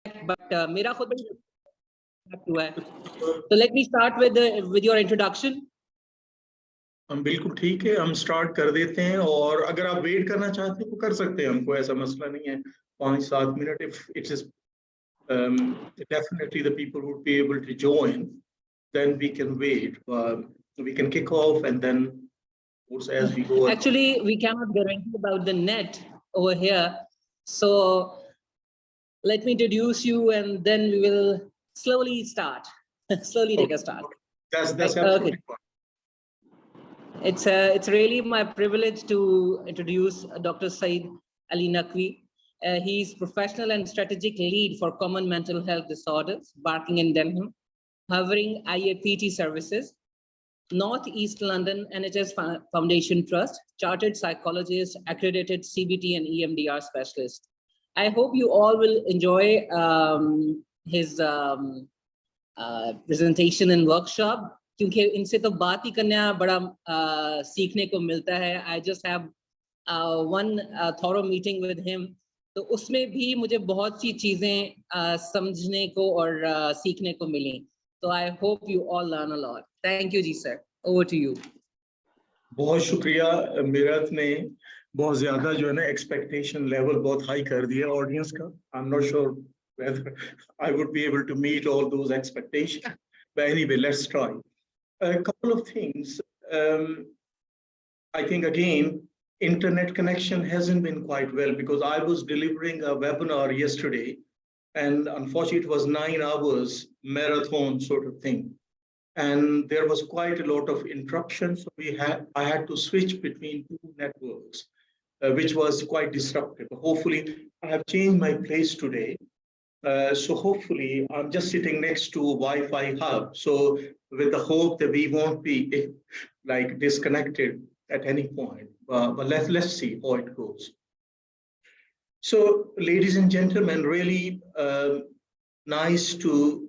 but मेरा खुद हुआ है. So let me start with your introduction. हम बिल्कुल ठीक है, हम स्टार्ट कर देते हैं और अगर आप वेट करना चाहते हैं तो कर सकते हैं, हमको ऐसा मसला नहीं है. 5-7 minute, if it is definitely the people would be able to join, then we can wait. We can kick off and then as we go. Actually, we cannot guarantee about the net over here. So let me introduce you and then we will slowly start. Slowly take a start. That's absolutely fine. It's really my privilege to introduce Dr. Syed Ali Naqvi. He's professional and strategic lead for common mental health disorders, Barking in Denham, covering IAPT services, North East London NHS Foundation Trust, chartered psychologist, accredited CBT and EMDR specialist. I hope you all will enjoy his presentation and workshop. क्योंकि इनसे तो बात ही करना बड़ा सीखने को मिलता है. I just have one thorough meeting with him. तो उसमें भी मुझे बहुत सी चीजें समझने को और सीखने को मिली. So I hope you all learn a lot. Thank you, ji sir. Over to you. बहुत शुक्रिया. मीरत ने बहुत ज्यादा जो है ना एक्सपेक्टेशन लेवल बहुत हाई कर दिया ऑडियंस का. I'm not sure whether I would be able to meet all those expectations. But anyway, let's try. A couple of things. I think again, internet connection hasn't been quite well because I was delivering a webinar yesterday and unfortunately it was 9 hours marathon sort of thing. And there was quite a lot of interruptions. So I had to switch between 2 networks, which was quite disruptive. Hopefully I have changed my place today. So hopefully I'm just sitting next to Wi-Fi hub. So with the hope that we won't be like disconnected at any point, but let's see how it goes. So ladies and gentlemen, really nice to,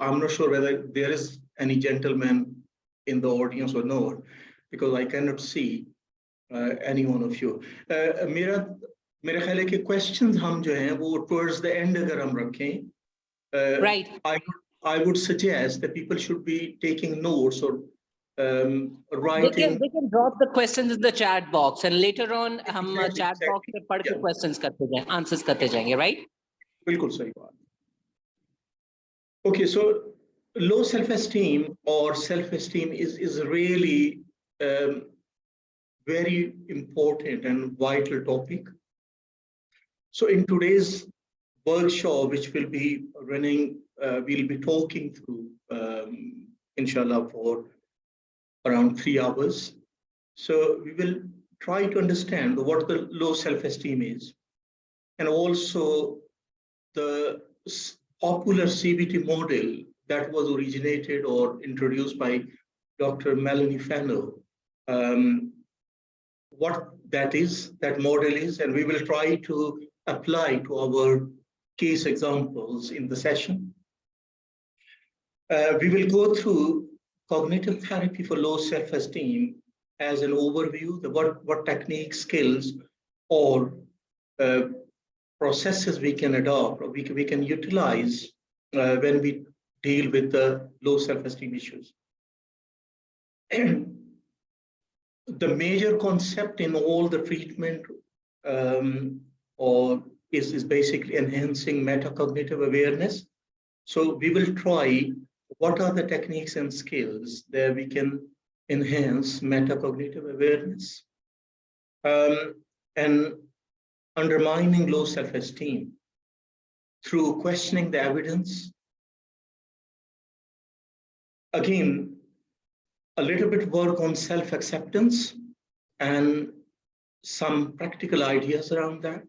I'm not sure whether there is any gentleman in the audience or not, because I cannot see any one of you. मेरे ख्याल है कि questions हम जो हैं वो towards the end अगर हम रखें, right, I would suggest that people should be taking notes or writing. They can drop the questions in the chat box and later on हम chat box पे पढ़ के questions करते जाएं, answers करते जाएंगे, right? बिल्कुल सही बात. Okay, so low self-esteem or self-esteem is really very important and vital topic. So in today's workshop, which will be running, we'll be talking through, inshallah, for around 3 hours. So we will try to understand what the low self-esteem is, and also the popular CBT model that was originated or introduced by Dr. Melanie Fennell, what that is, that model is, and we will try to apply to our case examples in the session. We will go through cognitive therapy for low self-esteem as an overview, what techniques, skills, or processes we can adopt or we can utilize when we deal with the low self-esteem issues. And the major concept in all the treatment is basically enhancing metacognitive awareness. So we will try what are the techniques and skills that we can enhance metacognitive awareness and undermining low self-esteem through questioning the evidence. Again, a little bit work on self-acceptance and some practical ideas around that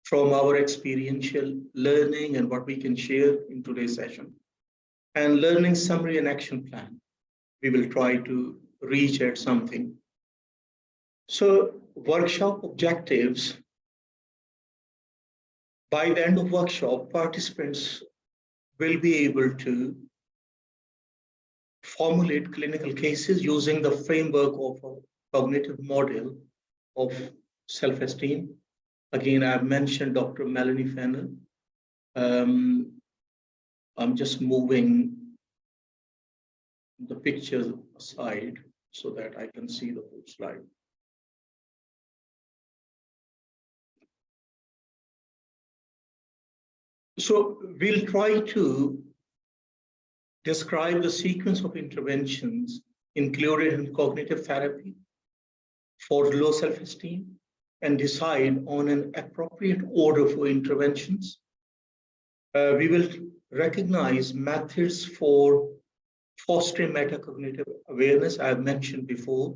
from our experiential learning and what we can share in today's session. And learning summary and action plan. We will try to reach at something. So workshop objectives. By the end of workshop, participants will be able to formulate clinical cases using the framework of a cognitive model of self-esteem. Again, I've mentioned Dr. Melanie Fennell. I'm just moving the pictures aside so that I can see the whole slide. So we'll try to describe the sequence of interventions included in cognitive therapy for low self-esteem and decide on an appropriate order for interventions. We will recognize methods for fostering metacognitive awareness, I have mentioned before.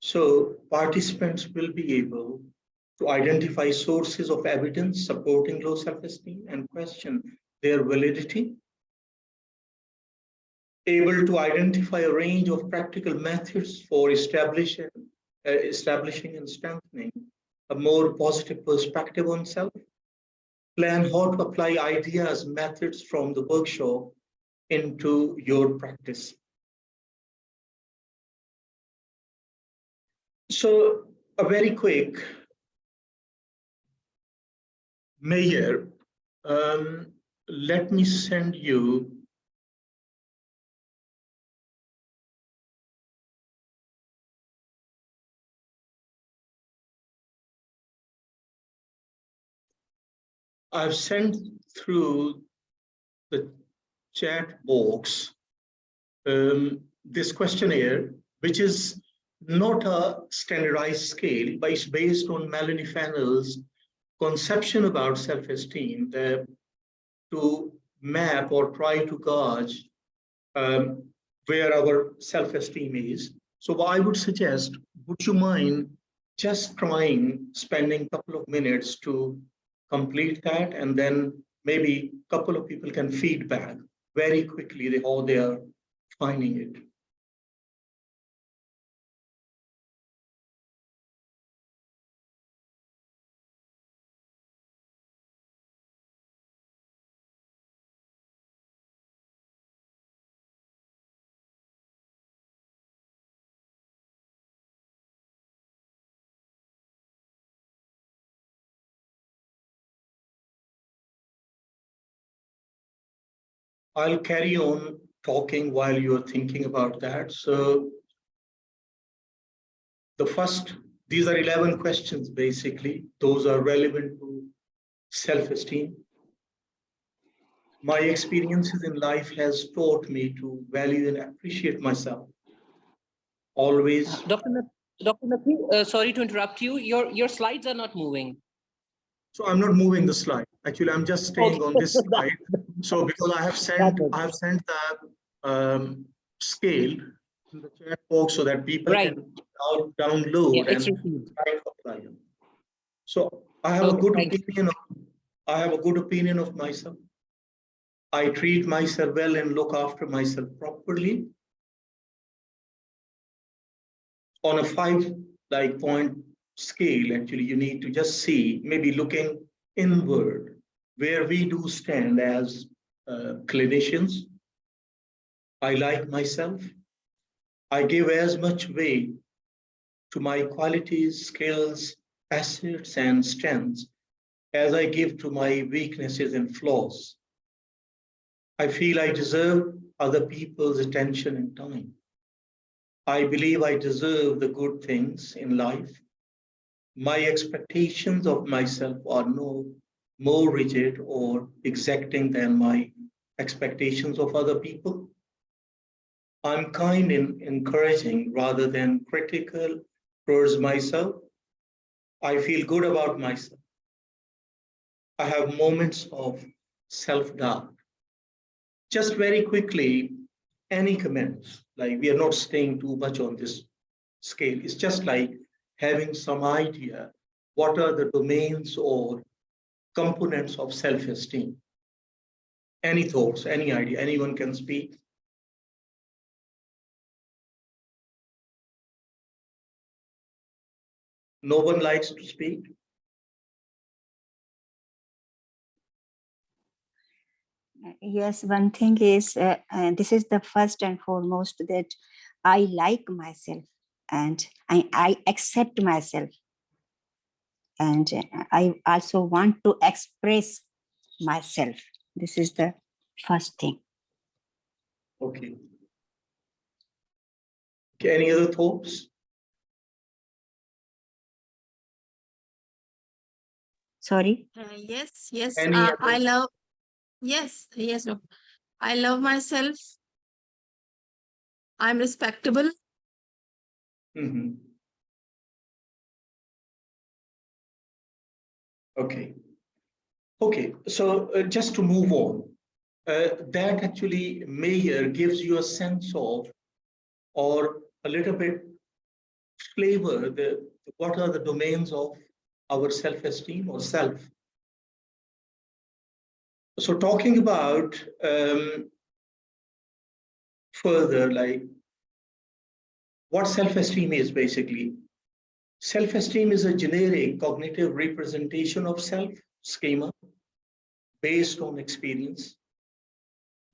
So participants will be able to identify sources of evidence supporting low self-esteem and question their validity. Able to identify a range of practical methods for establishing and strengthening a more positive perspective on self. Plan how to apply ideas, methods from the workshop into your practice. So a very quick, Mayor, let me send you I've sent through the chat box this questionnaire, which is not a standardized scale, but it's based on Melanie Fennell's conception about self-esteem to map or try to gauge where our self-esteem is. So I would suggest, would you mind just spending a couple of minutes to complete that, and then maybe a couple of people can feedback very quickly how they are finding it. I'll carry on talking while you're thinking about that. So these are 11 questions, basically. Those are relevant to self-esteem. My experiences in life has taught me to value and appreciate myself. Always. Dr. Naqvi, sorry to interrupt you. Your slides are not moving. So I'm not moving the slide. Actually, I'm just staying on this slide. So because I have sent the scale in the chat box so that people can download and apply them. So I have a good opinion of myself. I treat myself well and look after myself properly. On a 5-point scale, actually, you need to just see, maybe looking inward, where we do stand as clinicians. I like myself. I give as much weight to my qualities, skills, assets, and strengths as I give to my weaknesses and flaws. I feel I deserve other people's attention and time. I believe I deserve the good things in life. My expectations of myself are no more rigid or exacting than my expectations of other people. I'm kind and encouraging rather than critical towards myself. I feel good about myself. I have moments of self-doubt. Just very quickly, any comments? Like, we are not staying too much on this scale. It's just like having some idea what are the domains or components of self-esteem. Any thoughts, any idea, anyone can speak. No one likes to speak. Yes, one thing is, this is the first and foremost, that I like myself and I accept myself. And I also want to express myself. This is the first thing. Okay. Any other thoughts? Sorry. Yes. Any I love. Yes. No. I love myself. I'm respectable. Mhm. Okay. Okay. So just to move on, that actually Mayer gives you a sense of, or a little bit flavor, what are the domains of our self-esteem or self. So talking about further, like what self-esteem is basically. Self-esteem is a generic cognitive representation of self schema based on experience,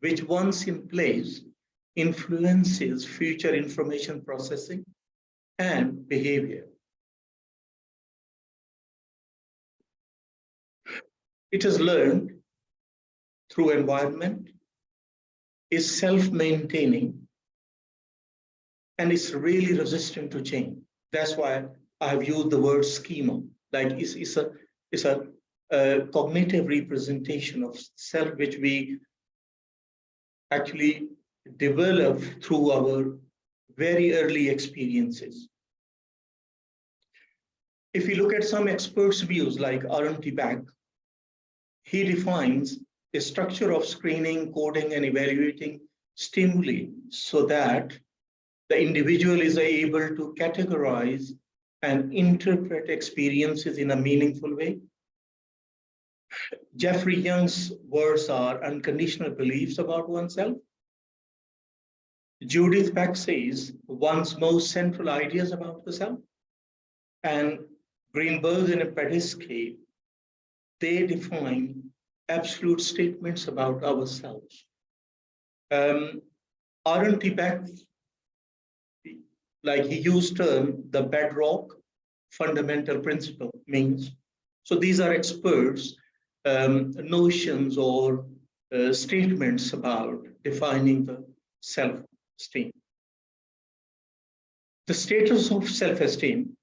which once in place influences future information processing and behavior. It is learned through environment, is self-maintaining, and is really resistant to change. That's why I've used the word schema. Like it's a cognitive representation of self, which we actually develop through our very early experiences. If you look at some experts' views, like PACT, he defines the structure of screening, coding, and evaluating stimuli so that the individual is able to categorize and interpret experiences in a meaningful way. Jeffrey Young's words are unconditional beliefs about oneself. Judith Peck says one's most central ideas about the self. And Greenberg and Pedesky, they define absolute statements about ourselves. Beck, like he used term, the bedrock fundamental principle means. So these are experts' notions or statements about defining the self-esteem. The status of self-esteem.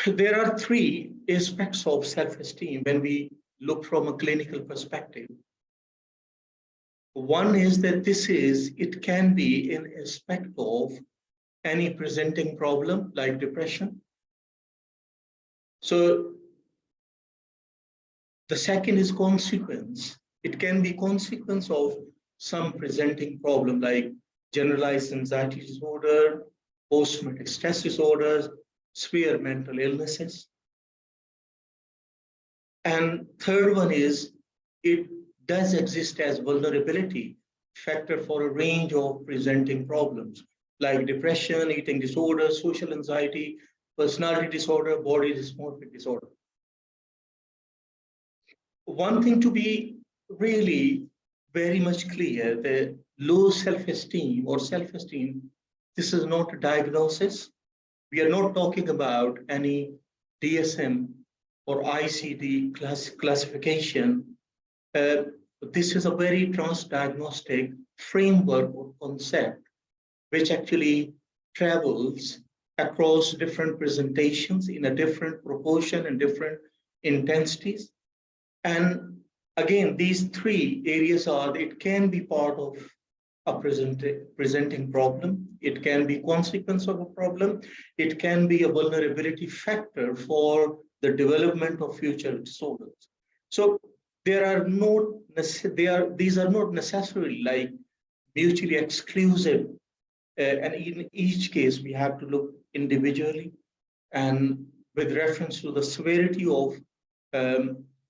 There are three aspects of self-esteem when we look from a clinical perspective. One is that it can be an aspect of any presenting problem like depression. So the second is consequence. It can be consequence of some presenting problem like generalized anxiety disorder, post-traumatic stress disorders, severe mental illnesses. And third one is it does exist as vulnerability factor for a range of presenting problems like depression, eating disorder, social anxiety, personality disorder, body dysmorphic disorder. One thing to be really very much clear, the low self-esteem or self-esteem, this is not a diagnosis. We are not talking about any DSM or ICD classification. This is a very transdiagnostic framework or concept which actually travels across different presentations in a different proportion and different intensities. And again, these three areas are, it can be part of a presenting problem. It can be consequence of a problem. It can be a vulnerability factor for the development of future disorders. So these are not necessarily like mutually exclusive. And in each case, we have to look individually and with reference to the severity of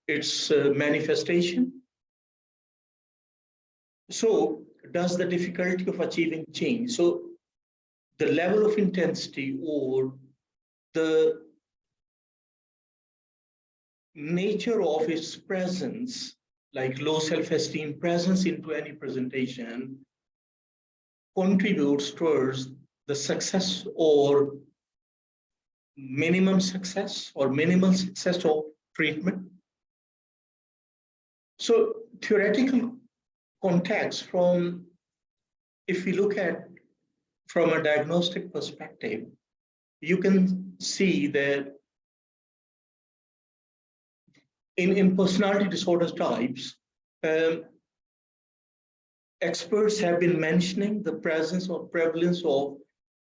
its manifestation. So does the difficulty of achieving change? So the level of intensity or the nature of its presence, like low self-esteem presence into any presentation, contributes towards the success or minimal success of treatment. So theoretical context if we look at from a diagnostic perspective, you can see that in personality disorder types, experts have been mentioning the presence or prevalence of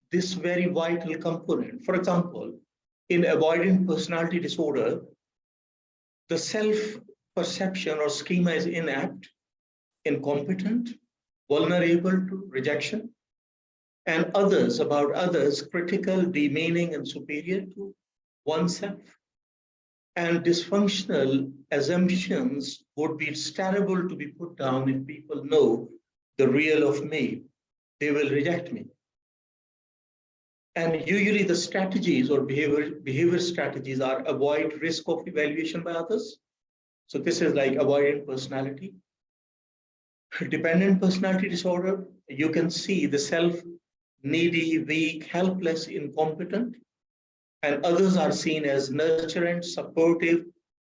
this very vital component. For example, in avoidant personality disorder, the self-perception or schema is inept, incompetent, vulnerable to rejection, and about others, critical, demeaning, and superior to oneself. And dysfunctional assumptions would be terrible to be put down if people know the real of me. They will reject me. And usually the strategies or behavior strategies are avoid risk of evaluation by others. So this is like avoidant personality. Dependent personality disorder, you can see the self-needy, weak, helpless, incompetent, and others are seen as nurturant, supportive,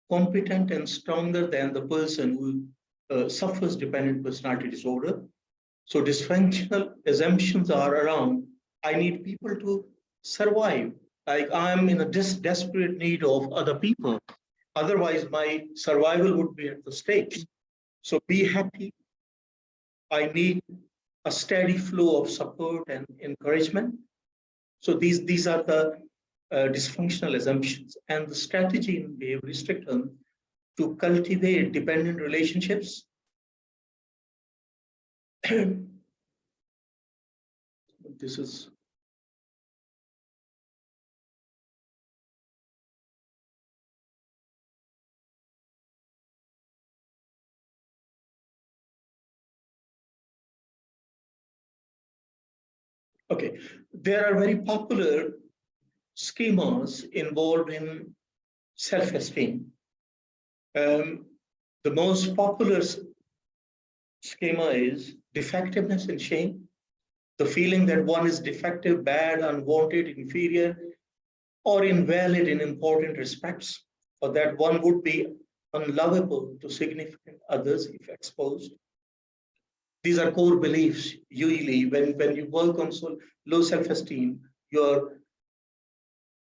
competent, and stronger than the person who suffers dependent personality disorder. So dysfunctional assumptions are around, I need people to survive. Like I'm in a desperate need of other people. Otherwise, my survival would be at the stake. So be happy. I need a steady flow of support and encouragement. So these are the dysfunctional assumptions, and the strategy in behavioristic terms to cultivate dependent relationships. This is okay. There are very popular schemas involved in self-esteem. The most popular schema is defectiveness and shame. The feeling that one is defective, bad, unwanted, inferior, or invalid in important respects, or that one would be unlovable to significant others if exposed. These are core beliefs. Usually, when you work on low self-esteem, you're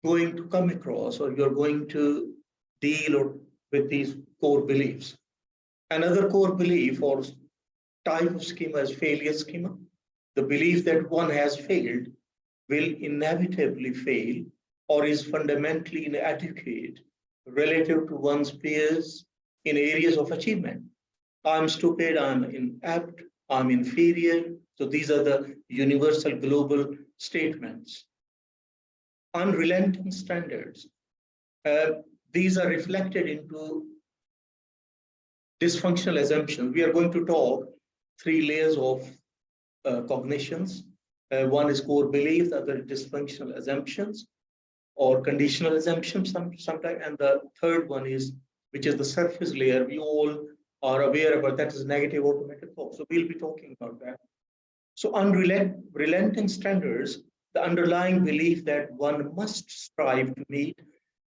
going to come across or you're going to deal with these core beliefs. Another core belief or type of schema is failure schema. The belief that one has failed, will inevitably fail, or is fundamentally inadequate relative to one's peers in areas of achievement. I'm stupid, I'm inept, I'm inferior. So these are the universal global statements. Unrelenting standards. These are reflected into dysfunctional assumptions. We are going to talk 3 layers of cognitions. One is core belief, the other dysfunctional assumptions or conditional assumptions sometimes, and the third one is, which is the surface layer, we all are aware about, that is negative automatic thought. So we'll be talking about that. So unrelenting standards, the underlying belief that one must strive to meet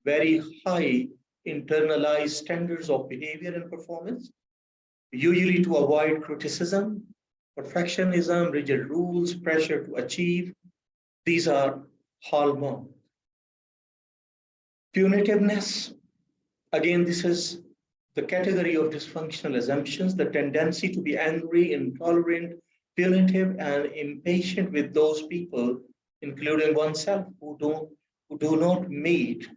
very high internalized standards of behavior and performance, usually to avoid criticism, perfectionism, rigid rules, pressure to achieve. These are hallmark. Punitiveness, again, this is the category of dysfunctional assumptions, the tendency to be angry, intolerant, punitive, and impatient with those people, including oneself, who do not meet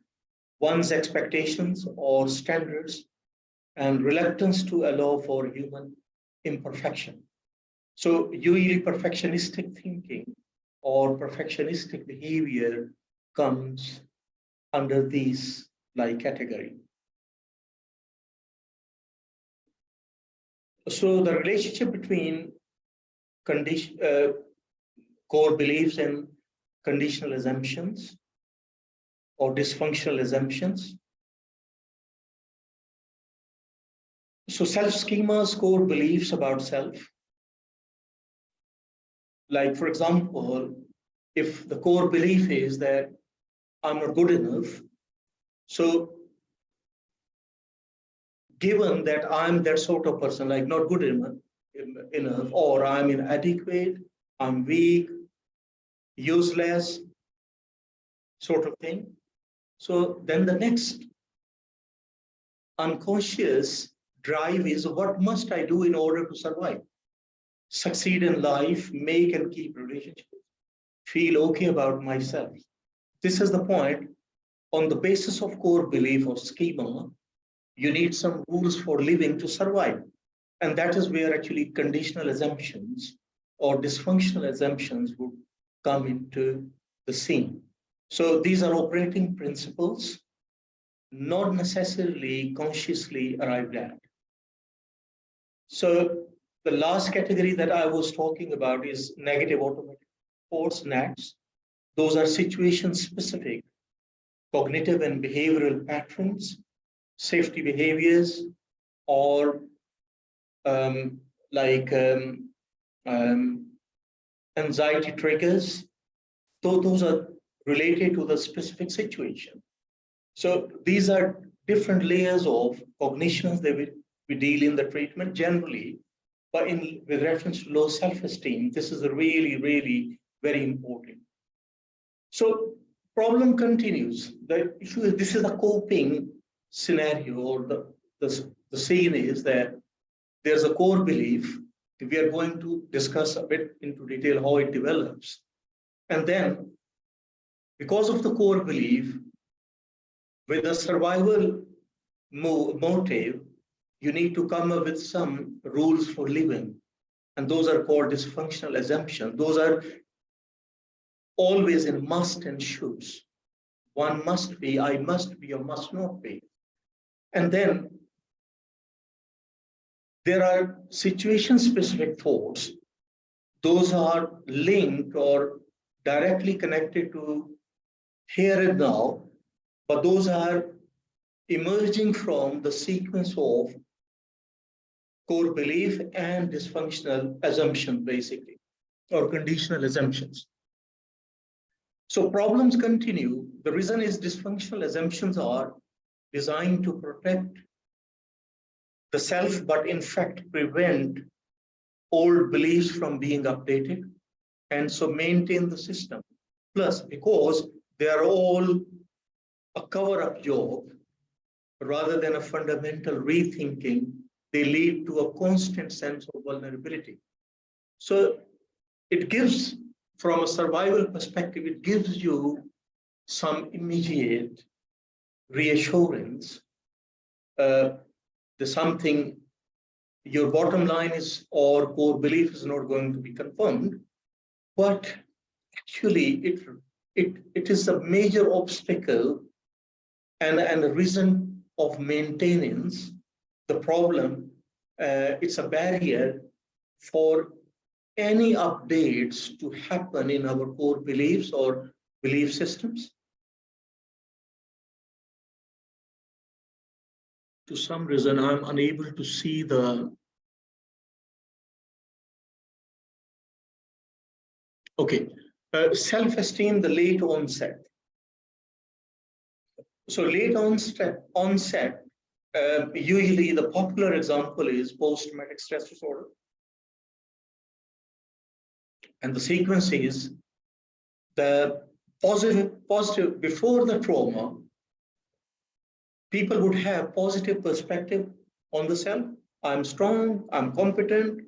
one's expectations or standards, and reluctance to allow for human imperfection. So usually perfectionistic thinking or perfectionistic behavior comes under these like category. So the relationship between core beliefs and conditional assumptions or dysfunctional assumptions. So self-schemas, core beliefs about self. Like, for example, if the core belief is that I'm not good enough, so given that I'm that sort of person, like not good enough, or I'm inadequate, I'm weak, useless, sort of thing. So then the next unconscious drive is, what must I do in order to survive, succeed in life, make and keep relationships, feel okay about myself? This is the point. On the basis of core belief or schema, you need some rules for living to survive. And that is where actually conditional assumptions or dysfunctional assumptions would come into the scene. So these are operating principles, not necessarily consciously arrived at. So the last category that I was talking about is negative automatic thoughts, NATs. Those are situation specific cognitive and behavioral patterns, safety behaviors, or anxiety triggers. So those are related to the specific situation. So these are different layers of cognitions that we deal in the treatment generally, but with reference to low self-esteem, this is really, really very important. So problem continues. The issue is, this is a coping scenario, or the scene is that there's a core belief. We are going to discuss a bit into detail how it develops. And then, because of the core belief, with a survival motive, you need to come up with some rules for living. And those are called dysfunctional assumptions. Those are always in must and shoulds. One must be, I must be, or must not be. And then there are situation-specific thoughts. Those are linked or directly connected to here and now, but those are emerging from the sequence of core belief and dysfunctional assumption, basically, or conditional assumptions. So problems continue. The reason is dysfunctional assumptions are designed to protect the self, but in fact prevent old beliefs from being updated, and so maintain the system. Plus, because they are all a cover-up job rather than a fundamental rethinking, they lead to a constant sense of vulnerability. So it gives, from a survival perspective, it gives you some immediate reassurance. There's something, your bottom line is, or core belief is not going to be confirmed, but actually it is a major obstacle and a reason of maintenance. The problem, it's a barrier for any updates to happen in our core beliefs or belief systems. To some reason, I'm unable to see the. Okay, self-esteem, the late onset. So late onset, usually the popular example is post-traumatic stress disorder. And the sequence is the positive before the trauma, people would have positive perspective on the self. I'm strong, I'm competent,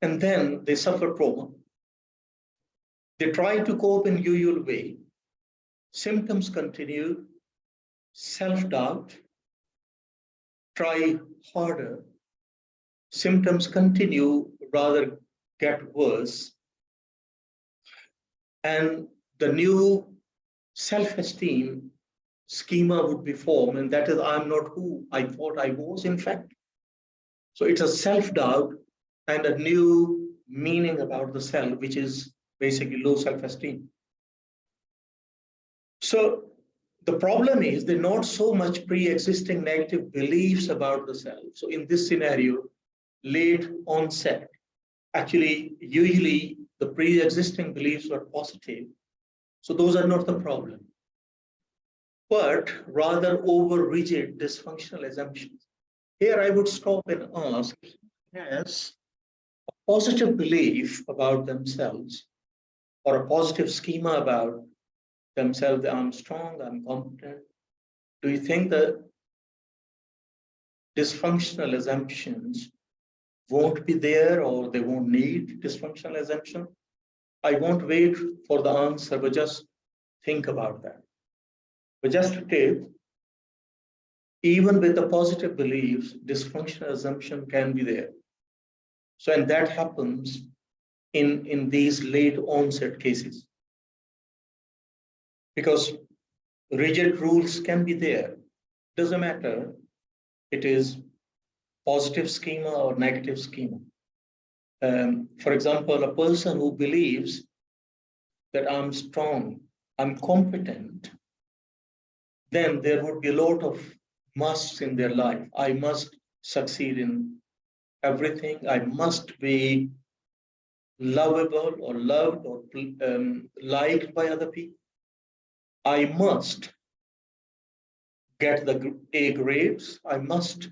and then they suffer trauma. They try to cope in usual way. Symptoms continue, self-doubt, try harder. Symptoms continue, rather get worse. And the new self-esteem schema would be formed, and that is, I'm not who I thought I was, in fact. So it's a self-doubt and a new meaning about the self, which is basically low self-esteem. So the problem is they're not so much pre-existing negative beliefs about the self. So in this scenario, late onset, actually, usually the pre-existing beliefs were positive. So those are not the problem, but rather over rigid dysfunctional assumptions. here I would stop and ask, has a positive belief about themselves or a positive schema about themselves, I'm strong, I'm competent, do you think that dysfunctional assumptions won't be there or they won't need dysfunctional assumption? I won't wait for the answer, but just think about that. But just to take, even with the positive beliefs, dysfunctional assumption can be there. So, and that happens in these late onset cases. Because rigid rules can be there. Doesn't matter, it is positive schema or negative schema. For example, a person who believes that I'm strong, I'm competent, then there would be a lot of musts in their life. I must succeed in everything. I must be lovable or loved or liked by other people. I must get the A grades. I must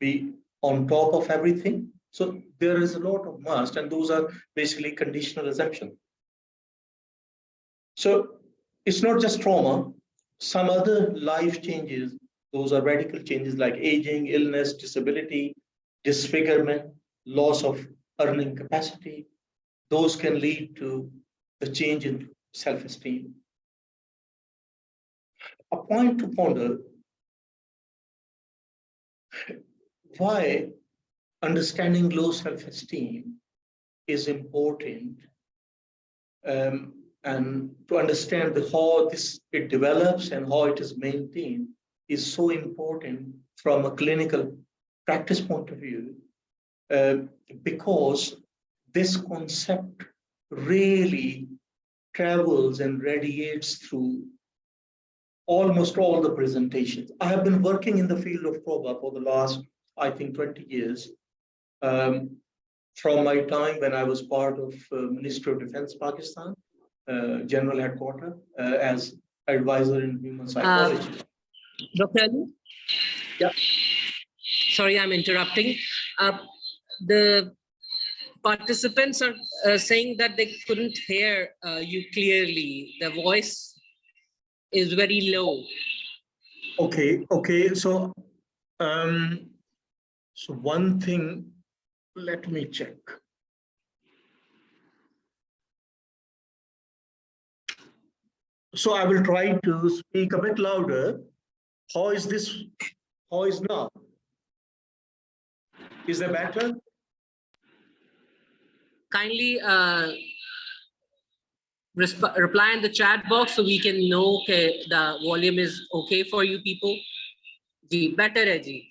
be on top of everything. So there is a lot of must, and those are basically conditional assumptions. So it's not just trauma. Some other life changes, those are radical changes like aging, illness, disability, disfigurement, loss of earning capacity. Those can lead to the change in self-esteem. A point to ponder, why understanding low self-esteem is important, and to understand how it develops and how it is maintained is so important from a clinical practice point of view, because this concept really travels and radiates through almost all the presentations. I have been working in the field of PROBA for the last, I think, 20 years. From my time when I was part of Ministry of Defense Pakistan, General Headquarters, as advisor in human psychology. Dr. Ali? Yeah. Sorry, I'm interrupting. The participants are saying that they couldn't hear you clearly. The voice is very low. Okay. So one thing, let me check. So I will try to speak a bit louder. How is this? How is now? Is that better? Kindly reply in the chat box so we can know that the volume is okay for you people. Ji, better hai ji.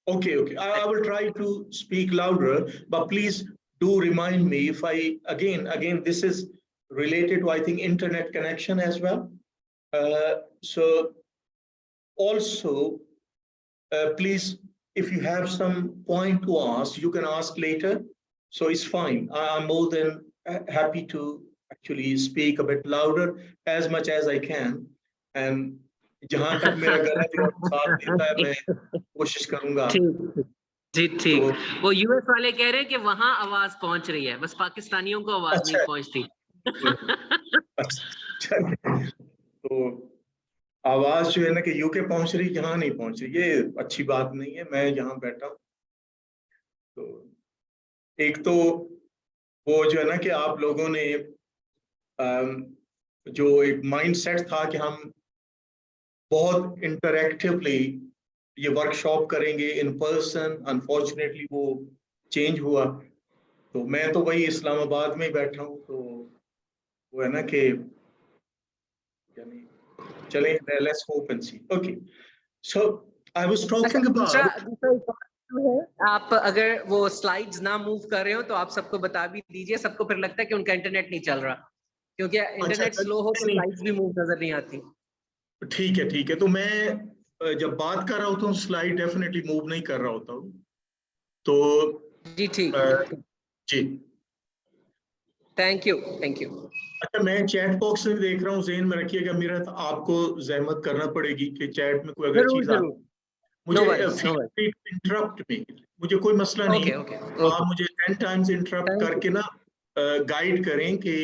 Okay. I will try to speak louder, but please do remind me if I, again, this is related to, I think, internet connection as well. So also, please, if you have some point to ask, you can ask later. So it's fine. I'm more than happy to actually speak a bit louder as much as I can. And जहाँ तक मेरा गला साथ देता है, मैं कोशिश करूँगा. जी ठीक. वो यूएस वाले कह रहे हैं कि वहाँ आवाज पहुँच रही है, बस पाकिस्तानियों को आवाज नहीं पहुँचती. तो आवाज जो है ना कि यूके पहुँच रही, यहाँ नहीं पहुँच रही, ये अच्छी बात नहीं है. मैं यहाँ बैठा हूँ. तो एक तो वो जो है ना कि आप लोगों ने जो एक माइंडसेट था कि हम बहुत इंटरैक्टिवली ये वर्कशॉप करेंगे इन पर्सन, अनफॉर्चुनेटली वो चेंज हुआ. तो मैं तो वही इस्लामाबाद में ही बैठा हूँ. तो वो है ना कि यानी चलें, let's hope and see. Okay, so I was talking about. आप अगर वो स्लाइड्स ना मूव कर रहे हो तो आप सबको बता भी दीजिए. सबको फिर लगता है कि उनका इंटरनेट नहीं चल रहा, क्योंकि इंटरनेट स्लो हो तो स्लाइड्स भी मूव नजर नहीं आती. ठीक है. तो मैं जब बात कर रहा होता हूँ स्लाइड डेफिनेटली मूव नहीं कर रहा होता हूँ. तो जी ठीक. जी, थैंक यू. अच्छा, मैं चैट बॉक्स में देख रहा हूँ. ज़हन में रखिएगा, मेरा आपको जहमत करना पड़ेगी कि चैट में कोई अगर चीज मुझे worries, no feel worries. free to interrupt me. मुझे कोई मसला नहीं Okay, है। okay, आप okay. मुझे 10 times interrupt Thank you. करके ना गाइड करें कि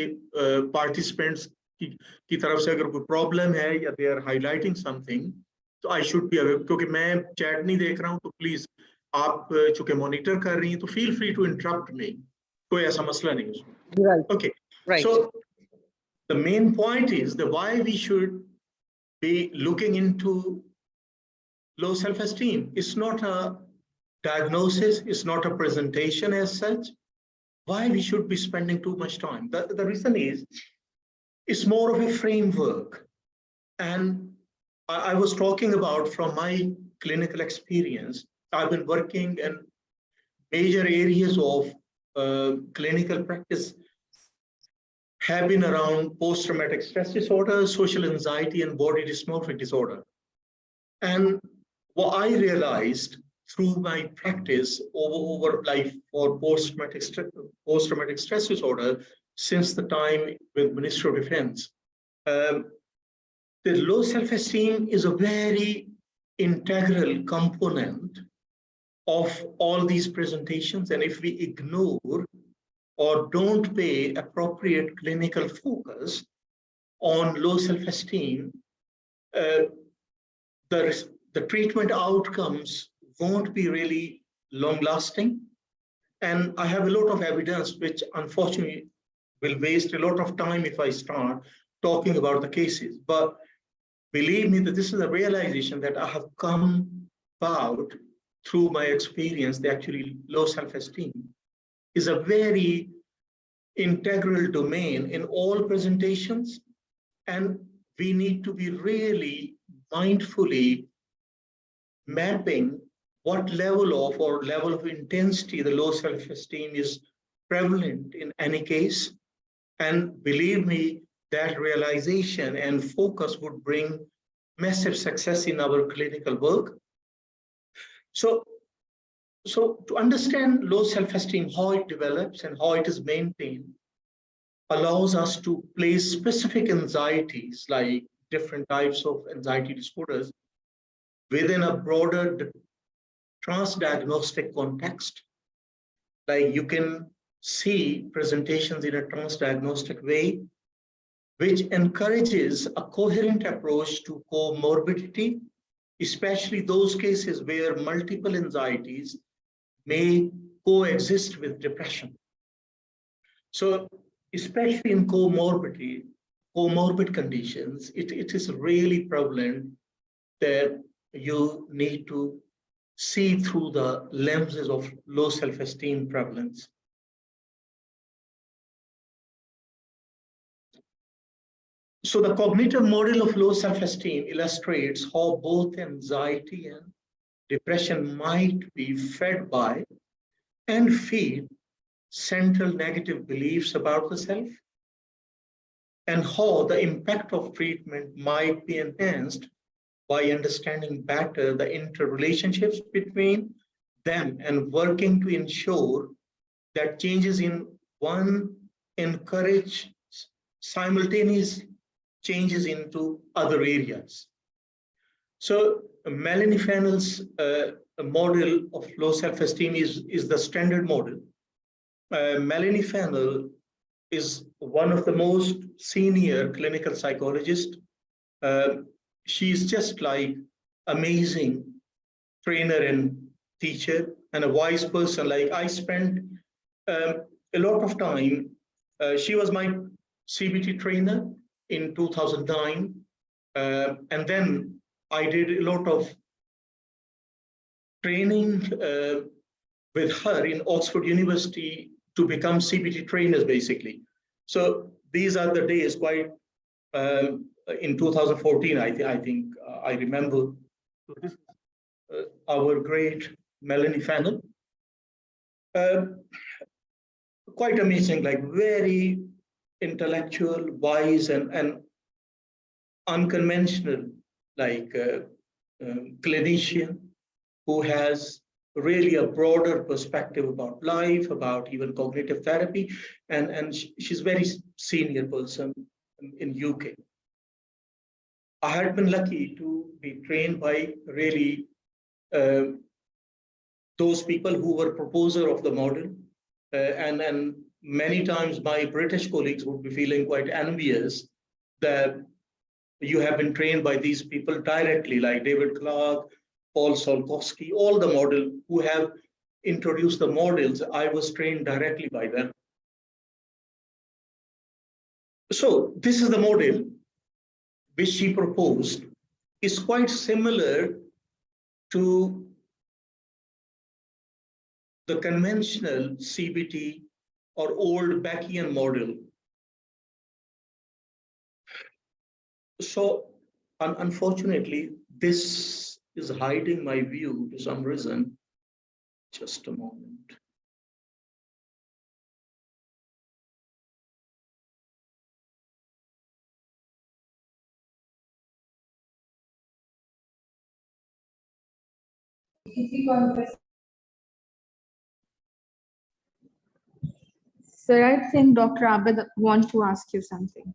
participants की तरफ से अगर कोई प्रॉब्लम है या they are highlighting something, तो I should be aware, क्योंकि मैं चैट नहीं देख रहा हूँ, तो प्लीज आप चूंकि मॉनिटर कर रही हैं तो feel free to interrupt me. कोई ऐसा मसला नहीं उसमें. Right. Okay. Right. So the main point is the why we should be looking into low self-esteem. It's not a diagnosis, it's not a presentation as such. Why we should be spending too much time? The reason is, it's more of a framework. And I was talking about from my clinical experience, I've been working in major areas of clinical practice have been around post-traumatic stress disorder, social anxiety, and body dysmorphic disorder. And what I realized through my practice over life for post-traumatic stress disorder since the time with Ministry of Defense, the low self-esteem is a very integral component of all these presentations. And if we ignore or don't pay appropriate clinical focus on low self-esteem, the treatment outcomes won't be really long-lasting. And I have a lot of evidence, which unfortunately will waste a lot of time if I start talking about the cases. But believe me that this is a realization that I have come about through my experience. That actually low self-esteem is a very integral domain in all presentations. And we need to be really mindfully mapping what level of intensity the low self-esteem is prevalent in any case. And believe me, that realization and focus would bring massive success in our clinical work. So to understand low self-esteem, how it develops and how it is maintained, allows us to place specific anxieties, like different types of anxiety disorders, within a broader transdiagnostic context. Like you can see presentations in a transdiagnostic way, which encourages a coherent approach to comorbidity, especially those cases where multiple anxieties may coexist with depression. So especially in comorbid conditions, it is really prevalent that you need to see through the lenses of low self-esteem prevalence. So the cognitive model of low self-esteem illustrates how both anxiety and depression might be fed by and feed central negative beliefs about the self, and how the impact of treatment might be enhanced by understanding better the interrelationships between them and working to ensure that changes in one encourage simultaneous changes into other areas. So Melanie Fennell's model of low self-esteem is the standard model. Melanie Fennell is one of the most senior clinical psychologists. She's just like amazing trainer and teacher and a wise person. Like I spent a lot of time. She was my CBT trainer in 2009. And then I did a lot of training with her in Oxford University to become CBT trainers, basically. So these are the days, quite in 2014, I think I remember. So this is our great Melanie Fennell. Quite amazing, like very intellectual, wise, and unconventional, like clinician who has really a broader perspective about life, about even cognitive therapy, and she's a very senior person in UK. I had been lucky to be trained by really those people who were proposer of the model, and many times my British colleagues would be feeling quite envious that you have been trained by these people directly, like David Clark, Paul Solkowski, all the model who have introduced the models. I was trained directly by them. So this is the model which she proposed. Is quite similar to the conventional CBT or old Beckian model. So unfortunately, this is hiding my view to some reason. Just a moment. Sir, I think Dr. Abid wants to ask you something.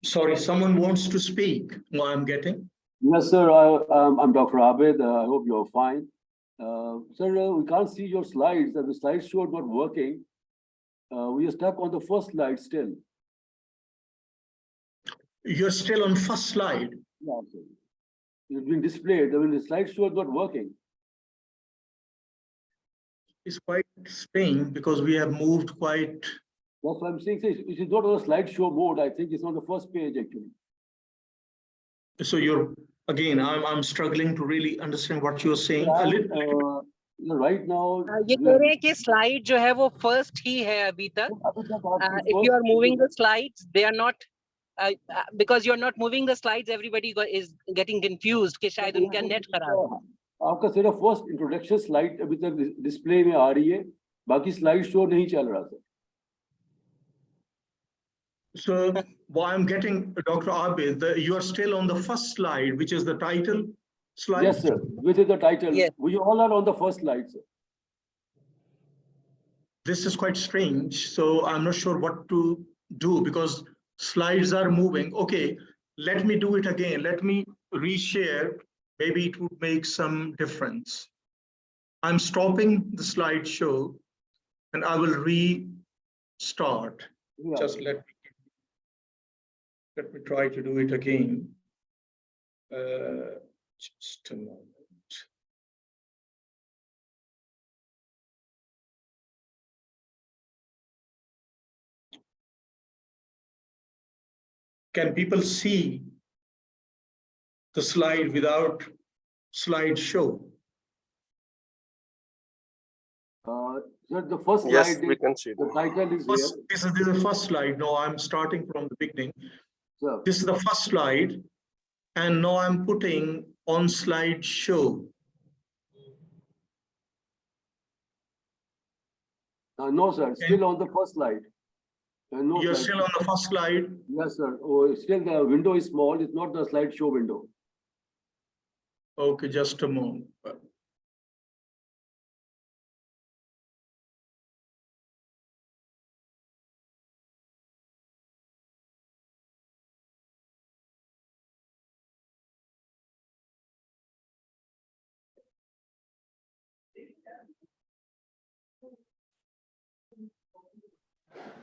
Sorry, someone wants to speak. No, I'm getting. Yes, sir. I'm Dr. Abid. I hope you're fine. Sir, we can't see your slides. The slideshow is not working. We are stuck on the first slide still. You're still on first slide. Yeah, sir. It's being displayed. I mean, the slideshow is not working. It's quite strange because we have moved quite. That's what I'm saying. It is not on the slideshow mode. I think it's on the first page actually. So you're again. I'm struggling to really understand what you're saying. A little. Right now. ये कह रहे हैं कि slide जो है वो first ही है अभी तक. If you are moving the slides, they are not. Because you're not moving the slides, everybody is getting confused कि शायद उनका net खराब है. आपका सिर्फ फर्स्ट इंट्रोडक्शन स्लाइड अभी तक डिस्प्ले में आ रही है, बाकी स्लाइड शो नहीं चल रहा sir. So what I'm getting, Dr. Abid, you are still on the first slide, which is the title slide. Yes, sir. Which is the title. Yes. We all are on the first slide, sir. This is quite strange. So I'm not sure what to do because slides are moving. Okay, let me do it again. Let me reshare. Maybe it would make some difference. I'm stopping the slideshow and I will restart. Yeah. Just let me try to do it again. Just a moment. Can people see the slide without slideshow? Sir, the first Yes, slide, we can see. the title is First, here. this is the first slide. No, I'm starting from the beginning. Sir. This is the first slide. And now I'm putting on slideshow. No, sir, still on the first slide. No You're slide. still on the first slide. Yes, sir. Oh, still the window is small. It's not the slideshow window. Okay, just a moment.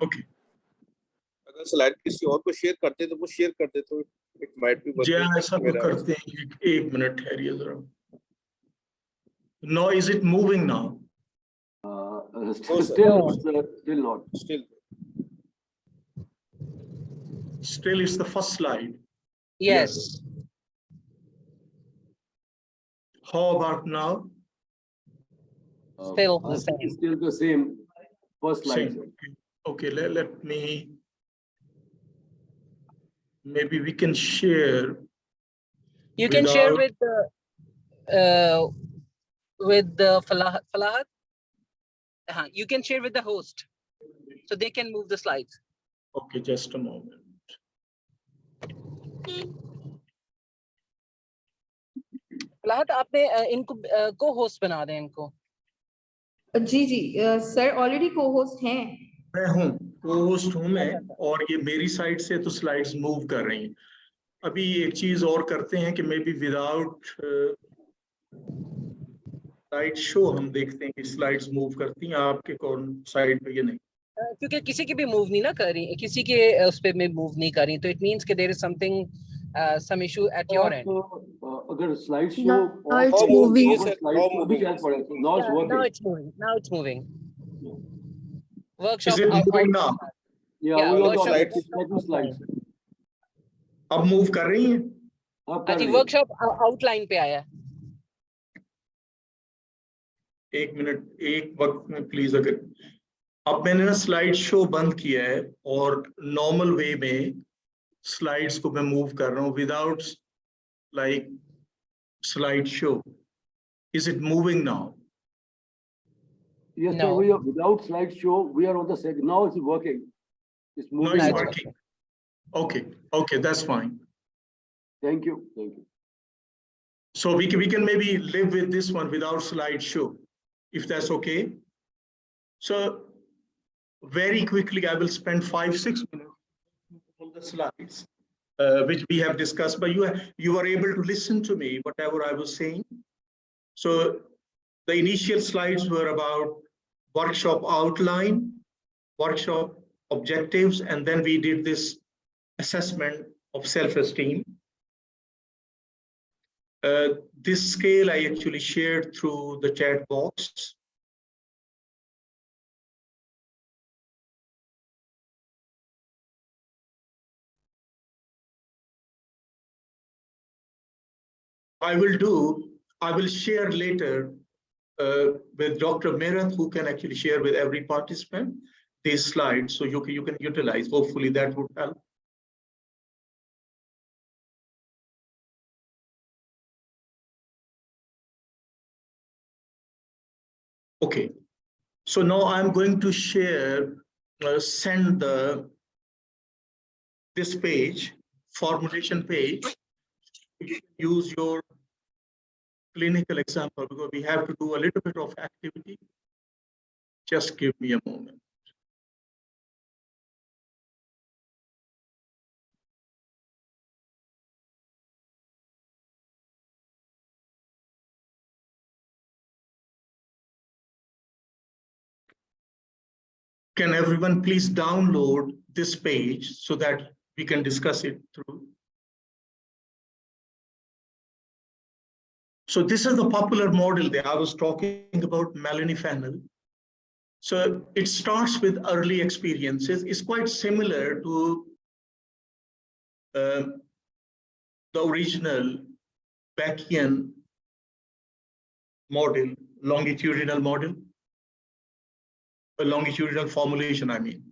Okay. अगर slide किसी और को share करते तो वो share करते तो it might be जी हाँ, ऐसा कुछ करते हैं. एक मिनट ठहरिए जरा. No, is it moving now? Still not. Still, it's the first slide. Yes. How about now? Still the same. Still the same. First slide. Same. Okay, let me. Maybe we can share. You can share without- with the Falahat. You can share with the host, so they can move the slides. Okay, just a moment. फलाहत आपने इनको को host बना दें इनको. जी जी sir already को host हैं. मैं हूँ, को होस्ट हूँ मैं, और ये मेरी साइड से तो स्लाइड्स मूव कर रही हैं. अभी एक चीज और करते हैं कि may be without slide show हम देखते हैं कि स्लाइड्स मूव करती हैं आपके कौन साइड पे, ये नहीं। क्योंकि किसी की भी मूव नहीं ना कर रही, किसी के उस पे में मूव नहीं कर रही, तो इट मींस कि there is something some issue at your end. अगर slide show Now it's moving. Slide show भी चल पड़े, now it's working. Now it's moving. Is Workshop it moving now? या Yeah, we are workshop the slides अब move कर रही हैं? अब हाँ कर जी, रही है। वर्कशॉप आउटलाइन पे आया। एक मिनट, एक वक्त में प्लीज। अगर अब मैंने ना स्लाइड शो बंद किया है और नॉर्मल वे में स्लाइड्स को मैं मूव कर रहा हूँ without like slide show. Is it moving now? Yes, sir, No. we are without slideshow, we are on the second, now it's working. It's No, moving. it's Nice. working. Okay, okay, that's fine. Thank you, thank you. So we can maybe live with this one without slideshow, if that's okay. So very quickly, I will spend 5-6 minutes on the slides, which we have discussed, but you were able to listen to me, whatever I was saying. So the initial slides were about workshop outline, workshop objectives, and then we did this assessment of self-esteem. This scale I actually shared through the chat box. I will share later with Dr. Mehrat, who can actually share with every participant these slides, so you can utilize. Hopefully that would help. Okay, so now I'm going to share, send this page, formulation page. You can use your clinical example because we have to do a little bit of activity. Just give me a moment. Can everyone please download this page so that we can discuss it through? So this is the popular model that I was talking about, Melanie Fennell. So it starts with early experiences. It's quite similar to the original Beckian model, longitudinal model, a longitudinal formulation, I mean.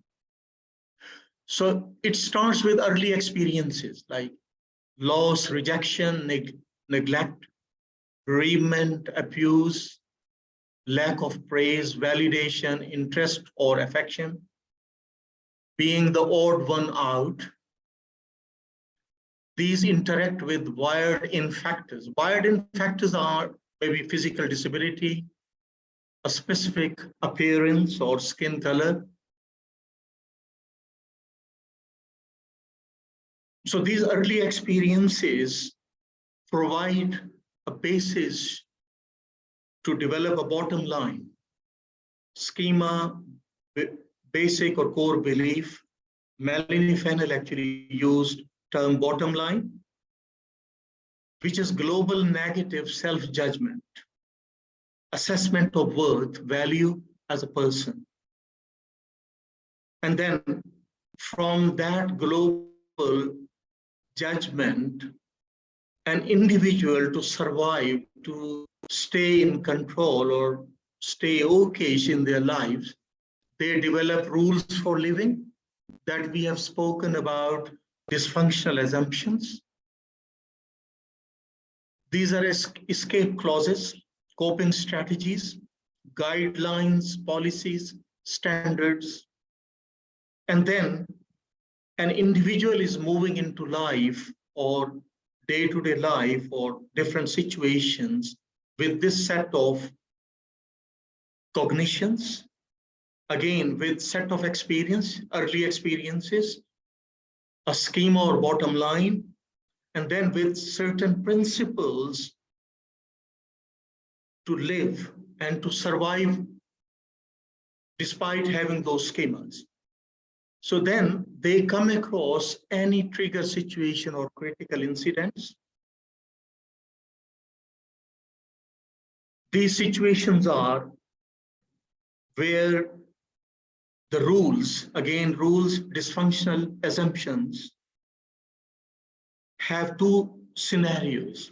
So it starts with early experiences like loss, rejection, neglect, bereavement, abuse, lack of praise, validation, interest, or affection, being the odd one out. These interact with wired-in factors. Wired-in factors are maybe physical disability, a specific appearance or skin color. So these early experiences provide a basis to develop a bottom line, schema, basic or core belief. Melanie Fennell actually used term bottom line, which is global negative self-judgment, assessment of worth, value as a person. And then from that global judgment, an individual to survive, to stay in control or stay okay in their lives, they develop rules for living that we have spoken about, dysfunctional assumptions. These are escape clauses, coping strategies, guidelines, policies, standards. And then an individual is moving into life or day-to-day life or different situations with this set of cognitions, again, with set of experience, early experiences, a schema or bottom line, and then with certain principles to live and to survive despite having those schemas. So then they come across any trigger situation or critical incidents. These situations are where the rules, again, rules, dysfunctional assumptions, have two scenarios.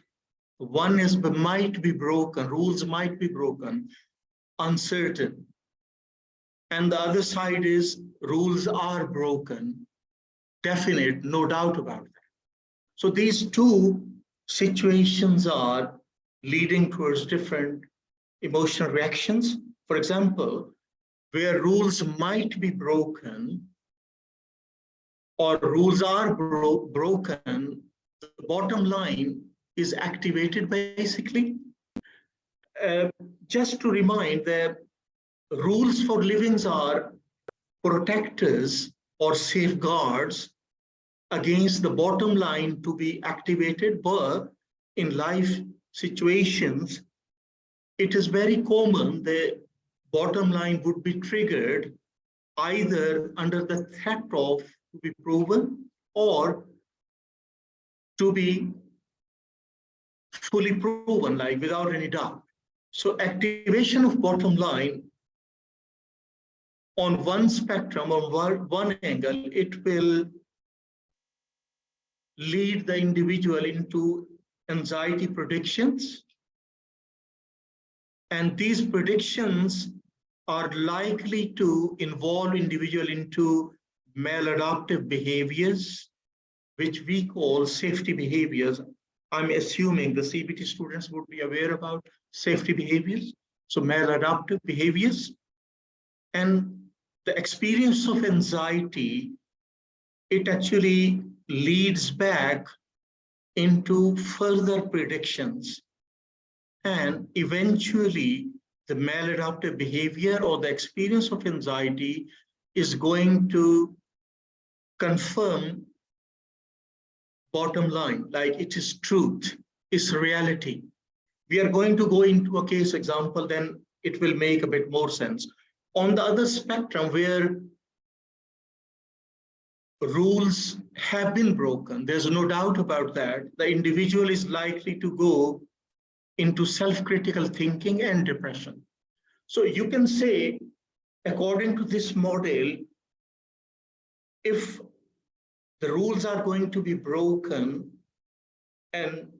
One is might be broken, rules might be broken, uncertain. And the other side is rules are broken, definite, no doubt about that. So these two situations are leading towards different emotional reactions. For example, where rules might be broken or rules are broken, the bottom line is activated basically. Just to remind that rules for livings are protectors or safeguards against the bottom line to be activated, but in life situations, it is very common the bottom line would be triggered either under the threat of to be proven or to be fully proven, like without any doubt. So activation of bottom line on one spectrum, on one angle, it will lead the individual into anxiety predictions. And these predictions are likely to involve individual into maladaptive behaviors, which we call safety behaviors. I'm assuming the CBT students would be aware about safety behaviors. So maladaptive behaviors. And the experience of anxiety, it actually leads back into further predictions. And eventually, the maladaptive behavior or the experience of anxiety is going to confirm bottom line, like it is truth, it's reality. We are going to go into a case example, then it will make a bit more sense. On the other spectrum, where rules have been broken, there's no doubt about that, the individual is likely to go into self-critical thinking and depression. So you can say, according to this model, if the rules are going to be broken and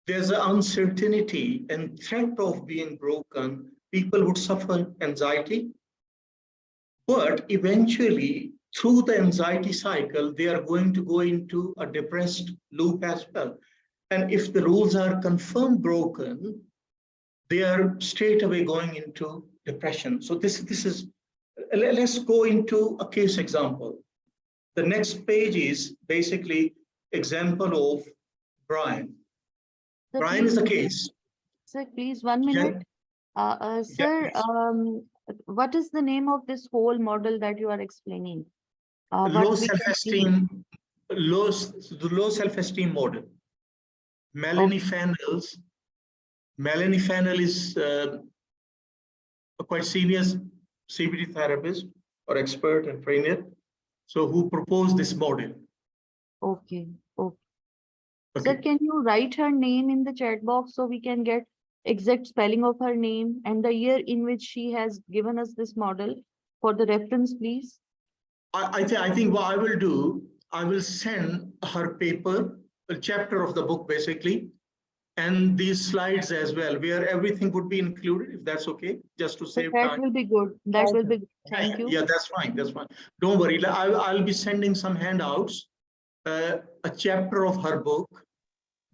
there's an uncertainty and threat of being broken, people would suffer anxiety. But eventually, through the anxiety cycle, they are going to go into a depressed loop as well. And if the rules are confirmed broken, they are straight away going into depression. So this is, let's go into a case example. The next page is basically example of Brian. Sir, Brian is please- the case. Sir, please, 1 minute. Sir, what is the name of this whole model that you are explaining? What Low we can see? self-esteem, low self-esteem model. Melanie Fennell's. Melanie Fennell is a quite senior CBT therapist or expert and trainer, so who proposed this model. Okay, okay. Okay. Sir, can you write her name in the chat box so we can get exact spelling of her name and the year in which she has given us this model for the reference, please? I think what I will do, I will send her paper, a chapter of the book basically, and these slides as well, where everything would be included, if that's okay, just to So save that time. will be good. That will be good. Thank you. Yeah, that's fine. That's fine. Don't worry. I'll be sending some handouts, a chapter of her book,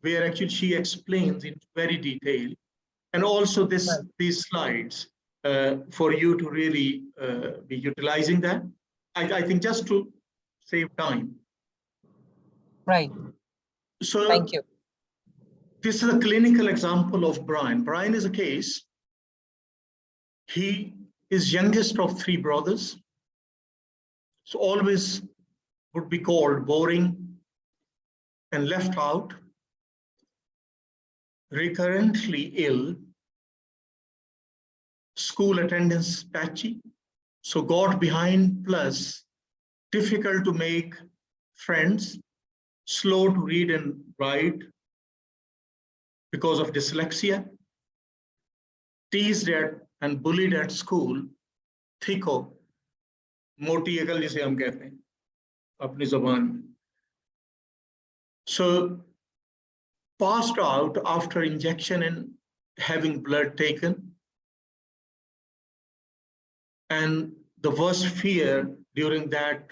where actually she explains in very detail, and also these slides for you to really be utilizing that. I think just to save time. Right. So Thank you. this is a clinical example of Brian. Brian is a case. He is youngest of 3 brothers. So always would be called boring and left out, recurrently ill, school attendance patchy, so got behind plus difficult to make friends, slow to read and write because of dyslexia, teased at and bullied at school, thico, moti akal जिसे हम कहते हैं अपनी ज़बान में. So passed out after injection and having blood taken. And the worst fear during that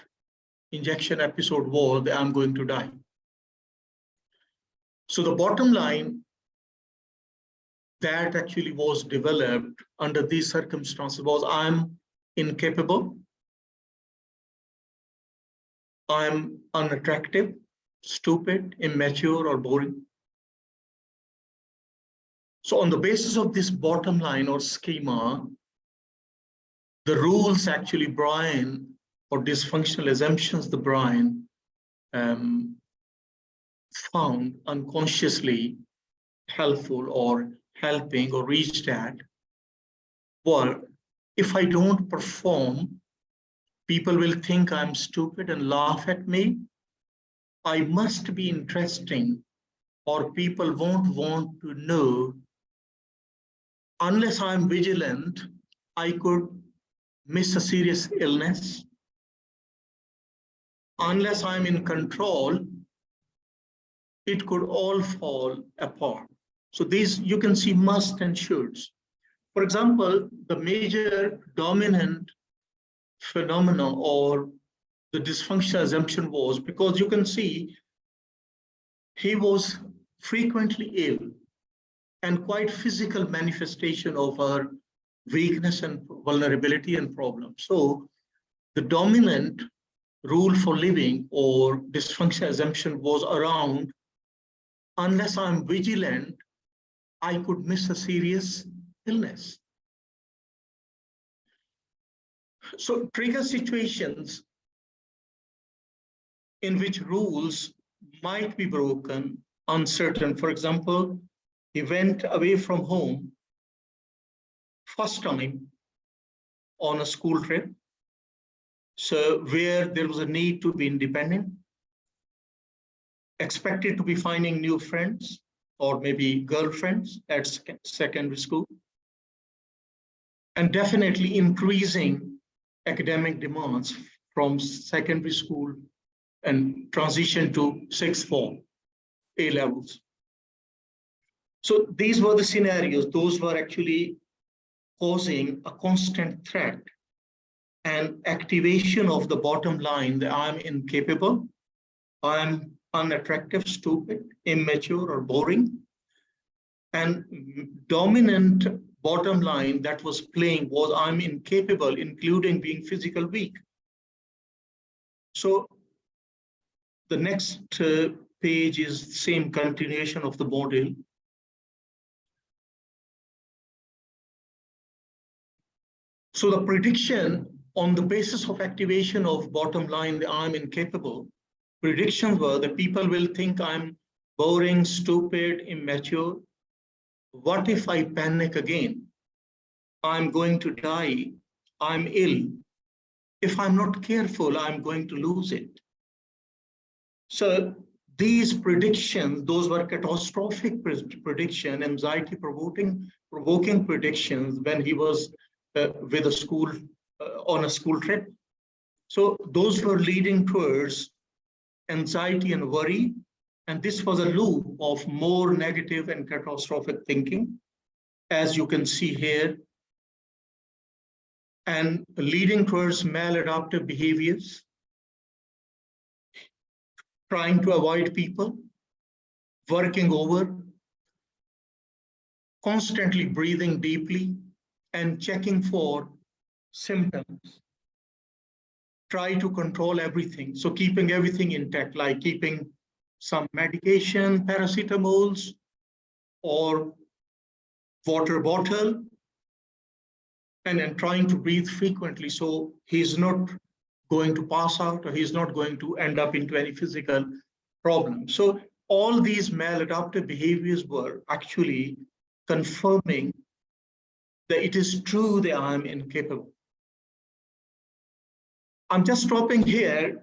injection episode was that I'm going to die. So the bottom line that actually was developed under these circumstances was I'm incapable, I'm unattractive, stupid, immature, or boring. So on the basis of this bottom line or schema, the rules actually Brian, or dysfunctional assumptions the Brian found unconsciously helpful or helping or reached at, well, if I don't perform, people will think I'm stupid and laugh at me. I must be interesting or people won't want to know. Unless I'm vigilant, I could miss a serious illness. Unless I'm in control, it could all fall apart. So these, you can see must and shoulds. For example, the major dominant phenomenon or the dysfunctional assumption was because you can see he was frequently ill and quite physical manifestation of her weakness and vulnerability and problem. So the dominant rule for living or dysfunctional assumption was around, unless I'm vigilant, I could miss a serious illness. So trigger situations in which rules might be broken, uncertain. For example, he went away from home first time on a school trip. So where there was a need to be independent, expected to be finding new friends or maybe girlfriends at secondary school, and definitely increasing academic demands from secondary school and transition to sixth form, A levels. So these were the scenarios. Those were actually causing a constant threat and activation of the bottom line that I'm incapable, I'm unattractive, stupid, immature, or boring. And dominant bottom line that was playing was I'm incapable, including being physical weak. So the next page is the same continuation of the model. So the prediction on the basis of activation of bottom line, that I'm incapable, predictions were that people will think I'm boring, stupid, immature. What if I panic again? I'm going to die. I'm ill. If I'm not careful, I'm going to lose it. So these predictions, those were catastrophic prediction, anxiety provoking predictions when he was with a school on a school trip. So those were leading towards anxiety and worry. And this was a loop of more negative and catastrophic thinking, as you can see here, and leading towards maladaptive behaviors, trying to avoid people, working over, constantly breathing deeply, and checking for symptoms. Try to control everything. So keeping everything intact, like keeping some medication, paracetamols, or water bottle, and then trying to breathe frequently so he's not going to pass out or he's not going to end up into any physical problem. So all these maladaptive behaviors were actually confirming that it is true that I'm incapable. I'm just stopping here,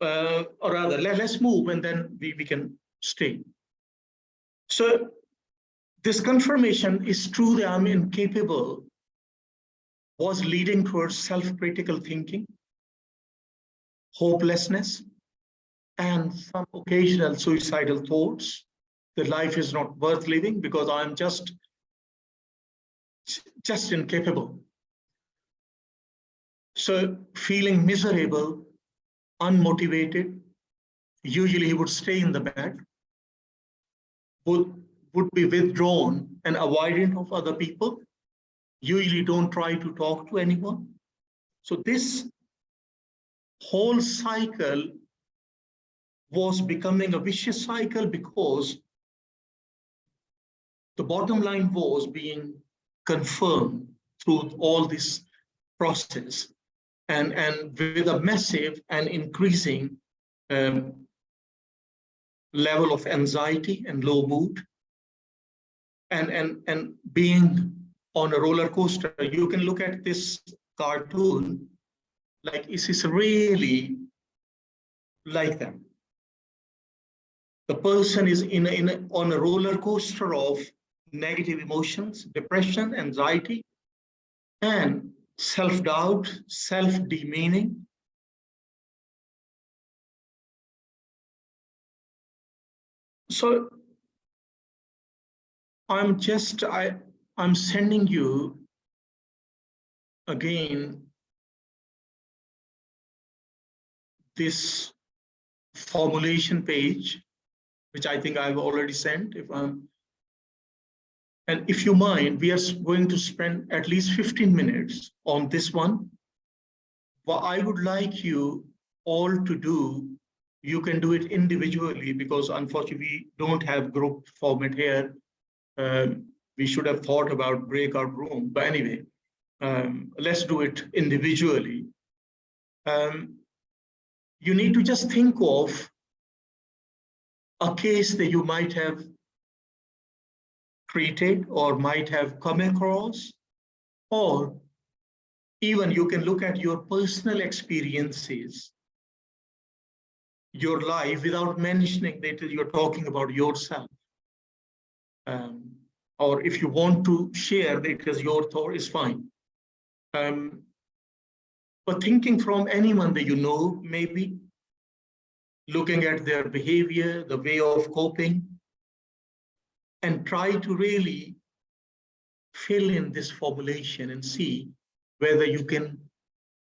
or rather, let's move and then we can stay. So this confirmation is true that I'm incapable was leading towards self-critical thinking, hopelessness, and some occasional suicidal thoughts that life is not worth living because I'm just incapable. So feeling miserable, unmotivated, usually he would stay in the bed, would be withdrawn and avoidant of other people, usually don't try to talk to anyone. So this whole cycle was becoming a vicious cycle because the bottom line was being confirmed through all this process and with a massive and increasing level of anxiety and low mood and being on a roller coaster. You can look at this cartoon, like, is this really like that? The person is on a roller coaster of negative emotions, depression, anxiety, and self-doubt, self-demeaning. So I'm sending you again this formulation page, which I think I've already sent. And if you mind, we are going to spend at least 15 minutes on this one. What I would like you all to do, you can do it individually because unfortunately we don't have group format here. We should have thought about breakout room, but anyway, let's do it individually. You need to just think of a case that you might have treated or might have come across, or even you can look at your personal experiences, your life, without mentioning that you're talking about yourself. Or if you want to share that as your thought, is fine. But thinking from anyone that you know, maybe looking at their behavior, the way of coping, and try to really fill in this formulation and see whether you can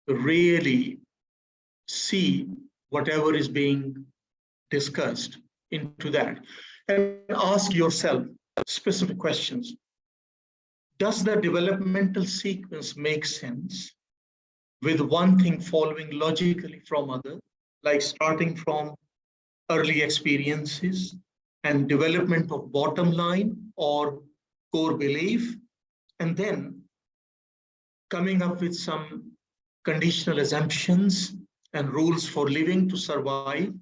really see whatever is being discussed into that. And ask yourself specific questions. Does the developmental sequence make sense with one thing following logically from other, like starting from early experiences and development of bottom line or core belief, and then coming up with some conditional assumptions and rules for living to survive?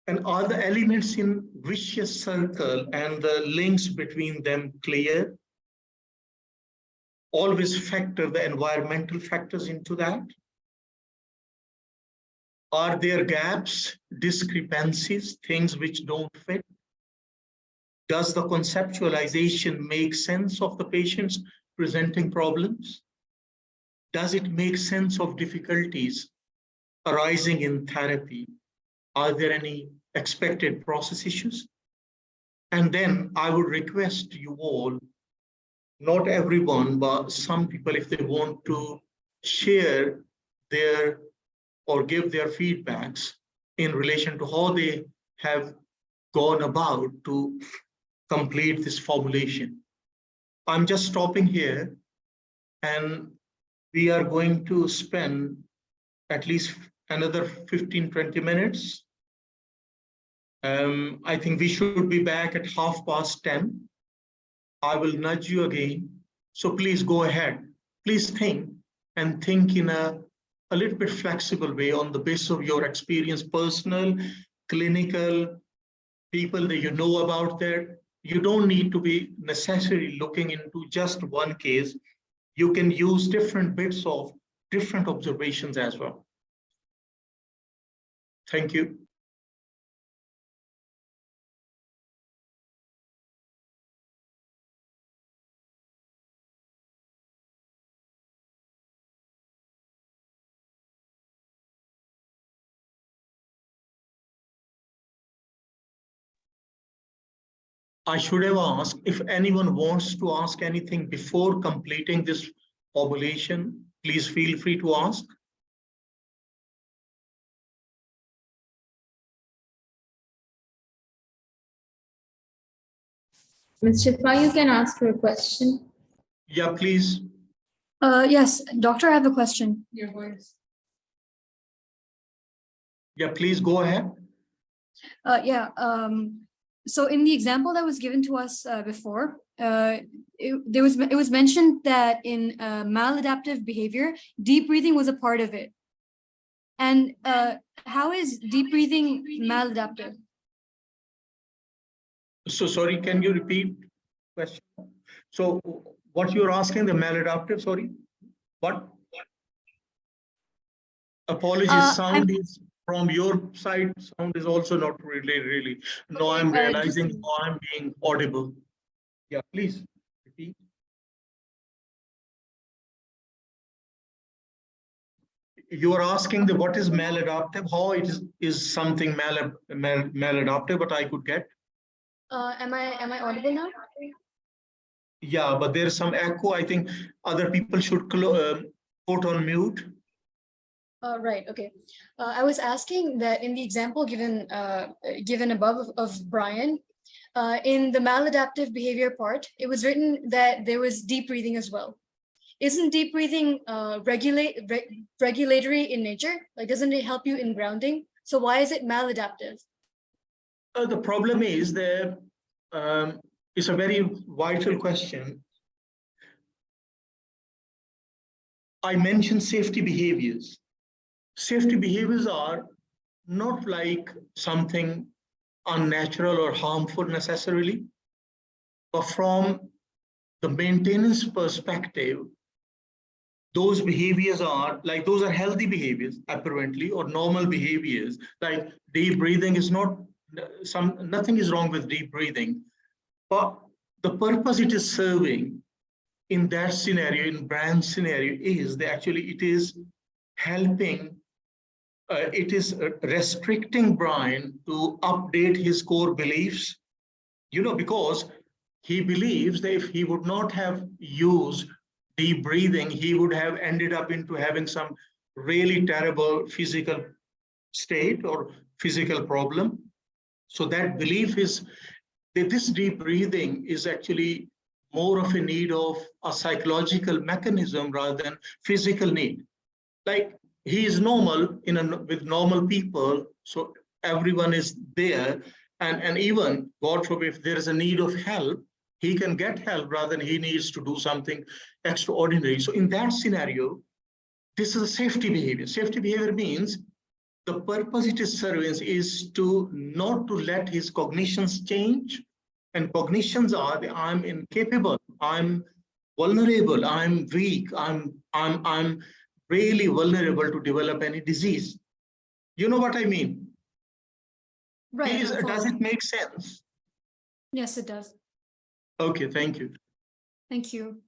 And are the elements in vicious circle and the links between them clear? Always factor the environmental factors into that. Are there gaps, discrepancies, things which don't fit? Does the conceptualization make sense of the patients presenting problems? Does it make sense of difficulties arising in therapy? Are there any expected process issues? And then I would request you all, not everyone, but some people, if they want to share their or give their feedbacks in relation to how they have gone about to complete this formulation. I'm just stopping here, and we are going to spend at least another 15-20 minutes. I think we should be back at 10:30. I will nudge you again. So please go ahead. Please think, and think in a a little bit flexible way on the basis of your experience, personal, clinical, people that you know about that. You don't need to be necessarily looking into just one case. You can use different bits of different observations as well. Thank you. I should have asked if anyone wants to ask anything before completing this observation, please feel free to ask. Ms. Shifa, you can ask your question. Yeah, please. Yes, doctor, I have a question. Your voice. Yeah, please go ahead. So in the example that was given to us before, it was mentioned that in maladaptive behavior, deep breathing was a part of it. And how is deep breathing maladaptive? So sorry, can you repeat question? So what you're asking, the maladaptive, sorry, what? Apologies, sound is from your side, sound is also not really. No, I'm realizing now I'm being audible. Yeah, please repeat. You are asking the what is maladaptive, how it is something maladaptive, but I could get. Am I audible now? Yeah, but there's some echo. I think other people should put on mute. Right. Okay. I was asking that in the example given above of Brian, in the maladaptive behavior part, it was written that there was deep breathing as well. Isn't deep breathing regulatory in nature? Like, doesn't it help you in grounding? So why is it maladaptive? The problem is that it's a very vital question. I mentioned safety behaviors. Safety behaviors are not like something unnatural or harmful necessarily, but from the maintenance perspective, those behaviors are like, those are healthy behaviors apparently, or normal behaviors. Like deep breathing is not nothing is wrong with deep breathing, but the purpose it is serving in that scenario, in Brian's scenario, is that actually it is helping, it is restricting Brian to update his core beliefs, because he believes that if he would not have used deep breathing, he would have ended up into having some really terrible physical state or physical problem. So that belief is that this deep breathing is actually more of a need of a psychological mechanism rather than physical need. Like he is normal with normal people, so everyone is there, and even God forbid if there is a need of help, he can get help rather than he needs to do something extraordinary. So in that scenario, this is a safety behavior. Safety behavior means the purpose it is serving is to not to let his cognitions change. And cognitions are I'm incapable, I'm vulnerable, I'm weak, I'm really vulnerable to develop any disease. You know what I mean? Right. Does it make sense? Yes, it does. Okay, thank you. Thank you.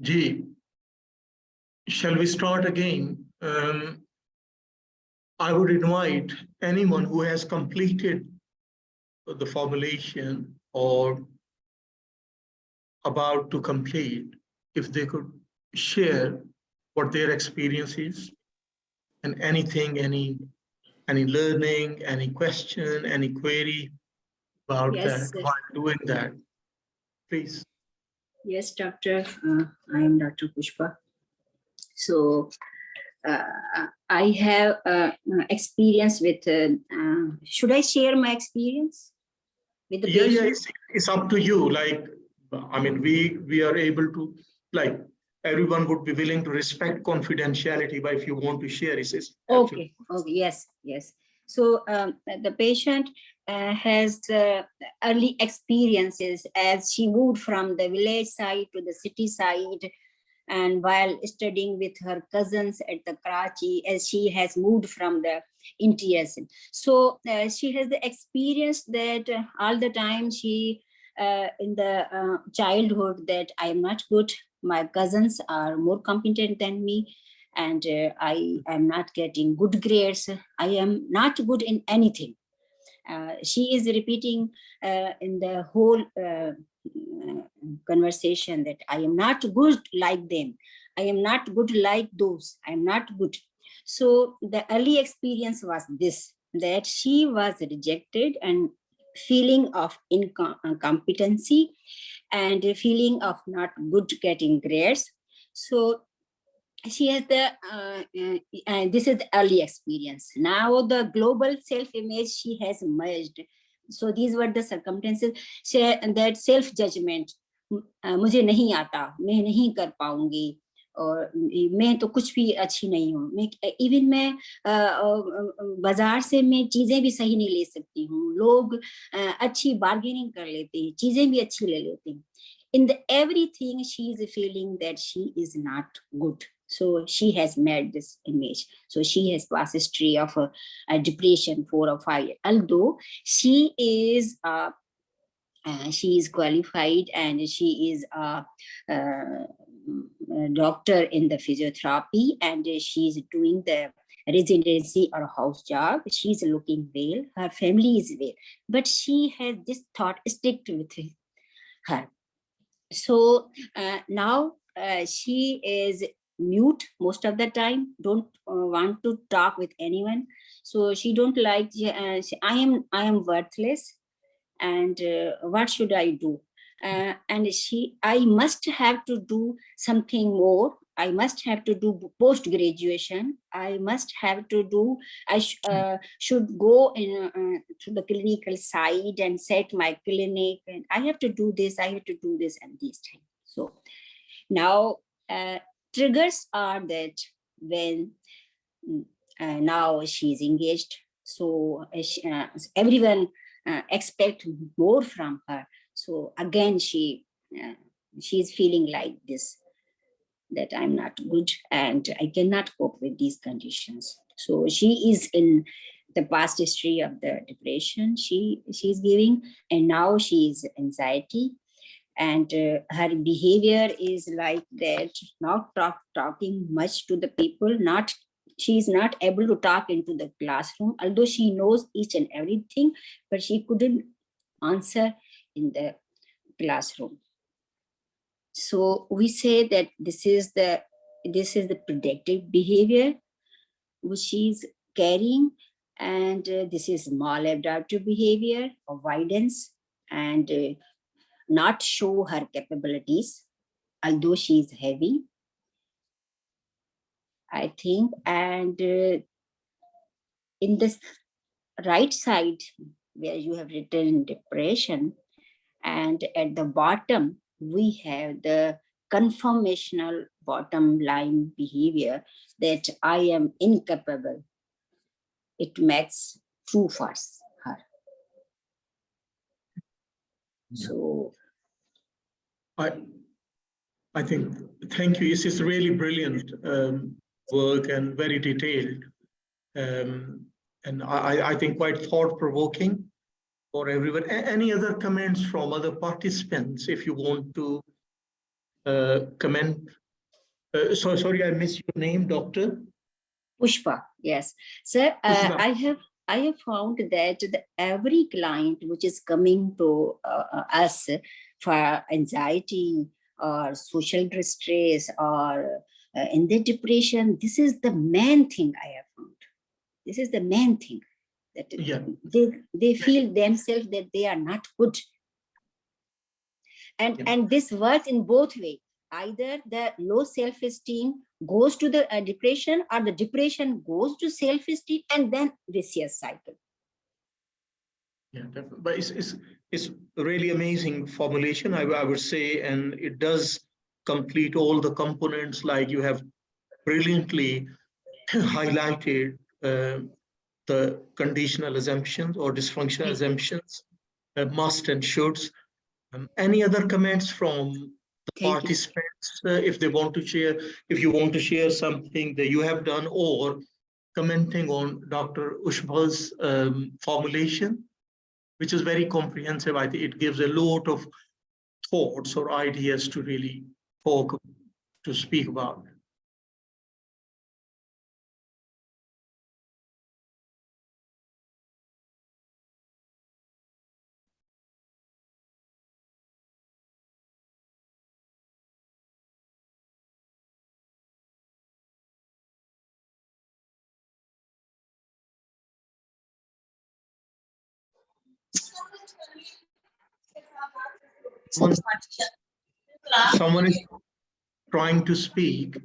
G, shall we start again? I would invite anyone who has completed the formulation or about to complete, if they could share what their experience is and anything, any learning, any question, any query about Yes, that, while doing that, please. yes, Doctor. I am Dr. Pushpa. So I have experience with. Should I share my experience with the Yeah, patient? it's up to you. Like, I mean, we are able to, like, everyone would be willing to respect confidentiality, but if you want to share, it's Okay. Okay. Yes. Yes. So the patient has early experiences as she moved from the village side to the city side, and while studying with her cousins at the Karachi, as she has moved from the interior. So she has the experience that all the time she in the childhood that I am not good. My cousins are more competent than me, and I am not getting good grades. I am not good in anything. She is repeating in the whole conversation that I am not good like them. I am not good like those. I am not good. So the early experience was this, that she was rejected and feeling of incompetency and a feeling of not good getting grades. So she has the this is the early experience. Now the global self-image she has merged. So these were the circumstances. That self-judgment, मुझे नहीं आता, मैं नहीं कर पाऊंगी, और मैं तो कुछ भी अच्छी नहीं हूँ, मैं इवन मैं बाजार से मैं चीजें भी सही नहीं ले सकती हूँ, लोग अच्छी बार्गेनिंग कर लेते हैं, चीजें भी अच्छी ले लेते हैं. In the everything she is feeling that she is not good. So she has made this image. So she has past history of a depression 4 or 5 years. Although she is qualified and she is a doctor in the physiotherapy, and she is doing the residency or house job. She's looking well. Her family is well, but she has this thought stick with her. So now she is mute most of the time, don't want to talk with anyone. So she don't like, I am worthless, and what should I do? And I must have to do something more. I must have to do post-graduation. I must have to do, should go in to the clinical side and set my clinic, and I have to do this, I have to do this and this time. So now triggers are that when now she's engaged, so everyone expect more from her. So again, she's feeling like this, that I'm not good and I cannot cope with these conditions. So she is in the past history of the depression she's giving, and now she is anxiety, and her behavior is like that, not talking much to the people, she is not able to talk into the classroom, although she knows each and everything, but she couldn't answer in the classroom. So we say that this is the predictive behavior which she's carrying, and this is maladaptive behavior, avoidance, and not show her capabilities, although she is heavy, I think. And in this right side where you have written depression, and at the bottom we have the conformational bottom line behavior, that I am incapable. It makes true for her. So I think, thank you. This is really brilliant work and very detailed. And I think quite thought-provoking for everyone. Any other comments from other participants, if you want to comment. Sorry, I missed your name, doctor. Pushpa, yes. Sir, Pushpa. I have found that every client which is coming to us for anxiety or social distress or in the depression, this is the main thing I have found. This is the main thing that Yeah. they feel themselves that they are not good. And this works in both ways. Either the low self-esteem goes to the depression, or the depression goes to self-esteem, and then vicious cycle. Yeah, definitely. But it's really amazing formulation, I would say, and it does complete all the components, like you have brilliantly highlighted the conditional assumptions or dysfunctional assumptions, must and shoulds. Any other comments from the Thank you. participants, if they want to share, if you want to share something that you have done, or commenting on Dr. Ushba's formulation, which is very comprehensive. I think it gives a lot of thoughts or ideas to really talk, to speak about. Someone is trying to speak.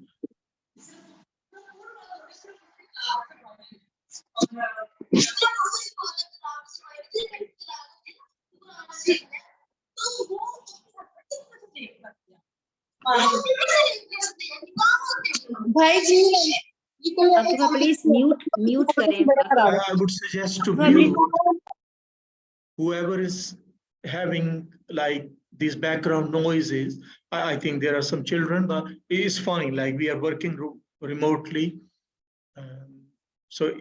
Please mute करें. I would suggest to mute whoever is having like these background noises. I think there are some children, but it is funny, like we are working remotely. So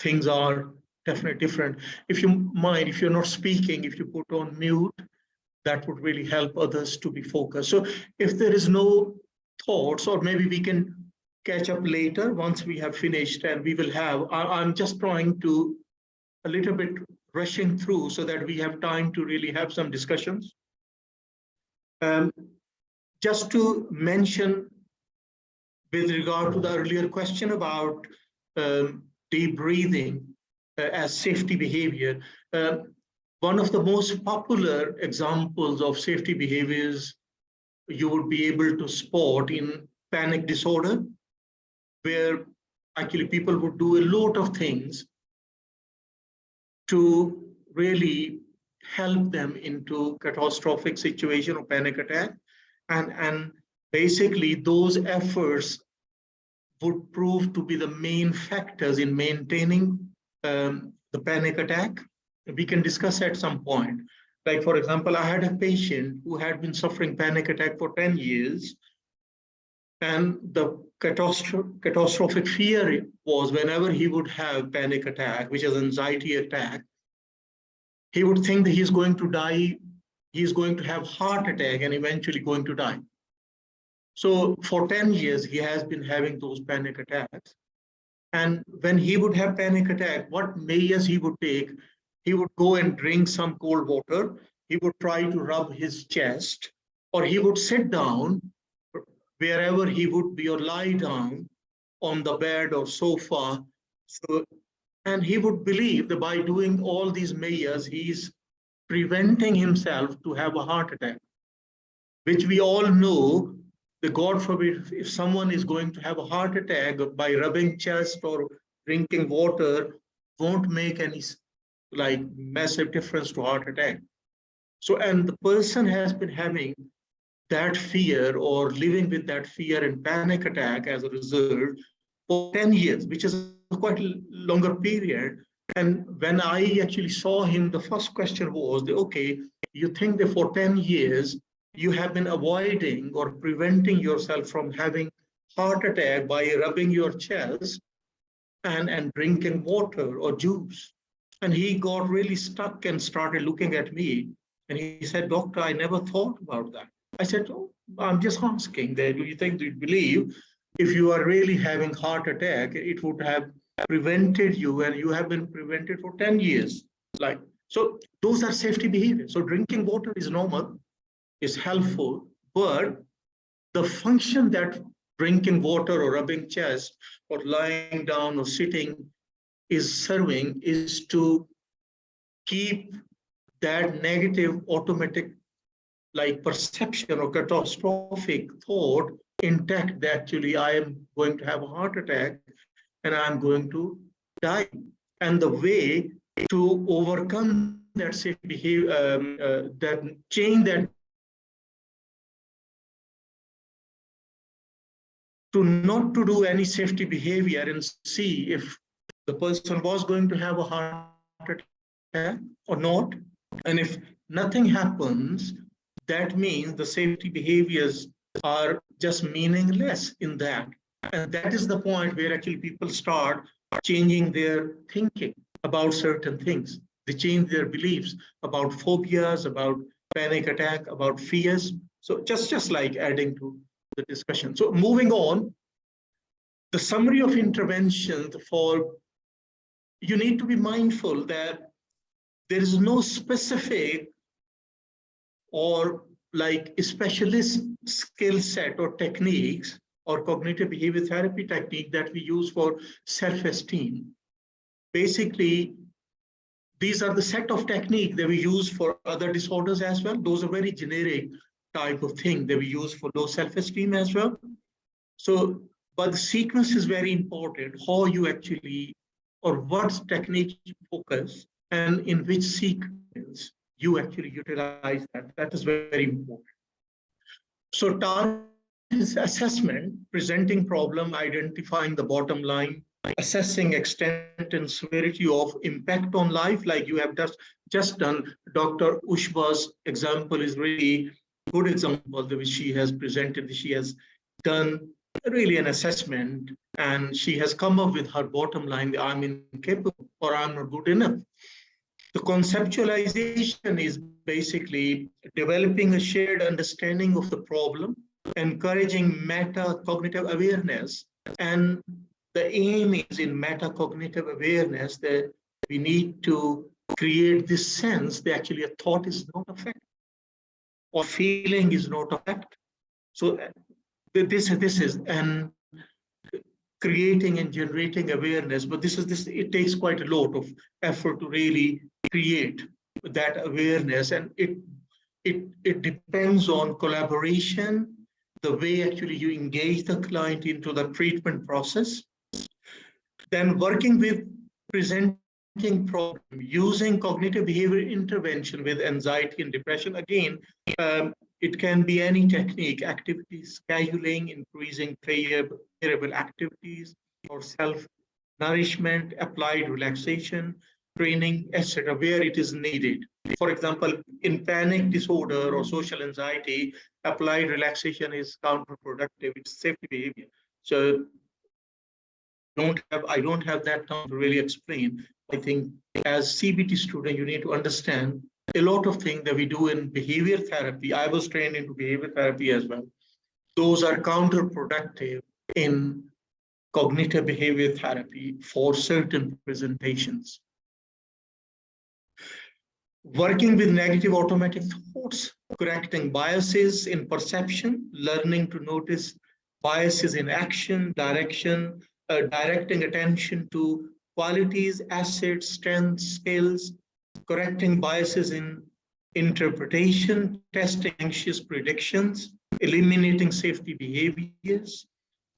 things are definitely different. If you mind, if you're not speaking, if you put on mute, that would really help others to be focused. So if there is no thoughts, or maybe we can catch up later once we have finished, and we will have, I'm just trying to a little bit rushing through so that we have time to really have some discussions. Just to mention with regard to the earlier question about deep breathing as safety behavior, one of the most popular examples of safety behaviors you would be able to spot in panic disorder, where actually people would do a lot of things to really help them into catastrophic situation or panic attack. And basically those efforts would prove to be the main factors in maintaining the panic attack. We can discuss at some point. Like, for example, I had a patient who had been suffering panic attack for 10 years. And the catastrophic fear was whenever he would have panic attack, which is anxiety attack, he would think that he's going to die, he's going to have heart attack and eventually going to die. So for 10 years, he has been having those panic attacks. And when he would have panic attack, what measures he would take, he would go and drink some cold water, he would try to rub his chest, or he would sit down wherever he would be, or lie down on the bed or sofa. So, and he would believe that by doing all these measures, he's preventing himself to have a heart attack, which we all know, the God forbid, if someone is going to have a heart attack by rubbing chest or drinking water, won't make any like massive difference to heart attack. So, and the person has been having that fear or living with that fear and panic attack as a result for 10 years, which is a quite a longer period. And when I actually saw him, the first question was, okay, you think that for 10 years, you have been avoiding or preventing yourself from having heart attack by rubbing your chest and drinking water or juice. And he got really stuck and started looking at me. And he said, doctor, I never thought about that. I said, oh, I'm just asking that, do you believe if you are really having heart attack, it would have prevented you, and you have been prevented for 10 years. Like, so those are safety behaviors. So drinking water is normal, is helpful, but the function that drinking water or rubbing chest or lying down or sitting is serving is to keep that negative automatic like perception or catastrophic thought intact, that actually I am going to have a heart attack and I'm going to die. And the way to overcome that safety behavior, that change that to not to do any safety behavior and see if the person was going to have a heart attack or not. And if nothing happens, that means the safety behaviors are just meaningless in that. And that is the point where actually people start changing their thinking about certain things. They change their beliefs about phobias, about panic attack, about fears. So just like adding to the discussion. So moving on, the summary of interventions for, you need to be mindful that there is no specific or like a specialist skill set or techniques or cognitive behavior therapy technique that we use for self-esteem. Basically, these are the set of techniques that we use for other disorders as well. Those are very generic type of thing that we use for low self-esteem as well. So, but the sequence is very important, how you actually, or what technique you focus and in which sequence you actually utilize that. That is very important. So target is assessment, presenting problem, identifying the bottom line, assessing extent and severity of impact on life, like you have just done. Dr. Ushba's example is really good example which she has presented. She has done really an assessment and she has come up with her bottom line, I'm incapable or I'm not good enough. The conceptualization is basically developing a shared understanding of the problem, encouraging metacognitive awareness. And the aim is in metacognitive awareness that we need to create this sense that actually a thought is not a fact or feeling is not a fact. So this is and creating and generating awareness, but it takes quite a lot of effort to really create that awareness, and it depends on collaboration, the way actually you engage the client into the treatment process. Then working with presenting problem, using cognitive behavior intervention with anxiety and depression. Again, it can be any technique, activity scheduling, increasing playable activities, or self-nourishment, applied relaxation, training, etc., where it is needed. For example, in panic disorder or social anxiety, applied relaxation is counterproductive. It's safety behavior. So I don't have that time to really explain. I think as CBT student, you need to understand a lot of things that we do in behavior therapy. I was trained into behavior therapy as well. Those are counterproductive in cognitive behavior therapy for certain presentations. Working with negative automatic thoughts, correcting biases in perception, learning to notice biases in action, directing attention to qualities, assets, strengths, skills, correcting biases in interpretation, testing anxious predictions, eliminating safety behaviors,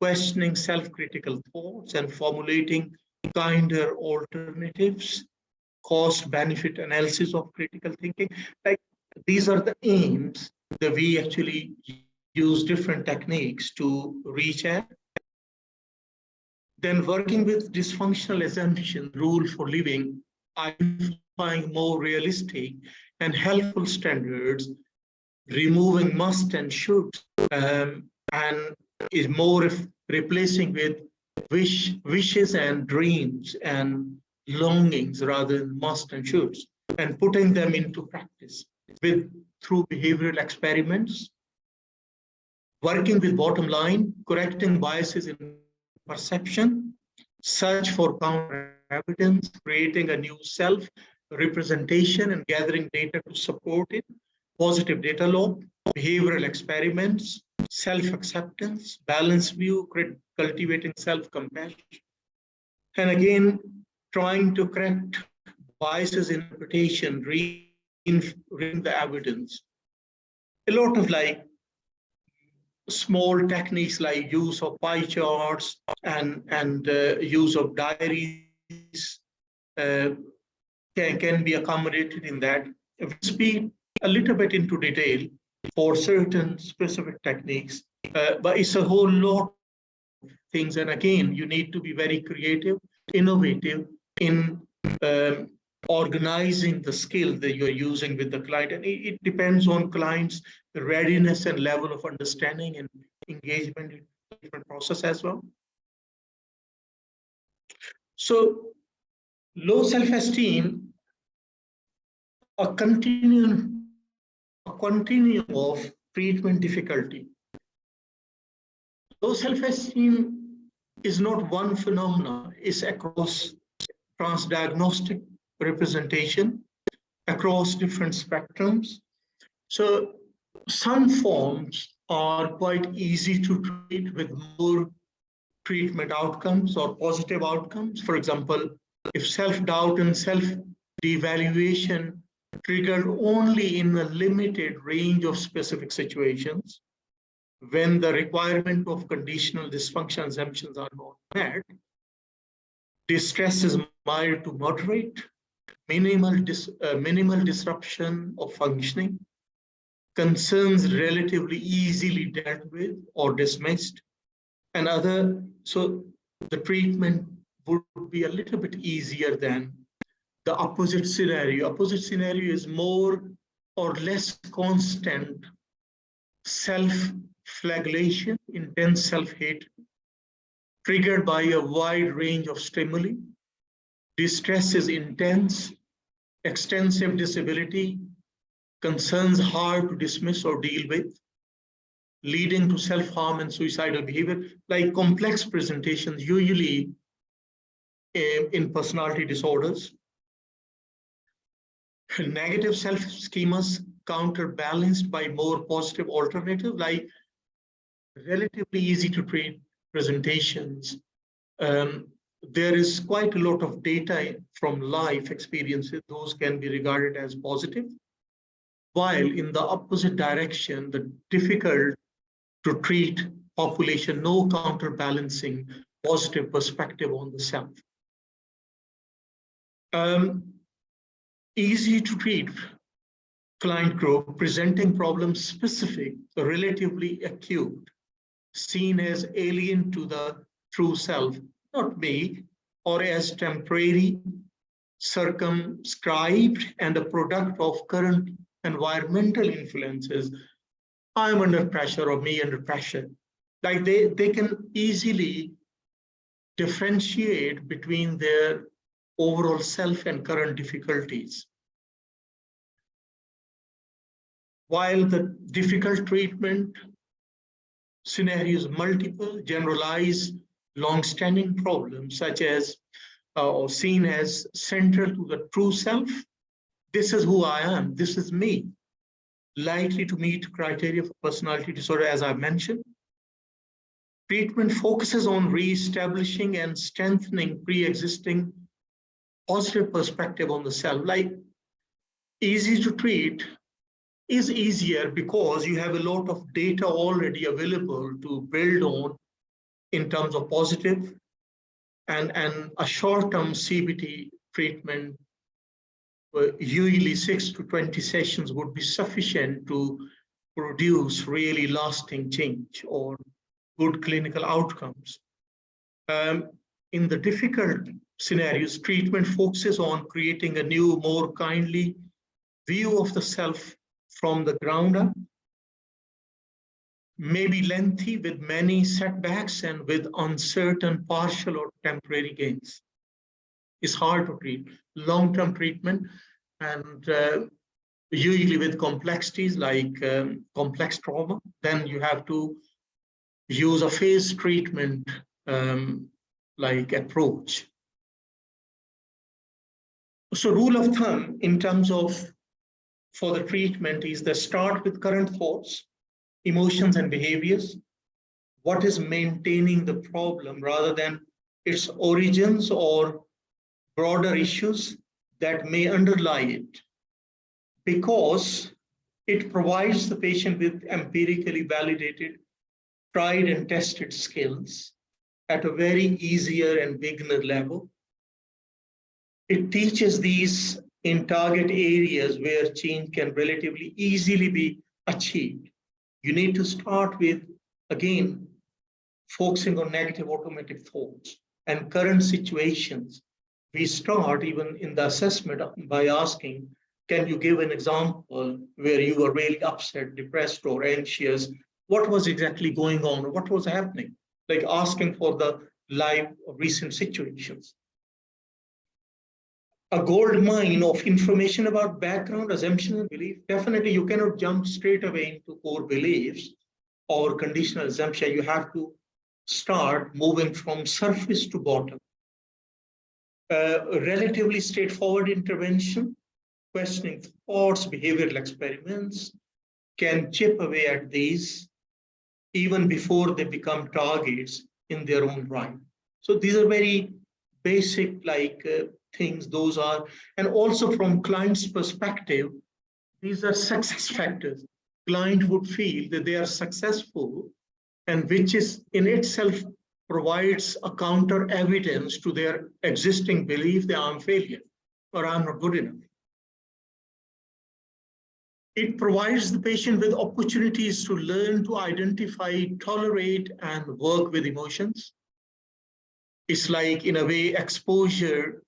questioning self-critical thoughts, and formulating kinder alternatives, cost-benefit analysis of critical thinking. Like, these are the aims that we actually use different techniques to reach at. Then working with dysfunctional assumption, rule for living, identifying more realistic and helpful standards, removing must and should, and is more replacing with wishes and dreams and longings rather than must and shoulds, and putting them into practice through behavioral experiments, working with bottom line, correcting biases in perception, search for counter evidence, creating a new self representation and gathering data to support it, positive data law, behavioral experiments, self-acceptance, balanced view, cultivating self-compassion, and again, trying to correct biases in interpretation, reading the evidence. A lot of like small techniques like use of pie charts and use of diaries can be accommodated in that. If we speak a little bit into detail for certain specific techniques, but it's a whole lot of things. And again, you need to be very creative, innovative in organizing the skill that you're using with the client. And it depends on clients' readiness and level of understanding and engagement in the different process as well. So low self-esteem, a continuum of treatment difficulty. Low self-esteem is not one phenomenon, it's across transdiagnostic representation, across different spectrums. So some forms are quite easy to treat with more treatment outcomes or positive outcomes. For example, if self-doubt and self-devaluation triggered only in a limited range of specific situations, when the requirement of conditional dysfunction assumptions are not met, distress is mild to moderate, minimal disruption of functioning, concerns relatively easily dealt with or dismissed, and other, so the treatment would be a little bit easier than the opposite scenario. Opposite scenario is more or less constant self-flagellation, intense self-hate, triggered by a wide range of stimuli. Distress is intense, extensive disability, concerns hard to dismiss or deal with, leading to self-harm and suicidal behavior, like complex presentations, usually in personality disorders. Negative self-schemas counterbalanced by more positive alternative, like relatively easy to treat presentations. There is quite a lot of data from life experiences, those can be regarded as positive. While in the opposite direction, the difficult to treat population, no counterbalancing positive perspective on the self. Easy to treat client group presenting problems specific, relatively acute, seen as alien to the true self, not me, or as temporary, circumscribed, and a product of current environmental influences. I'm under pressure or me under pressure. Like they can easily differentiate between their overall self and current difficulties. While the difficult treatment scenarios multiple, generalized, long-standing problems such as or seen as central to the true self. This is who I am, this is me, likely to meet criteria for personality disorder, as I mentioned. Treatment focuses on re-establishing and strengthening pre-existing positive perspective on the self. Like easy to treat is easier because you have a lot of data already available to build on in terms of positive, and a short-term CBT treatment, usually 6 to 20 sessions would be sufficient to produce really lasting change or good clinical outcomes. In the difficult scenarios, treatment focuses on creating a new, more kindly view of the self from the ground up, maybe lengthy with many setbacks and with uncertain partial or temporary gains. It's hard to treat. Long-term treatment, and usually with complexities like complex trauma, then you have to use a phase treatment like approach. So rule of thumb in terms of for the treatment is the start with current thoughts, emotions and behaviors. What is maintaining the problem rather than its origins or broader issues that may underlie it, because it provides the patient with empirically validated, tried and tested skills at a very easier and beginner level. It teaches these in target areas where change can relatively easily be achieved. You need to start with, again, focusing on negative automatic thoughts and current situations. We start even in the assessment by asking, can you give an example where you were really upset, depressed, or anxious? What was exactly going on? What was happening? Like asking for the live recent situations. A gold mine of information about background, assumption, and belief. Definitely, you cannot jump straight away into core beliefs or conditional assumption. You have to start moving from surface to bottom. Relatively straightforward intervention, questioning thoughts, behavioral experiments can chip away at these even before they become targets in their own right. So these are very basic things, those are, and also from client's perspective, these are success factors. Client would feel that they are successful, and which is in itself provides a counter evidence to their existing belief that I'm failure or I'm not good enough. It provides the patient with opportunities to learn to identify, tolerate, and work with emotions. It's like, in a way, exposure.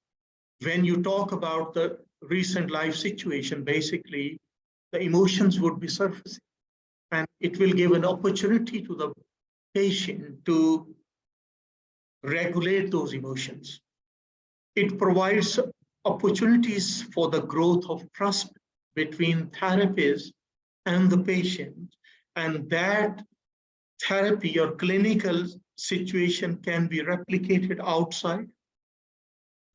When you talk about the recent life situation, basically, the emotions would be surfacing, and it will give an opportunity to the patient to regulate those emotions. It provides opportunities for the growth of trust between therapist and the patient, and that therapy or clinical situation can be replicated outside.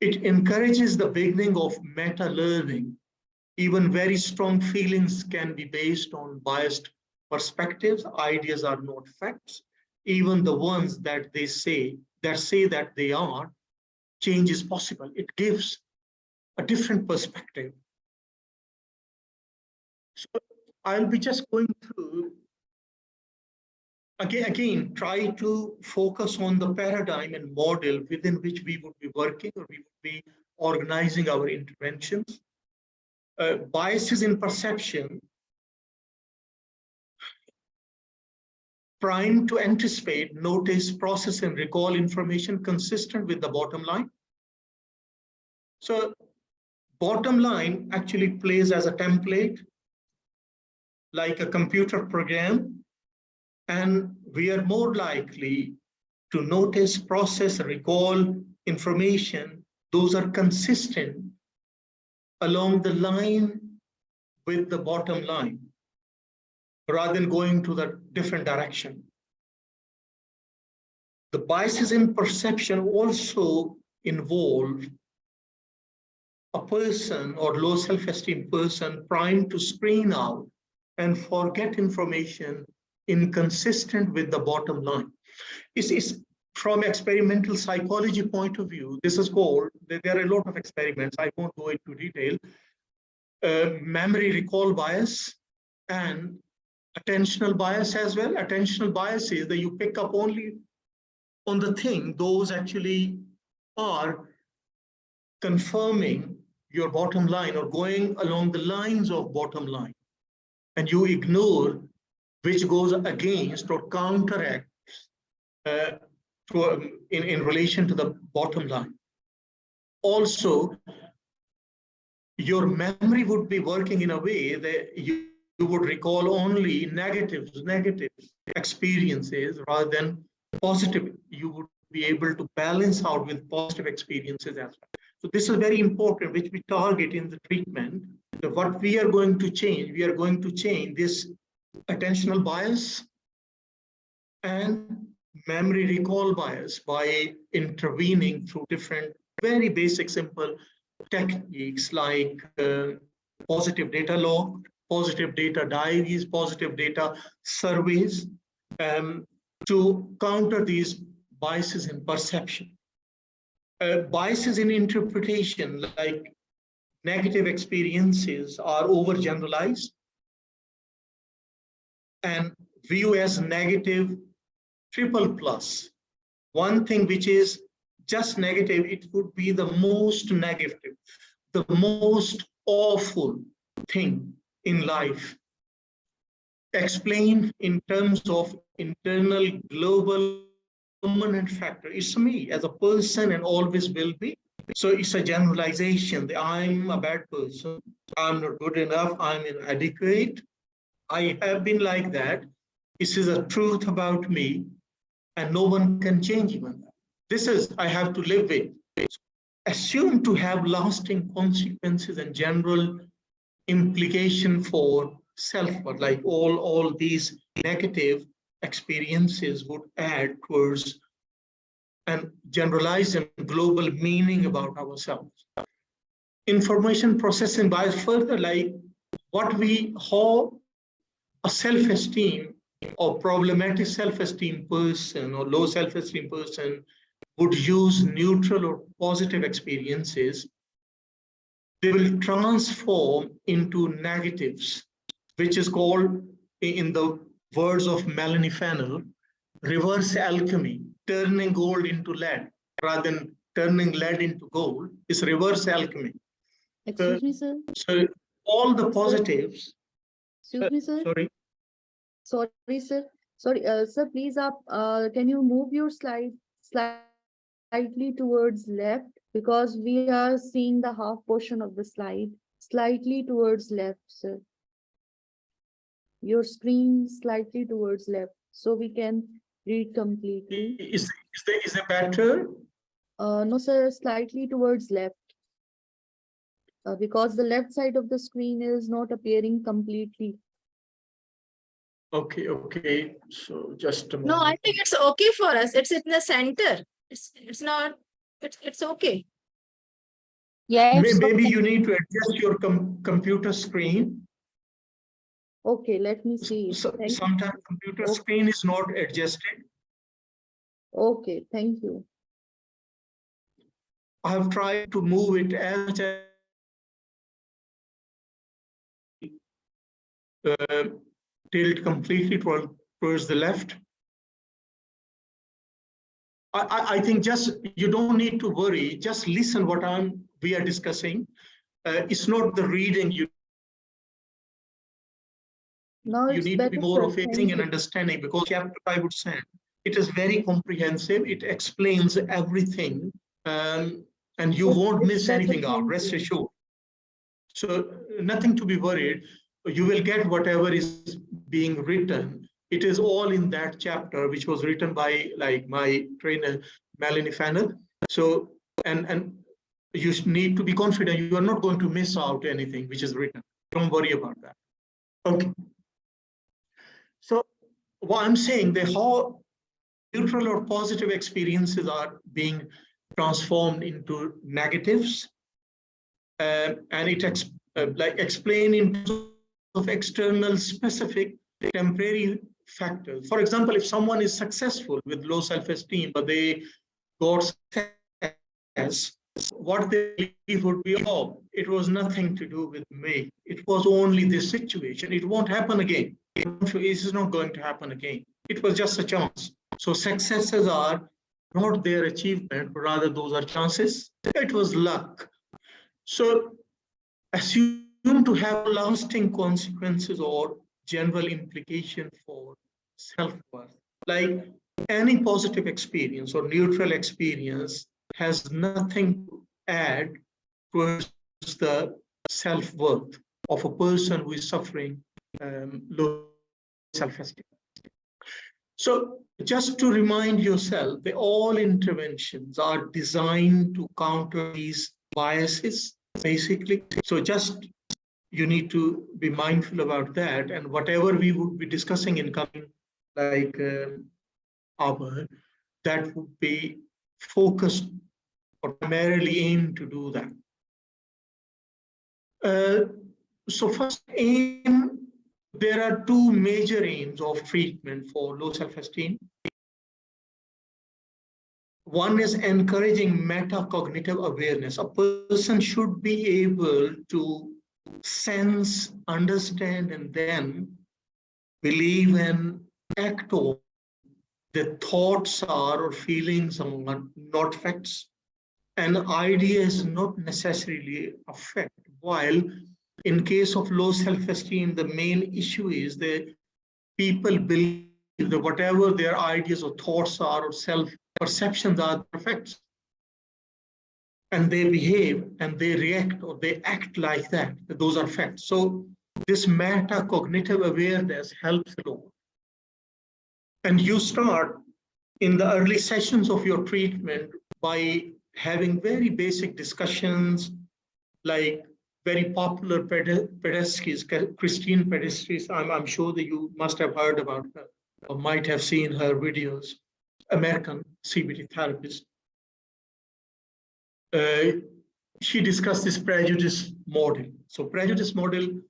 It encourages the beginning of meta-learning. Even very strong feelings can be based on biased perspectives. Ideas are not facts. Even the ones that they say that they are, change is possible. It gives a different perspective. So I'll be just going through, again, try to focus on the paradigm and model within which we would be working or we would be organizing our interventions. Biases in perception, primed to anticipate, notice, process, and recall information consistent with the bottom line. So bottom line actually plays as a template, like a computer program, and we are more likely to notice, process, recall information. Those are consistent along the line with the bottom line, rather than going to the different direction. The biases in perception also involve a person or low self-esteem person primed to screen out and forget information inconsistent with the bottom line. It's from experimental psychology point of view, this is called, there are a lot of experiments, I won't go into detail, memory recall bias and attentional bias as well. Attentional bias is that you pick up only on the thing, those actually are confirming your bottom line or going along the lines of bottom line, and you ignore which goes against or counteracts in relation to the bottom line. Also, your memory would be working in a way that you would recall only negative experiences rather than positive. You would be able to balance out with positive experiences as well. So this is very important, which we target in the treatment. So what we are going to change, we are going to change this attentional bias and memory recall bias by intervening through different very basic simple techniques like positive data log, positive data diaries, positive data surveys, to counter these biases in perception. Biases in interpretation, like negative experiences, are overgeneralized and view as negative triple plus. One thing which is just negative, it would be the most negative, the most awful thing in life. Explained in terms of internal global permanent factor. It's me as a person and always will be. So it's a generalization. I'm a bad person. I'm not good enough. I'm inadequate. I have been like that. This is a truth about me, and no one can change even that. This is I have to live with. Assumed to have lasting consequences and general implication for self-worth, like all these negative experiences would add towards and generalized and global meaning about ourselves. Information processing bias further, like how a self-esteem or problematic self-esteem person or low self-esteem person would use neutral or positive experiences, they will transform into negatives, which is called, in the words of Melanie Fennell, reverse alchemy. Turning gold into lead rather than turning lead into gold is reverse alchemy. Excuse me, sir. So all the positives. Excuse me, sir. Sorry. Sorry, sir. Sorry, sir, please can you move your slide slightly towards left, because we are seeing the half portion of the slide. Slightly towards left, sir. Your screen slightly towards left, so we can read completely. Is it better? No, sir, slightly towards left. Because the left side of the screen is not appearing completely. Okay. So just a moment. No, I think it's okay for us. It's in the center. It's not, it's okay. Yeah. Maybe you need to adjust your computer screen. Okay, let me see. Sometimes computer screen is not adjusted. Okay, thank you. I have tried to move it as much as tilt completely towards the left. I think just you don't need to worry. Just listen what we are discussing. It's not the reading you. Now You it's need to be better, more sir. of listening and understanding, because chapter I would say it is very comprehensive. It explains everything, and you won't miss anything out. Rest assured. So nothing to be worried. You will get whatever is being written. It is all in that chapter, which was written by my trainer, Melanie Fennell. So, and you need to be confident you are not going to miss out anything which is written. Don't worry about that. Okay. So what I'm saying, how neutral or positive experiences are being transformed into negatives, and it explain in terms of external specific temporary factors. For example, if someone is successful with low self-esteem, but they got success, what they believe would be, oh, it was nothing to do with me. It was only this situation. It won't happen again. This is not going to happen again. It was just a chance. So successes are not their achievement, but rather those are chances. It was luck. So assume to have lasting consequences or general implication for self-worth. Like any positive experience or neutral experience has nothing to add towards the self-worth of a person who is suffering low self-esteem. So just to remind yourself that all interventions are designed to counter these biases, basically. So just you need to be mindful about that, and whatever we would be discussing in coming hour that would be focused or primarily aimed to do that. So first aim, there are two major aims of treatment for low self-esteem. One is encouraging metacognitive awareness. A person should be able to sense, understand, and then believe and act on the thoughts are or feelings are not facts. An idea is not necessarily a fact. While in case of low self-esteem, the main issue is that people believe that whatever their ideas or thoughts are or self-perceptions are facts. And they behave and they react or they act like that those are facts. So this metacognitive awareness helps a lot. And you start in the early sessions of your treatment by having very basic discussions, like very popular pedestries, Christine Pedestries. I'm sure that you must have heard about her or might have seen her videos, American CBT therapist. She discussed this prejudice model. So prejudice model,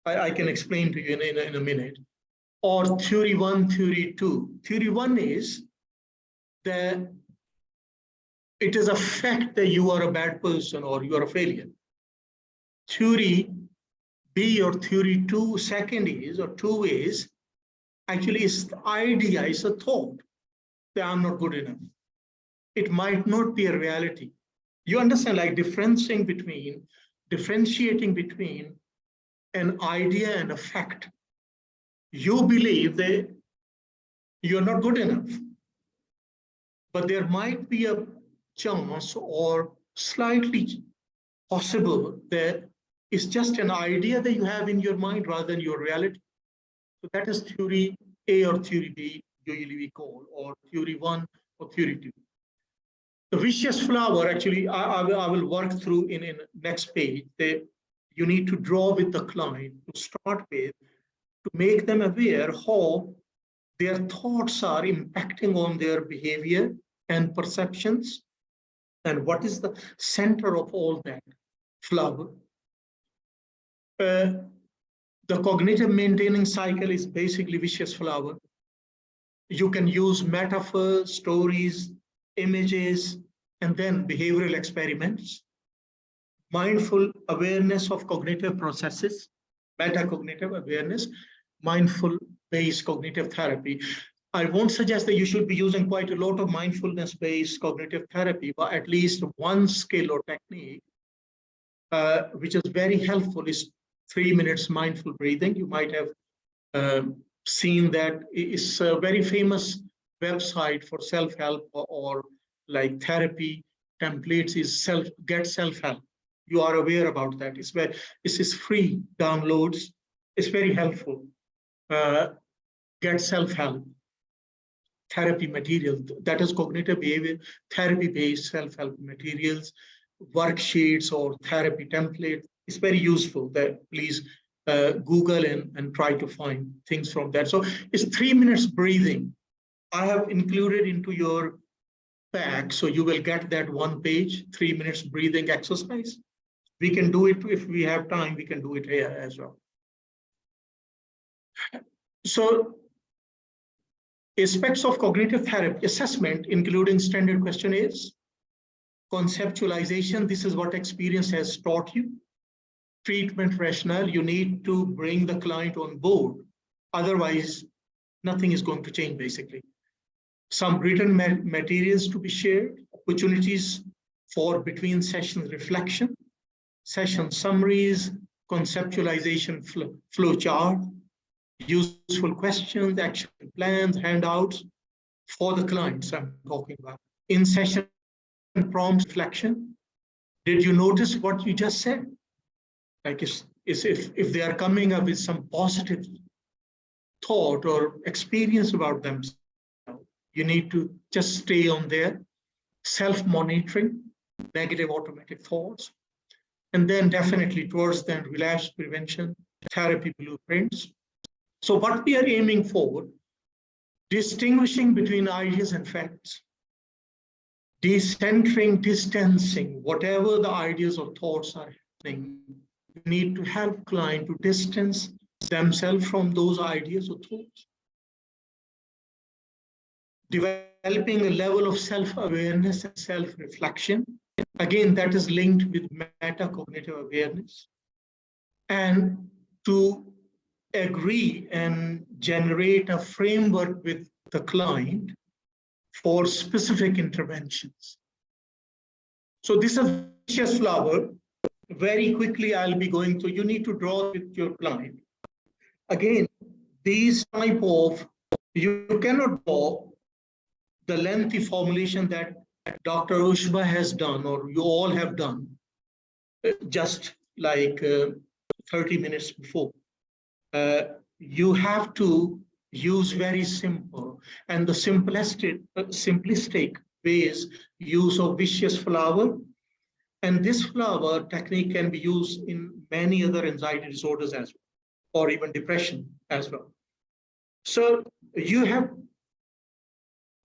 I can explain to you in a minute. Or theory 1, theory 2. Theory 1 is that it is a fact that you are a bad person or you are a failure. Theory B or theory 2, second is, or 2 is, actually it's the idea, it's a thought that I'm not good enough. It might not be a reality. You understand, like differentiating between an idea and a fact. You believe that you're not good enough, but there might be a chance or slightly possible that it's just an idea that you have in your mind rather than your reality. So that is theory A or theory B, usually we call, or theory 1 or theory 2. The vicious flower, actually, I will work through in next page. You need to draw with the client to start with, to make them aware how their thoughts are impacting on their behavior and perceptions, and what is the center of all that flower. The cognitive maintaining cycle is basically vicious flower. You can use metaphors, stories, images, and then behavioral experiments. Mindful awareness of cognitive processes, metacognitive awareness, mindful-based cognitive therapy. I won't suggest that you should be using quite a lot of mindfulness-based cognitive therapy, but at least one skill or technique, which is very helpful, is 3 minutes mindful breathing. You might have seen that. It's a very famous website for self-help or like therapy templates is Get Self-Help. You are aware about that. This is free downloads. It's very helpful. Get Self-Help therapy material. That is cognitive behavior therapy-based self-help materials, worksheets or therapy template. It's very useful. That please Google and try to find things from that. So it's 3 minutes breathing. I have included into your pack, so you will get that one page, 3 minutes breathing exercise. We can do it if we have time. We can do it here as well. So aspects of cognitive therapy assessment, including standard questionnaires, conceptualization. This is what experience has taught you. Treatment rationale. You need to bring the client on board. Otherwise, nothing is going to change, basically. Some written materials to be shared, opportunities for between sessions reflection, session summaries, conceptualization flow chart, useful questions, action plans, handouts for the clients I'm talking about. In session prompts reflection. Did you notice what you just said? Like if they are coming up with some positive thought or experience about themselves, you need to just stay on there. Self-monitoring, negative automatic thoughts. And then definitely towards then relapse prevention, therapy blueprints. So what we are aiming for distinguishing between ideas and facts, decentering, distancing, whatever the ideas or thoughts are happening, you need to help client to distance themselves from those ideas or thoughts. Developing a level of self-awareness and self-reflection. Again, that is linked with metacognitive awareness. And to agree and generate a framework with the client for specific interventions. So this is vicious flower. Very quickly, I'll be going through. You need to draw with your client. Again, these type of, you cannot draw the lengthy formulation that Dr. Ushba has done, or you all have done, just like 30 minutes before. You have to use very simple, and the simplistic ways, use of vicious flower. And this flower technique can be used in many other anxiety disorders as well, or even depression as well. So you have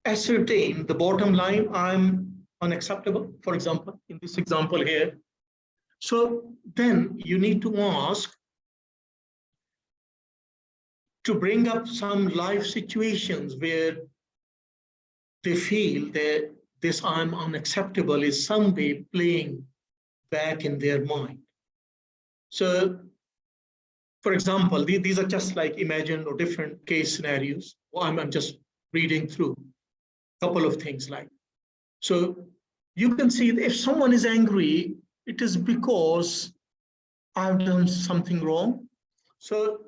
ascertained the bottom line, I'm unacceptable, for example, in this example here. So then you need to ask to bring up some life situations where they feel that this I'm unacceptable is some way playing back in their mind. So, for example, these are just like imagined or different case scenarios. I'm just reading through a couple of things like. So you can see that if someone is angry, it is because I've done something wrong. So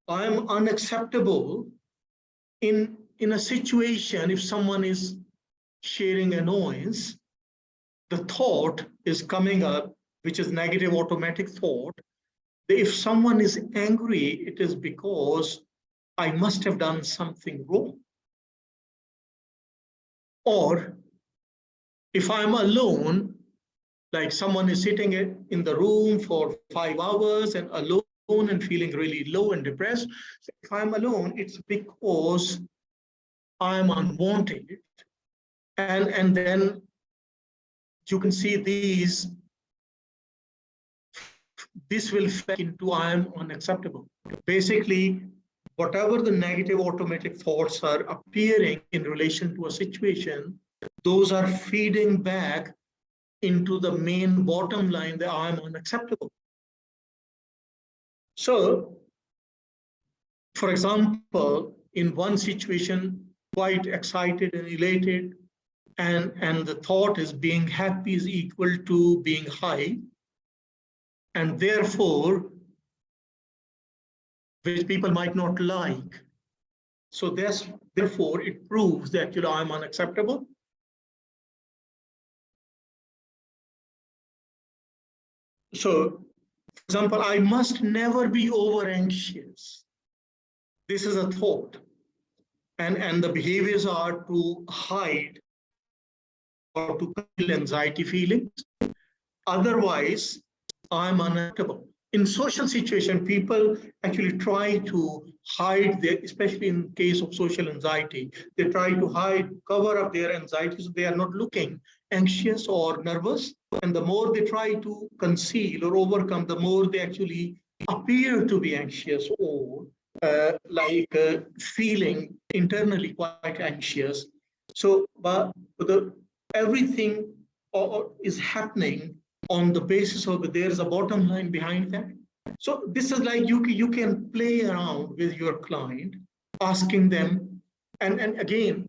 I'm unacceptable in a situation. If someone is sharing a noise, the thought is coming up, which is negative automatic thought. If someone is angry, it is because I must have done something wrong. Or if I'm alone, like someone is sitting in the room for 5 hours and alone and feeling really low and depressed. So if I'm alone, it's because I'm unwanted. And then you can see this will fit into I'm unacceptable. Basically, whatever the negative automatic thoughts are appearing in relation to a situation, those are feeding back into the main bottom line that I'm unacceptable. So, for example, in one situation, quite excited and elated, and the thought is being happy is equal to being high, and therefore, which people might not like. So therefore, it proves that I'm unacceptable. So, for example, I must never be over anxious. This is a thought. And the behaviors are to hide or to kill anxiety feelings. Otherwise, I'm unacceptable. In social situation, people actually try to hide their, especially in case of social anxiety, they try to hide, cover up their anxiety so they are not looking anxious or nervous. And the more they try to conceal or overcome, the more they actually appear to be anxious or feeling internally quite anxious. So, but everything is happening on the basis of there's a bottom line behind that. So this is like you can play around with your client, asking them, and again,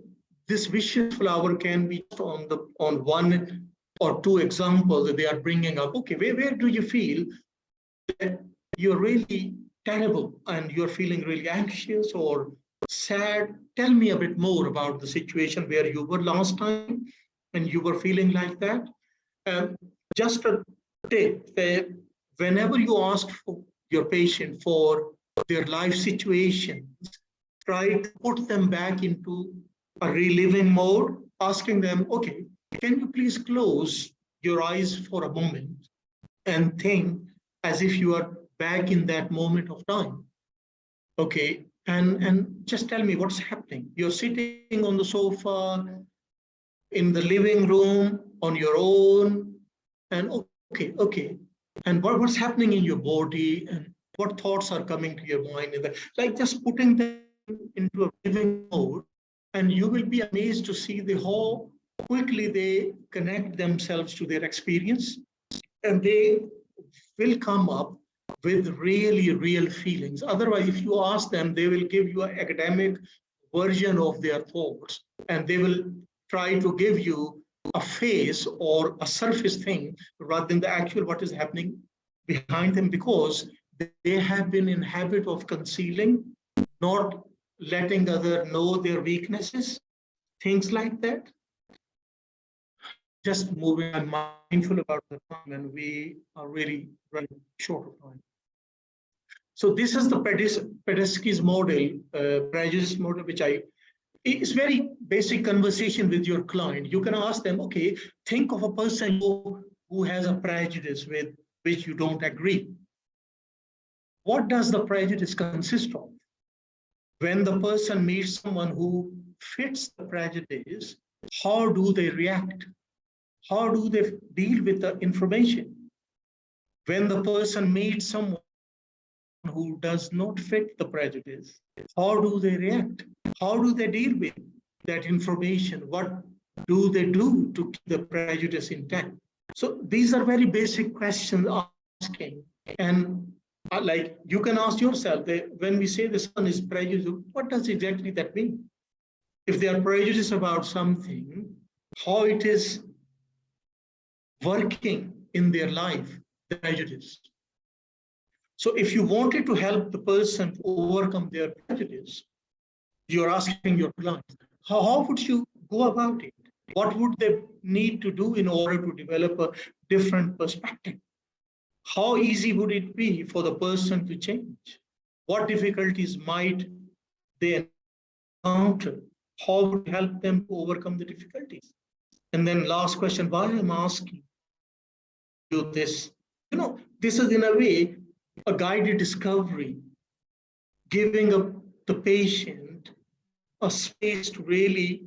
this vicious flower can be on one or two examples that they are bringing up. Okay, where do you feel that you're really terrible and you're feeling really anxious or sad? Tell me a bit more about the situation where you were last time and you were feeling like that. Just a tip, whenever you ask for your patient for their life situations, try to put them back into a reliving mode, asking them, okay, can you please close your eyes for a moment and think as if you are back in that moment of time? Okay, And just tell me what's happening. You're sitting on the sofa, in the living room, on your own, and okay. And what's happening in your body, and what thoughts are coming to your mind? Like just putting them into a living mode, and you will be amazed to see how quickly they connect themselves to their experience, and they will come up with really real feelings. Otherwise, if you ask them, they will give you an academic version of their thoughts, and they will try to give you a face or a surface thing rather than the actual what is happening behind them, because they have been in habit of concealing, not letting others know their weaknesses, things like that. Just moving, I'm mindful about the time, and we are really running short of time. So this is the Pedesky's model, prejudice model, which it's very basic conversation with your client. You can ask them, okay, think of a person who has a prejudice with which you don't agree. What does the prejudice consist of? When the person meets someone who fits the prejudice, how do they react? How do they deal with the information? When the person meets someone who does not fit the prejudice, how do they react? How do they deal with that information? What do they do to keep the prejudice intact? So these are very basic questions asking. And like you can ask yourself, when we say the son is prejudiced, what does exactly that mean? If they are prejudiced about something, how it is working in their life, the prejudice. So if you wanted to help the person to overcome their prejudice, you're asking your client, how would you go about it? What would they need to do in order to develop a different perspective? How easy would it be for the person to change? What difficulties might they encounter? How would you help them to overcome the difficulties? And then last question, why I'm asking you this? This is in a way a guided discovery, giving the patient a space to really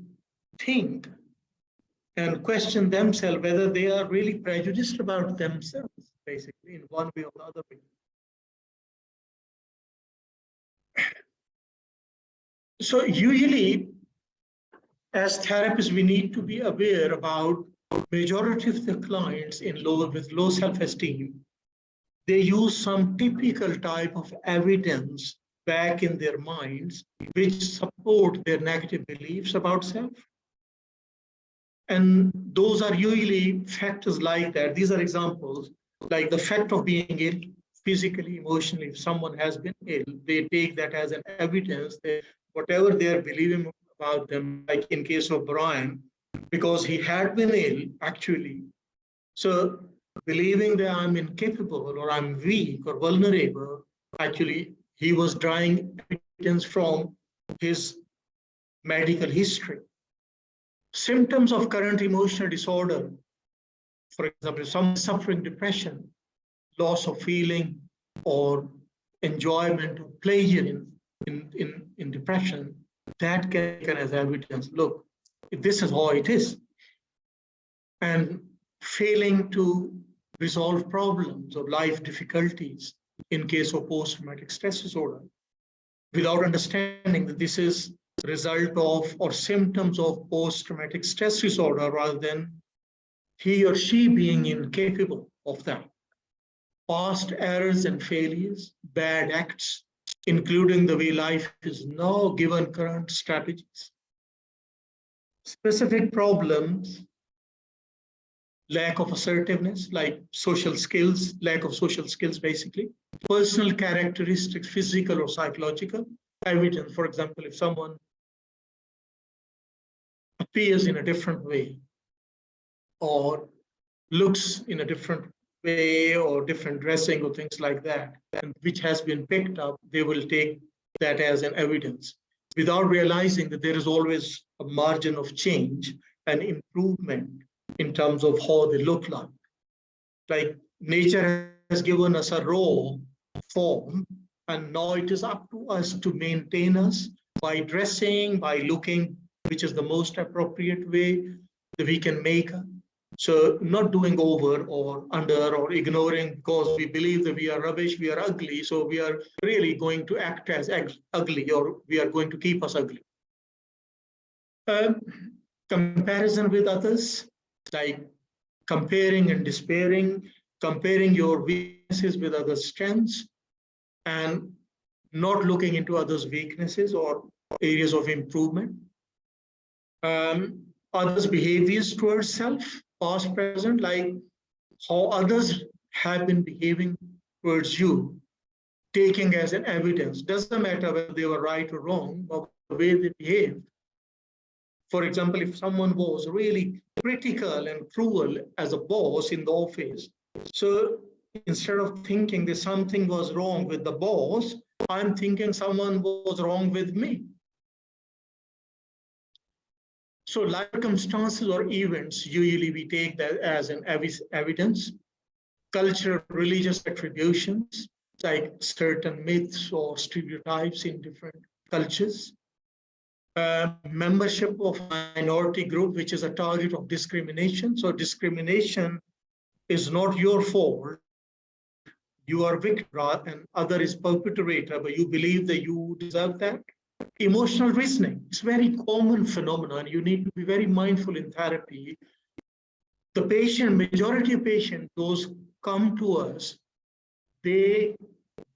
think and question themselves whether they are really prejudiced about themselves, basically, in one way or the other way. So usually, as therapists, we need to be aware about majority of the clients with low self-esteem. They use some typical type of evidence back in their minds, which support their negative beliefs about self. And those are usually factors like that. These are examples, like the fact of being ill, physically, emotionally. If someone has been ill, they take that as an evidence that whatever they are believing about them, like in case of Brian, because he had been ill, actually. So believing that I'm incapable or I'm weak or vulnerable, actually, he was drawing evidence from his medical history. Symptoms of current emotional disorder, for example, some suffering depression, loss of feeling or enjoyment or pleasure in depression, that can as evidence. Look, this is how it is. And failing to resolve problems or life difficulties in case of post-traumatic stress disorder, without understanding that this is the result of or symptoms of post-traumatic stress disorder rather than he or she being incapable of that. Past errors and failures, bad acts, including the way life is now given current strategies. Specific problems, lack of assertiveness, like social skills, lack of social skills, basically. Personal characteristics, physical or psychological. Evidence, for example, if someone appears in a different way or looks in a different way or different dressing or things like that, and which has been picked up, they will take that as an evidence without realizing that there is always a margin of change and improvement in terms of how they look like. Like nature has given us a raw form, And now it is up to us to maintain us by dressing, by looking, which is the most appropriate way that we can make. So not doing over or under or ignoring because we believe that we are rubbish, we are ugly. So we are really going to act as ugly, or we are going to keep us ugly. Comparison with others, like comparing and despairing, comparing your weaknesses with others' strengths, and not looking into others' weaknesses or areas of improvement. Others' behaviors towards self, past, present, like how others have been behaving towards you, taking as an evidence. Doesn't matter whether they were right or wrong, but the way they behave. For example, if someone was really critical and cruel as a boss in the office, so instead of thinking that something was wrong with the boss, I'm thinking someone was wrong with me. So life circumstances or events, usually we take that as an evidence. Cultural, religious attributions, like certain myths or stereotypes in different cultures. Membership of minority group, which is a target of discrimination. So discrimination is not your fault. You are victim and other is perpetrator, but you believe that you deserve that. Emotional reasoning, it's a very common phenomenon. You need to be very mindful in therapy. The patient, majority of patients, those come to us, they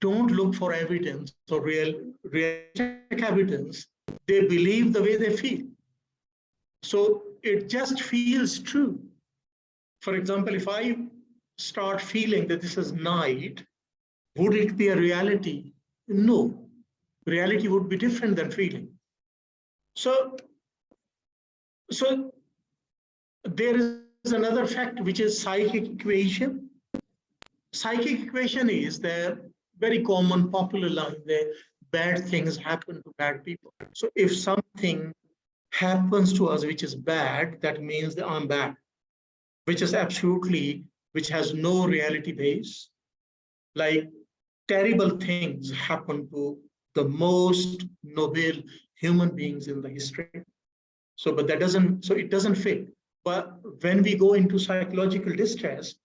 don't look for evidence or realistic evidence. They believe the way they feel. So it just feels true. For example, if I start feeling that this is night, would it be a reality? No. Reality would be different than feeling. So there is another fact, which is psychic equation. Psychic equation is the very common popular line that bad things happen to bad people. So if something happens to us which is bad, that means that I'm bad, which is absolutely, which has no reality base. Like terrible things happen to the most noble human beings in the history. So, but that doesn't, so it doesn't fit. But when we go into psychological distress,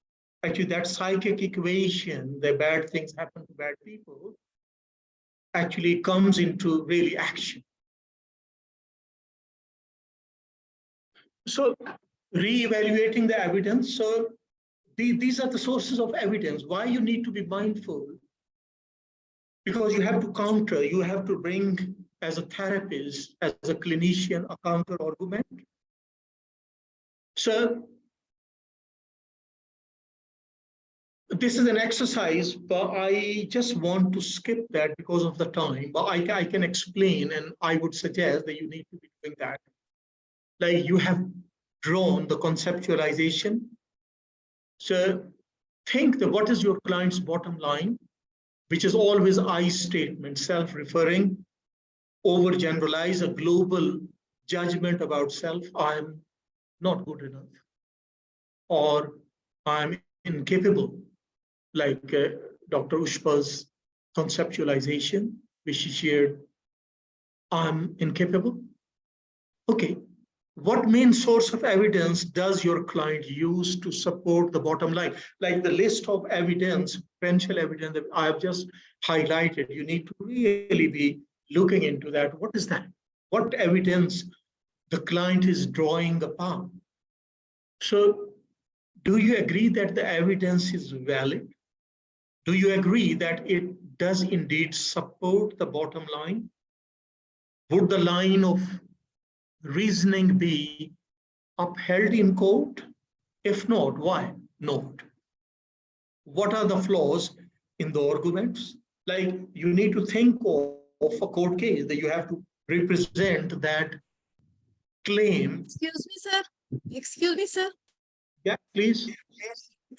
actually that psychic equation, the bad things happen to bad people, actually comes into really action. So re-evaluating the evidence. So these are the sources of evidence. Why you need to be mindful? Because you have to counter, you have to bring as a therapist, as a clinician, a counter argument. So this is an exercise, but I just want to skip that because of the time, but I can explain, and I would suggest that you need to be doing that. Like you have drawn the conceptualization. So think that what is your client's bottom line, which is always I statement, self-referring, overgeneralize, a global judgment about self. I'm not good enough, or I'm incapable, like Dr. Ushpa's conceptualization, which she shared, I'm incapable. Okay, what main source of evidence does your client use to support the bottom line? Like the list of evidence, potential evidence that I have just highlighted, you need to really be looking into that. What is that? What evidence the client is drawing upon? So do you agree that the evidence is valid? Do you agree that it does indeed support the bottom line? Would the line of reasoning be upheld in court? If not, why not? What are the flaws in the arguments? Like you need to think of a court case that you have to represent that claim. Excuse me, sir. Excuse me, sir. Yeah, please.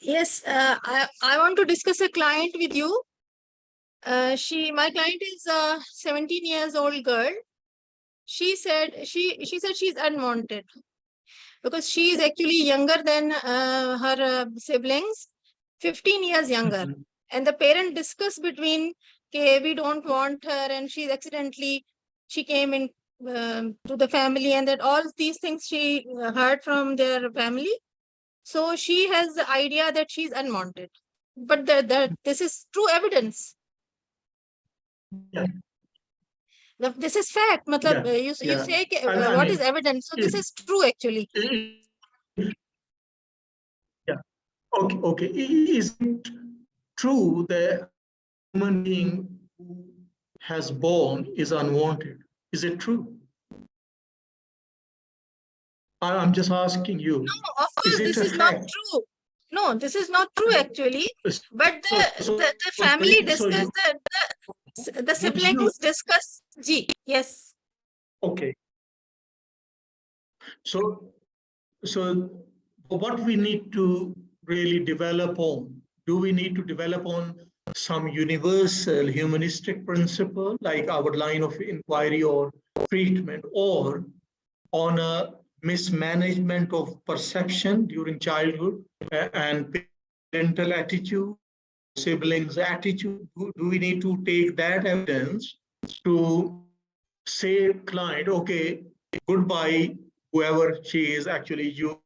Yes, I want to discuss a client with you. My client is a 17 years old girl. She said she's unwanted because she is actually younger than her siblings, 15 years younger. Mhm. And the parent discussed between okay, we don't want her, and she came in to the family, and that all these things she heard from their family. So she has the idea that she's unwanted. But this is true evidence. Yeah. This is fact. Matlab, Yeah, you yeah. say I what mean, is evidence? So this is true actually. Yeah. Okay. Okay. Is it true that human being who has born is unwanted? Is it true? I'm just asking you. No, of Is course, it this a is not fact? true. No, this is not true actually. But the So family you, discuss, the would you, siblings discuss. Yes. okay. So what we need to really develop on, do we need to develop on some universal humanistic principle like our line of inquiry or treatment, or on a mismanagement of perception during childhood and parental attitude, siblings attitude? Do we need to take that evidence to say client, okay, goodbye, whoever she is, actually you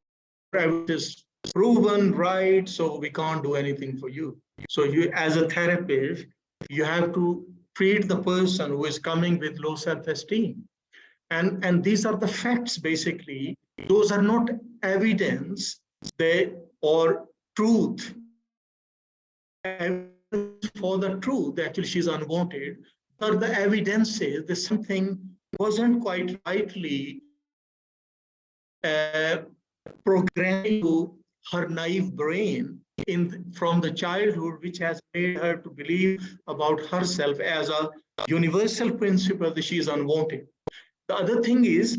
is proven right, so we can't do anything for you. So you, as a therapist, you have to treat the person who is coming with low self-esteem. And these are the facts, basically. Those are not evidence, they or truth. Evidence for the truth, actually she's unwanted, are the evidences that something wasn't quite rightly programmed to her naive brain from the childhood, which has made her to believe about herself as a universal principle that she is unwanted. The other thing is,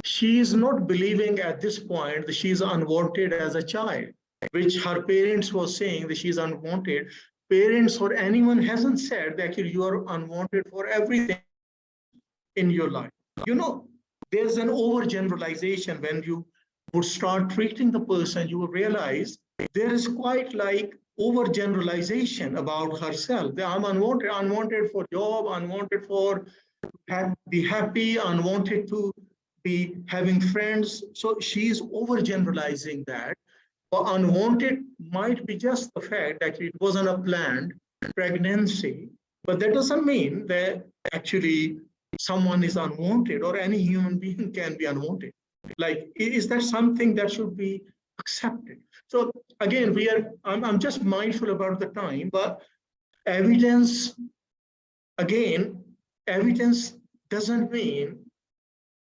she is not believing at this point that she is unwanted as a child, which her parents were saying that she is unwanted. Parents or anyone hasn't said that you are unwanted for everything in your life. You know, there's an overgeneralization. When you would start treating the person, you will realize there is quite like overgeneralization about herself. I'm unwanted for job, unwanted for be happy, unwanted to be having friends. So she's overgeneralizing that. But unwanted might be just the fact that it wasn't a planned pregnancy, but that doesn't mean that actually someone is unwanted, or any human being can be unwanted. Like, is that something that should be accepted? So again, I'm just mindful about the time, but evidence, again, evidence doesn't mean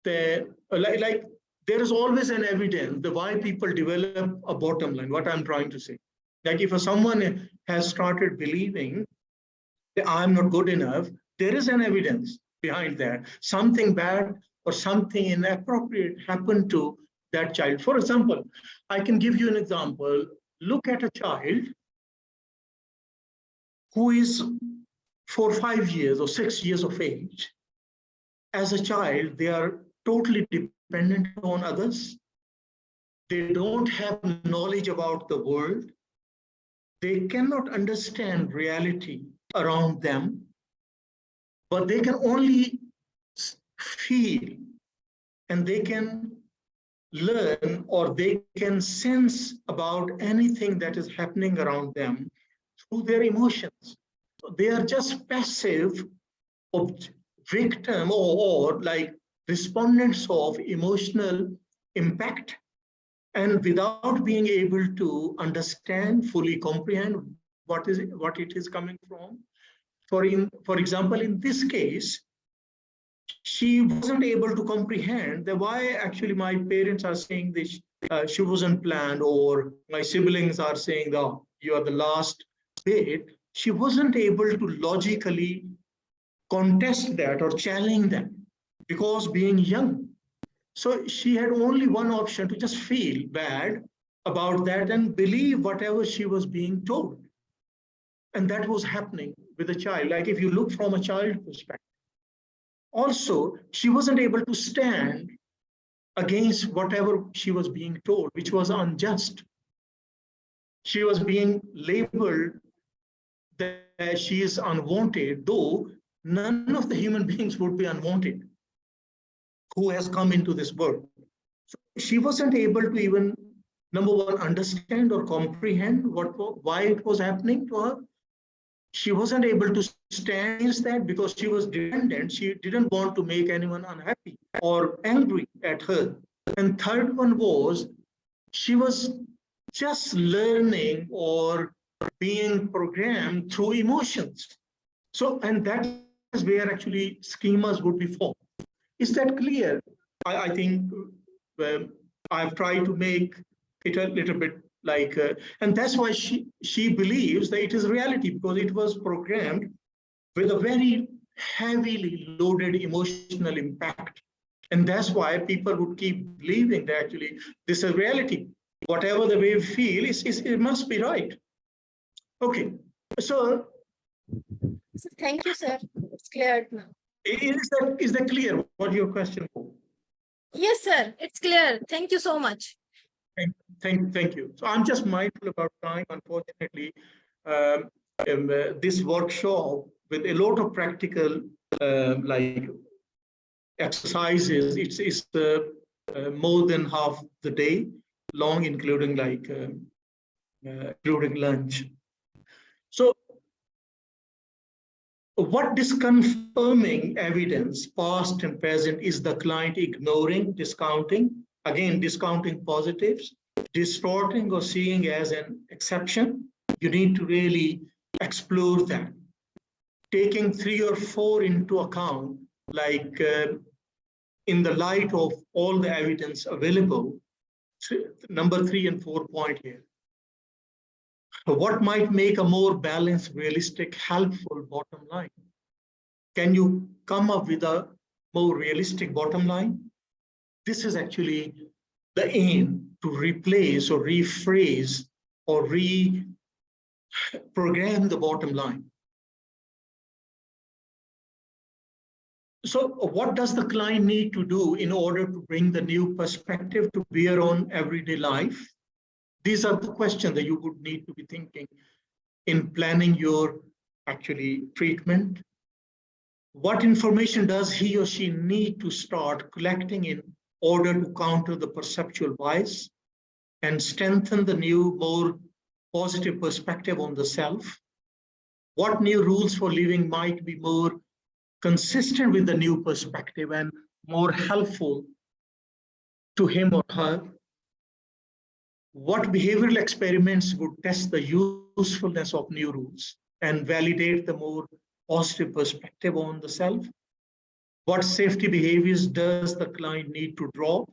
that, like there is always an evidence the why people develop a bottom line, what I'm trying to say. Like if someone has started believing that I'm not good enough, there is an evidence behind that. Something bad or something inappropriate happened to that child. For example, I can give you an example. Look at a child who is 4 or 5 years or 6 years of age. As a child, they are totally dependent on others. They don't have knowledge about the world. They cannot understand reality around them, but they can only feel, and they can learn, or they can sense about anything that is happening around them through their emotions. They are just passive victim or like respondents of emotional impact, and without being able to understand, fully comprehend what it is coming from. For example, in this case, she wasn't able to comprehend that why actually my parents are saying this, she wasn't planned, or my siblings are saying that you are the last bit. She wasn't able to logically contest that or challenge that, because being young. So she had only one option, to just feel bad about that and believe whatever she was being told. And that was happening with a child. Like if you look from a child perspective. Also, she wasn't able to stand against whatever she was being told, which was unjust. She was being labeled that she is unwanted, though none of the human beings would be unwanted who has come into this world. So she wasn't able to even, number one, understand or comprehend why it was happening to her. She wasn't able to stand against that because she was dependent. She didn't want to make anyone unhappy or angry at her. And third one was, she was just learning or being programmed through emotions. So, and that is where actually schemas would be formed. Is that clear? I think I've tried to make it a little bit like, and that's why she believes that it is reality, because it was programmed with a very heavily loaded emotional impact. And that's why people would keep believing that actually this is reality. Whatever the way we feel, it must be right. Okay, so. Thank you, sir. It's clear now. Is that clear what your question was? Yes, sir. It's clear. Thank you so much. Thank you. So I'm just mindful about time. Unfortunately, this workshop with a lot of practical like exercises, it's more than half the day long, including like including lunch. So what disconfirming evidence, past and present, is the client ignoring, discounting? Again, discounting positives, distorting or seeing as an exception. You need to really explore that. Taking 3 or 4 into account, like in the light of all the evidence available, number 3 and 4 point here. What might make a more balanced, realistic, helpful bottom line? Can you come up with a more realistic bottom line? This is actually the aim, to replace or rephrase or reprogram the bottom line. So what does the client need to do in order to bring the new perspective to bear on everyday life? These are the questions that you would need to be thinking in planning your actually treatment. What information does he or she need to start collecting in order to counter the perceptual bias and strengthen the new, more positive perspective on the self? What new rules for living might be more consistent with the new perspective and more helpful to him or her? What behavioral experiments would test the usefulness of new rules and validate the more positive perspective on the self? What safety behaviors does the client need to draw?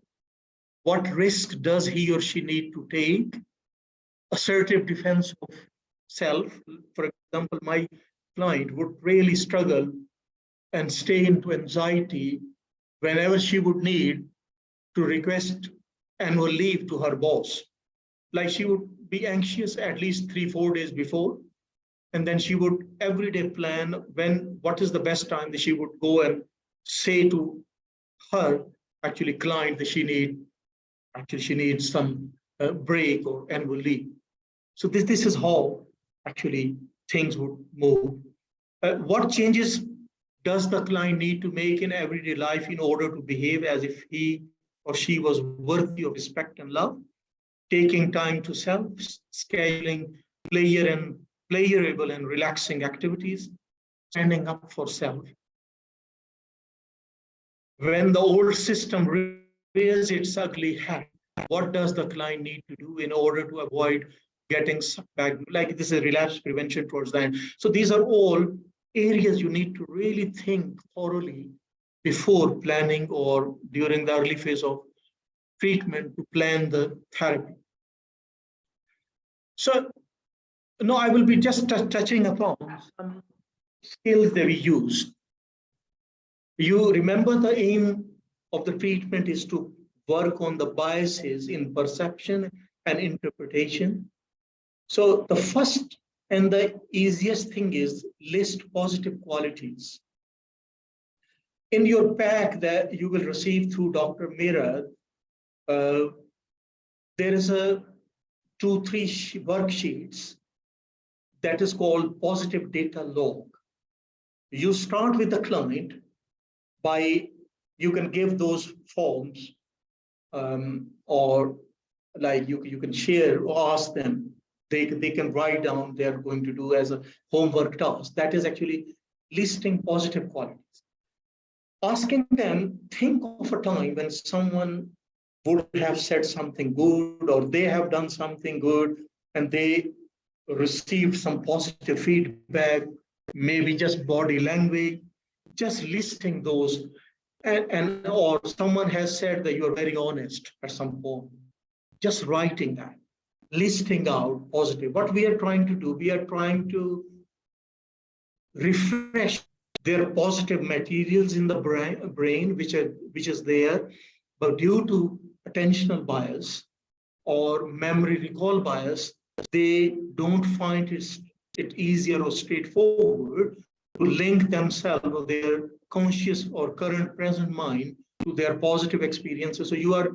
What risk does he or she need to take? Assertive defense of self. For example, my client would really struggle and stay into anxiety whenever she would need to request annual leave to her boss. Like she would be anxious at least 3-4 days before, and then she would every day plan what is the best time that she would go and say to her actually client that she needs some break or annual leave. So this is how actually things would move. What changes does the client need to make in everyday life in order to behave as if he or she was worthy of respect and love? Taking time to self, scheduling playable and relaxing activities, standing up for self. When the old system rears its ugly head, what does the client need to do in order to avoid getting sucked back? Like this is relapse prevention towards the end. So these are all areas you need to really think thoroughly before planning or during the early phase of treatment to plan the therapy. So, no, I will be just touching upon some skills that we use. You remember the aim of the treatment is to work on the biases in perception and interpretation. So the first and the easiest thing is list positive qualities. In your pack that you will receive through Dr. Mira, there is a 2-3 worksheets that is called positive data log. You start with the client by, you can give those forms or like you can share or ask them. They can write down they're going to do as a homework task. That is actually listing positive qualities. Asking them, think of a time when someone would have said something good or they have done something good and they received some positive feedback, maybe just body language, just listing those. And or someone has said that you're very honest at some point. Just writing that, listing out positive. What we are trying to do, we are trying to refresh their positive materials in the brain which is there, but due to attentional bias or memory recall bias, they don't find it easier or straightforward to link themselves or their conscious or current present mind to their positive experiences. So you are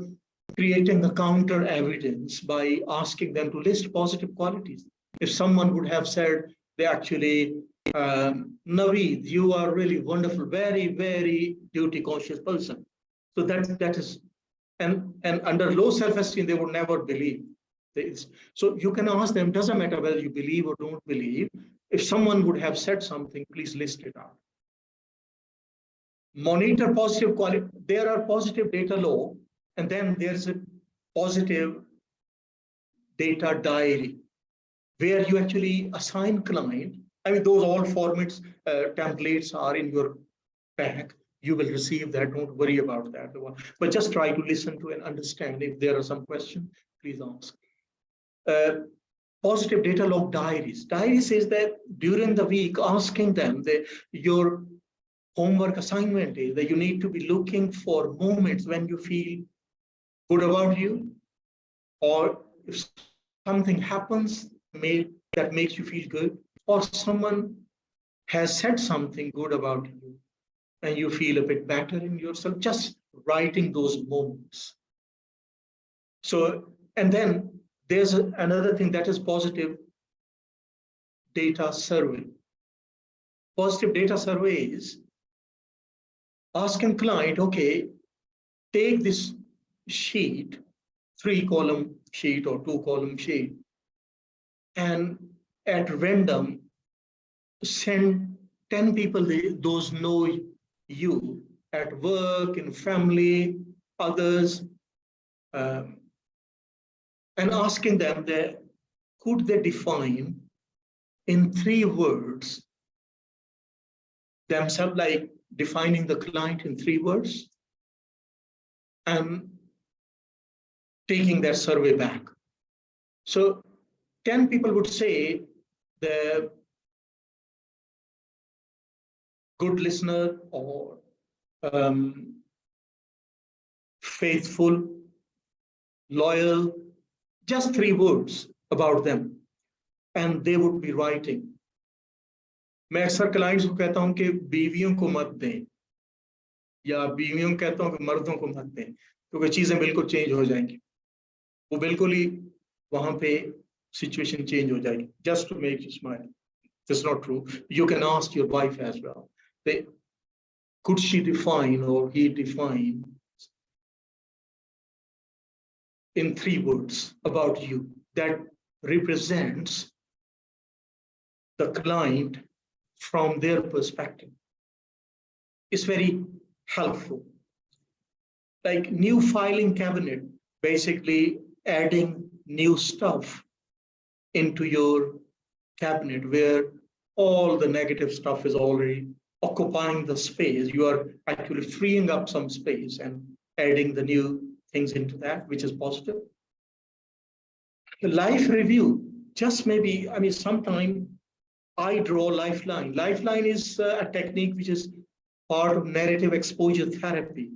creating a counter evidence by asking them to list positive qualities. If someone would have said they actually, Naveed, you are really wonderful, very, very duty conscious person. So that is, and under low self-esteem, they would never believe this. So you can ask them, doesn't matter whether you believe or don't believe, if someone would have said something, please list it out. Monitor positive quality. There are positive data log, and then there's a positive data diary where you actually assign client. I mean, those all formats, templates are in your pack. You will receive that. Don't worry about that. But just try to listen to and understand. If there are some questions, please ask. Positive data log diaries. Diary says that during the week, asking them that your homework assignment is that you need to be looking for moments when you feel good about you, or if something happens that makes you feel good, or someone has said something good about you and you feel a bit better in yourself, just writing those moments. So, and then there's another thing that is positive data survey. Positive data survey is asking client, okay, take this sheet, 3-column sheet or 2-column sheet, and at random, send 10 people those know you at work, in family, others, and asking them that could they define in 3 words themselves, like defining the client in 3 words, and taking their survey back. So 10 people would say the good listener or faithful, loyal, just 3 words about them, and they would be writing. मैं अक्सर clients को कहता हूं कि बीवियों को मत दें, या बीवियों को कहता हूं कि मर्दों को मत दें, क्योंकि चीजें बिल्कुल चेंज हो जाएंगी. वो बिल्कुल ही वहां पे situation change हो जाएगी. Just to make you smile. That's not true. You can ask your wife as well. Could she define or he define in 3 words about you that represents the client from their perspective? It's very helpful. Like new filing cabinet, basically adding new stuff into your cabinet where all the negative stuff is already occupying the space. You are actually freeing up some space and adding the new things into that, which is positive. The life review, just maybe, I mean, sometime I draw lifeline. Lifeline is a technique which is part of narrative exposure therapy.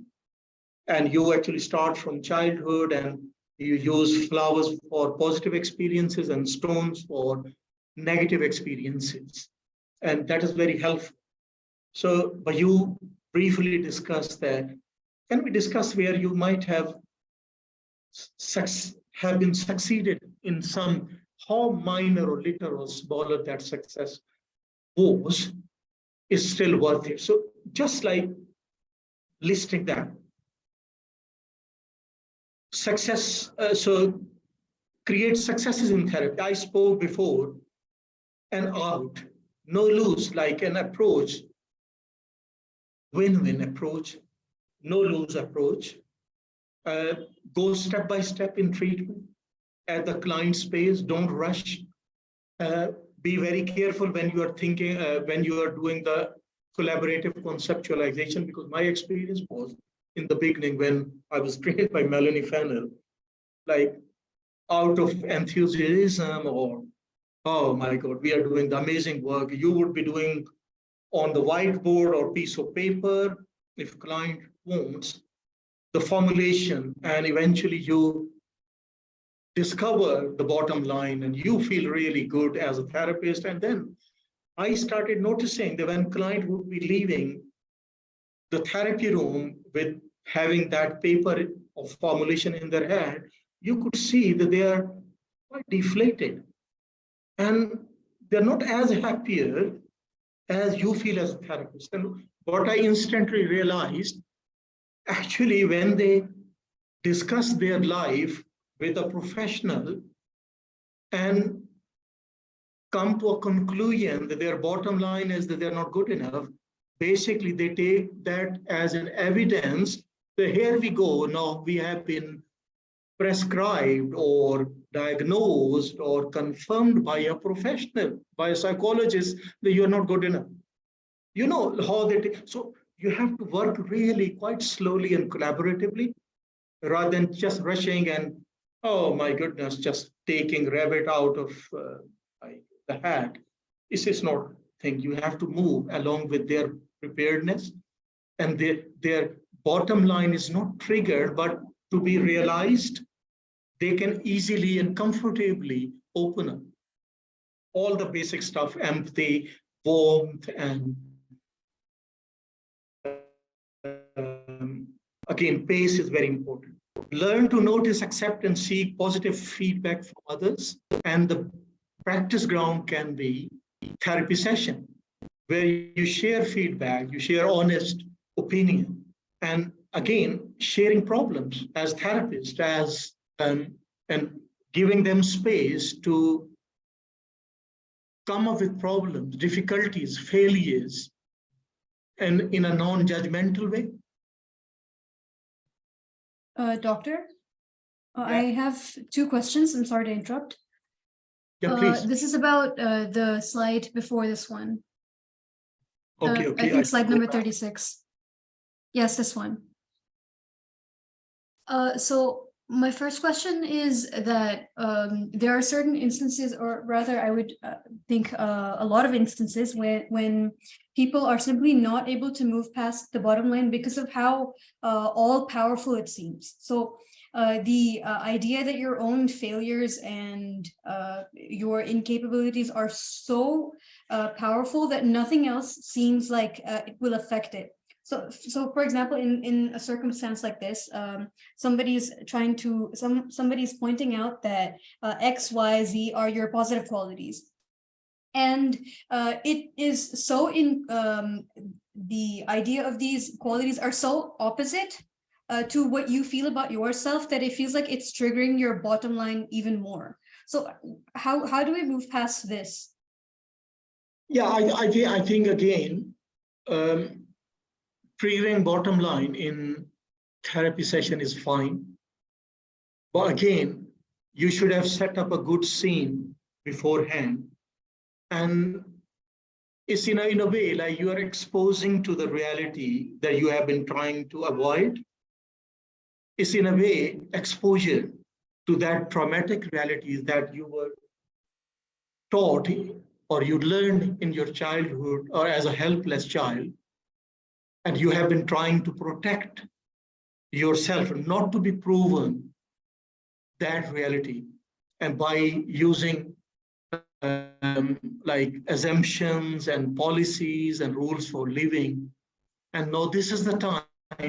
And you actually start from childhood and you use flowers for positive experiences and stones for negative experiences. And that is very helpful. So, but you briefly discussed that. Can we discuss where you might have been succeeded in some how minor or little or smaller that success was, is still worth it. So just like listing that. Success, so create successes in therapy. I spoke before, an out, no lose, like an approach, win-win approach, no lose approach. Go step by step in treatment at the client's pace, don't rush. Be very careful when you are thinking, when you are doing the collaborative conceptualization, because my experience was in the beginning when I was trained by Melanie Fennell, like out of enthusiasm or, oh my God, we are doing the amazing work. You would be doing on the whiteboard or piece of paper, if client wants, the formulation, and eventually you discover the bottom line and you feel really good as a therapist. And then I started noticing that when client would be leaving the therapy room with having that paper of formulation in their hand, you could see that they are quite deflated and they're not as happier as you feel as a therapist. And what I instantly realized, actually, when they discuss their life with a professional and come to a conclusion that their bottom line is that they're not good enough, basically they take that as an evidence that here we go, now we have been prescribed or diagnosed or confirmed by a professional, by a psychologist, that you're not good enough. You know how they take, so you have to work really quite slowly and collaboratively rather than just rushing and, oh my goodness, just taking rabbit out of the hat. This is not thing. You have to move along with their preparedness, and their bottom line is not triggered, but to be realized, they can easily and comfortably open up all the basic stuff, empathy, warmth, and again, pace is very important. Learn to notice, accept, and seek positive feedback from others. And the practice ground can be therapy session, where you share feedback, you share honest opinion, and again, sharing problems as therapists, as and giving them space to come up with problems, difficulties, failures, and in a non-judgmental way. Doctor, I have 2 questions. I'm sorry to interrupt. Yeah, please. This is about the slide before this one. Okay, I think slide number 36. Yes, this one. So my first question is that there are certain instances, or rather I would think a lot of instances when people are simply not able to move past the bottom line because of how all powerful it seems. So the idea that your own failures and your incapabilities are so powerful that nothing else seems like it will affect it. So for example, in a circumstance like this, somebody's pointing out that X, Y, Z are your positive qualities. And it is so the idea of these qualities are so opposite to what you feel about yourself that it feels like it's triggering your bottom line even more. So how do we move past this? Yeah, I think again, triggering bottom line in therapy session is fine. But again, you should have set up a good scene beforehand. And it's in a way like you are exposing to the reality that you have been trying to avoid. It's in a way exposure to that traumatic reality that you were taught or you learned in your childhood or as a helpless child. And you have been trying to protect yourself, not to be proven that reality. And by using like assumptions and policies and rules for living. And no, this is the time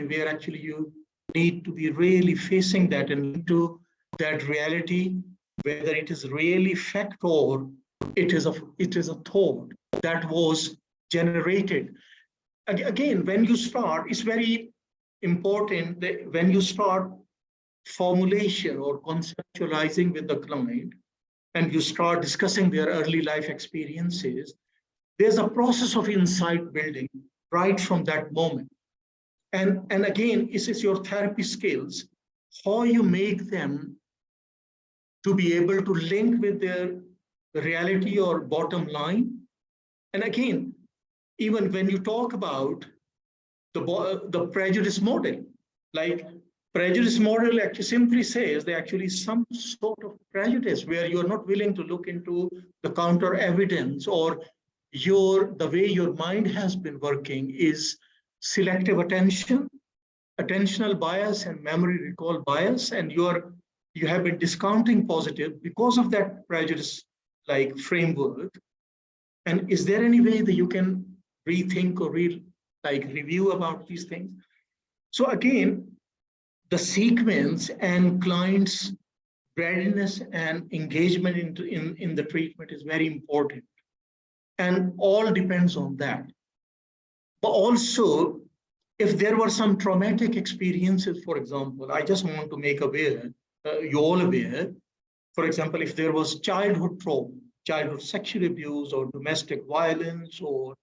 where actually you need to be really facing that and into that reality whether it is really fact or it is a thought that was generated. Again, when you start, it's very important that when you start formulation or conceptualizing with the client and you start discussing their early life experiences, there's a process of insight building right from that moment. And again, this is your therapy skills, how you make them to be able to link with their reality or bottom line. And again, even when you talk about the prejudice model, like prejudice model actually simply says there actually some sort of prejudice where you're not willing to look into the counter evidence, or the way your mind has been working is selective attention, attentional bias, and memory recall bias, and you have been discounting positive because of that prejudice like framework. And is there any way that you can rethink or review about these things? So again, the sequence and clients' readiness and engagement in the treatment is very important. And all depends on that. But also, if there were some traumatic experiences, for example, I just want to make you all aware, for example, if there was childhood trauma, childhood sexual abuse or domestic violence or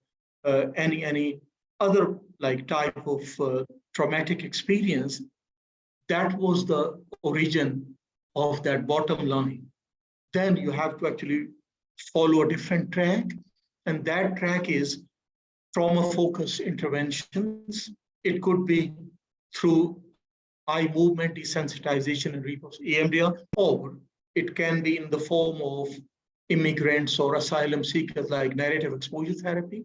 any other like type of traumatic experience, that was the origin of that bottom line. Then you have to actually follow a different track, and that track is trauma-focused interventions. It could be through eye movement desensitization and EMDR, or it can be in the form of immigrants or asylum seekers like narrative exposure therapy,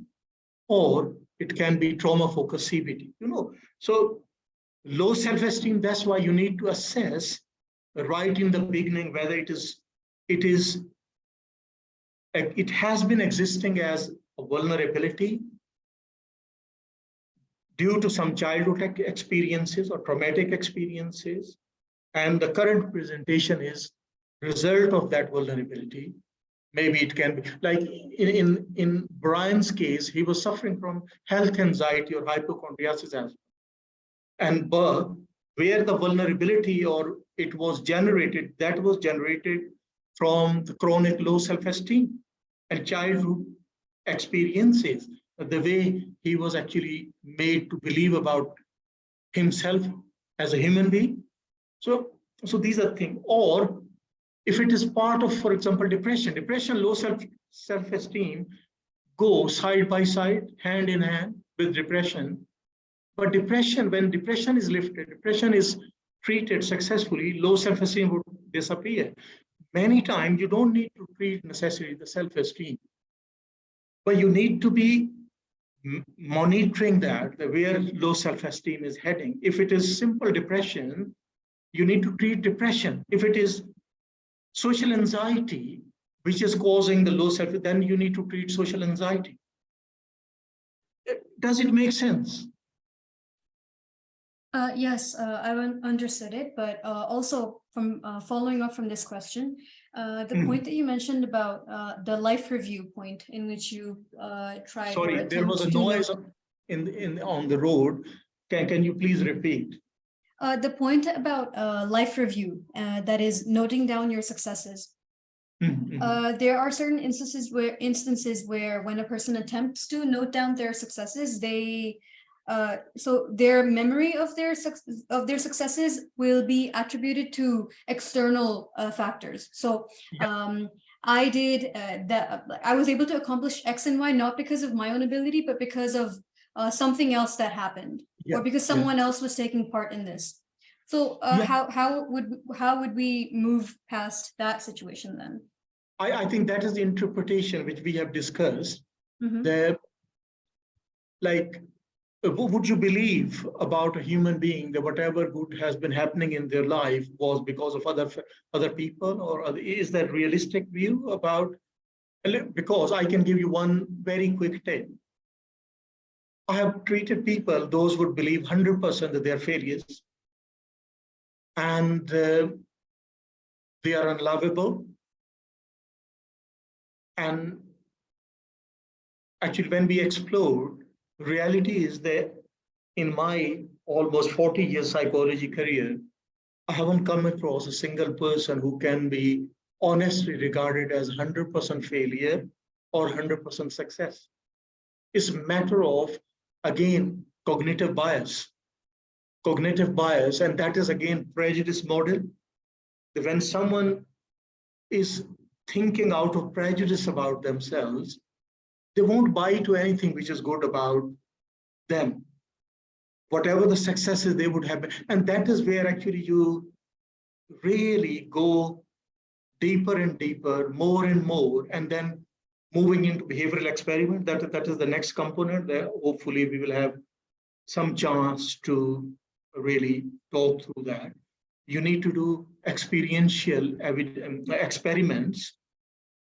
or it can be trauma-focused CBT. So low self-esteem, that's why you need to assess right in the beginning whether it has been existing as a vulnerability due to some childhood experiences or traumatic experiences, and the current presentation is result of that vulnerability. Maybe it can be like in Brian's case, he was suffering from health anxiety or hypochondriasis as well. And where the vulnerability or it was generated, that was generated from the chronic low self-esteem and childhood experiences, the way he was actually made to believe about himself as a human being. So these are things. Or if it is part of, for example, depression, low self-esteem go side by side, hand in hand with depression. But when depression is lifted, depression is treated successfully, low self-esteem would disappear. Many times you don't need to treat necessarily the self-esteem, but you need to be monitoring that, where low self-esteem is heading. If it is simple depression, you need to treat depression. If it is social anxiety, which is causing the low self, then you need to treat social anxiety. Does it make sense? Yes, I understood it, but also from following up from this question, the point that you mentioned about the life review point in which you tried. Sorry, there was a noise on the road. Can you please repeat? The point about life review, that is noting down your successes. There are certain instances where when a person attempts to note down their successes, so their memory of their successes will be attributed to external factors. So I did that. I was able to accomplish X and Y not because of my own ability, but because of something else that happened, or because someone else was taking part in this. So how would we move past that situation then? I think that is the interpretation which we have discussed. Would you believe about a human being that whatever good has been happening in their life was because of other people, or is that realistic view about? Because I can give you one very quick tip. I have treated people, those would believe 100% that they are failures. And they are unlovable. And actually, when we explore, reality is that in my almost 40 years psychology career, I haven't come across a single person who can be honestly regarded as 100% failure or 100% success. It's a matter of, again, cognitive bias. Cognitive bias, and that is again prejudice model. When someone is thinking out of prejudice about themselves, they won't buy to anything which is good about them. Whatever the successes they would have, and that is where actually you really go deeper and deeper, more and more, and then moving into behavioral experiment. That is the next component there. Hopefully we will have some chance to really talk through that. You need to do experiential experiments